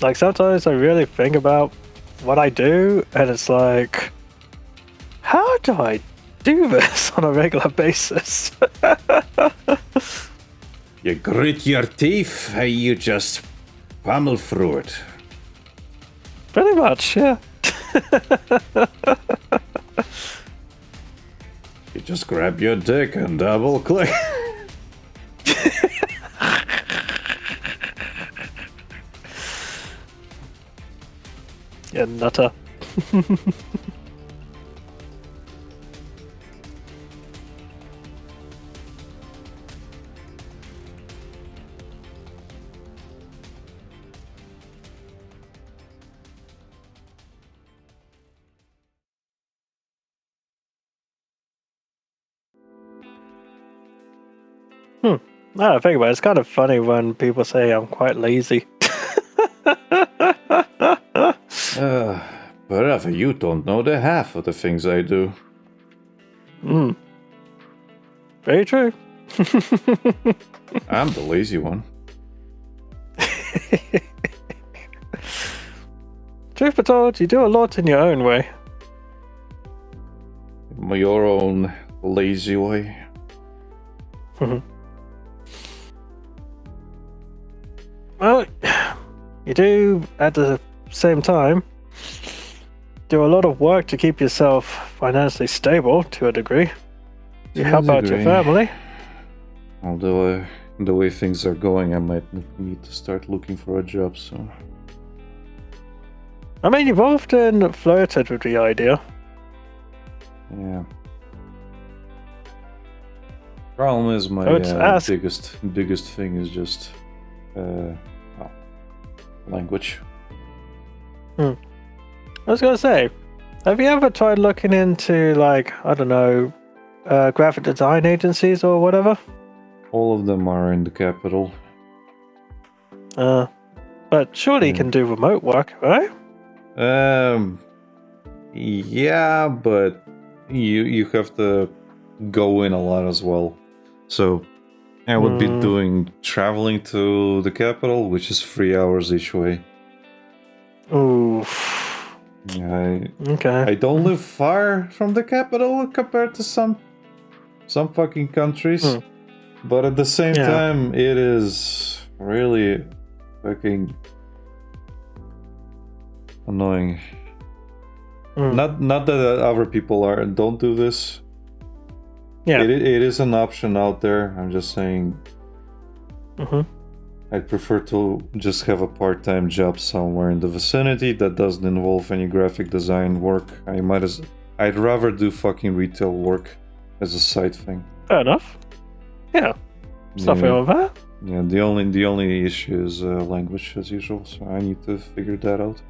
Like, sometimes I really think about what I do, and it's like, how do I do this on a regular basis? You grit your teeth, you just pummel through it. Pretty much, yeah. You just grab your dick and double click. Yeah, nutter. Now I think about it, it's kind of funny when people say I'm quite lazy. But Rafa, you don't know the half of the things I do. Very true. I'm the lazy one. Truth be told, you do a lot in your own way. Your own lazy way. Well, you do at the same time do a lot of work to keep yourself financially stable to a degree. You help out your family. Although the way things are going, I might need to start looking for a job soon. I mean, you've often flirted with the idea. Yeah. Problem is my biggest thing is just language. I was gonna say, have you ever tried looking into, like, I don't know, graphic design agencies or whatever? All of them are in the capital. But surely you can do remote work, right? Yeah, but you have to go in a lot as well. So I would be doing traveling to the capital, which is 3 hours each way. Oof. Yeah, Okay. I don't live far from the capital compared to some fucking countries. But at the same time, it is really fucking annoying. Not that other people don't do this. Yeah. It is an option out there. I'm just saying. I'd prefer to just have a part-time job somewhere in the vicinity that doesn't involve any graphic design work. I'd rather do fucking retail work as a side thing. Fair enough. Yeah. Nothing wrong with that. Yeah, the only issue is language as usual, so I need to figure that out.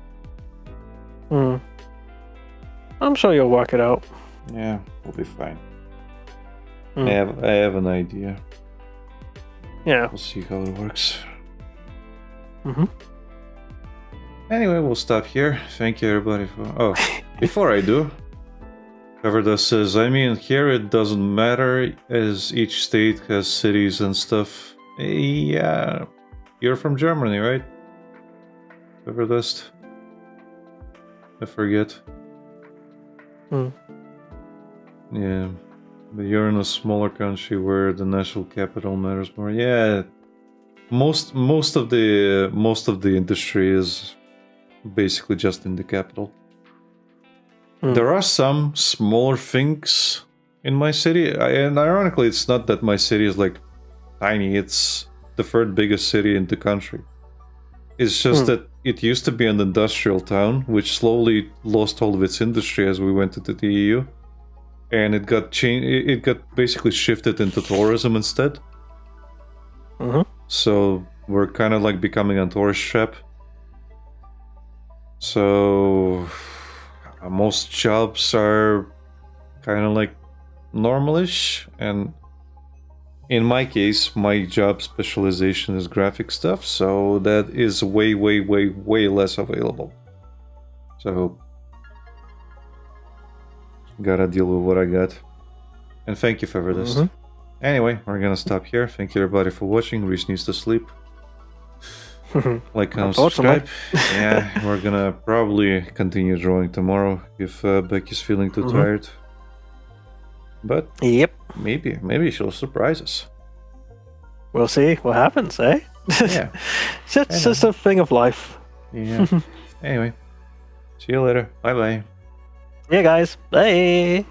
I'm sure you'll work it out. Yeah, we'll be fine. I have an idea. Yeah. We'll see how it works. Anyway, we'll stop here. Thank you everybody for... Oh, before I do, whoever this says, I mean, here it doesn't matter as each state has cities and stuff. Yeah, you're from Germany, right? Whoever this... I forget. Yeah, but you're in a smaller country where the national capital matters more. Yeah, most of the industry is basically just in the capital. There are some smaller things in my city, and ironically, it's not that my city is like tiny. It's the third biggest city in the country. It's just that it used to be an industrial town, which slowly lost all of its industry as we went into the EU, and it got changed. It got basically shifted into tourism instead. So we're kind of like becoming a tourist trap. So most jobs are kind of like normalish, and in my case, my job specialization is graphic stuff, so that is way less available. So gotta deal with what I got. And thank you for this. Anyway, we're gonna stop here. Thank you everybody for watching. Reese needs to sleep. Like, comment, subscribe. Yeah, we're gonna probably continue drawing tomorrow if Becky's feeling too tired. But maybe she'll surprise us. We'll see what happens, eh? Yeah. It's just a thing of life. Yeah. Anyway, see you later. Bye bye. Yeah, guys. Bye.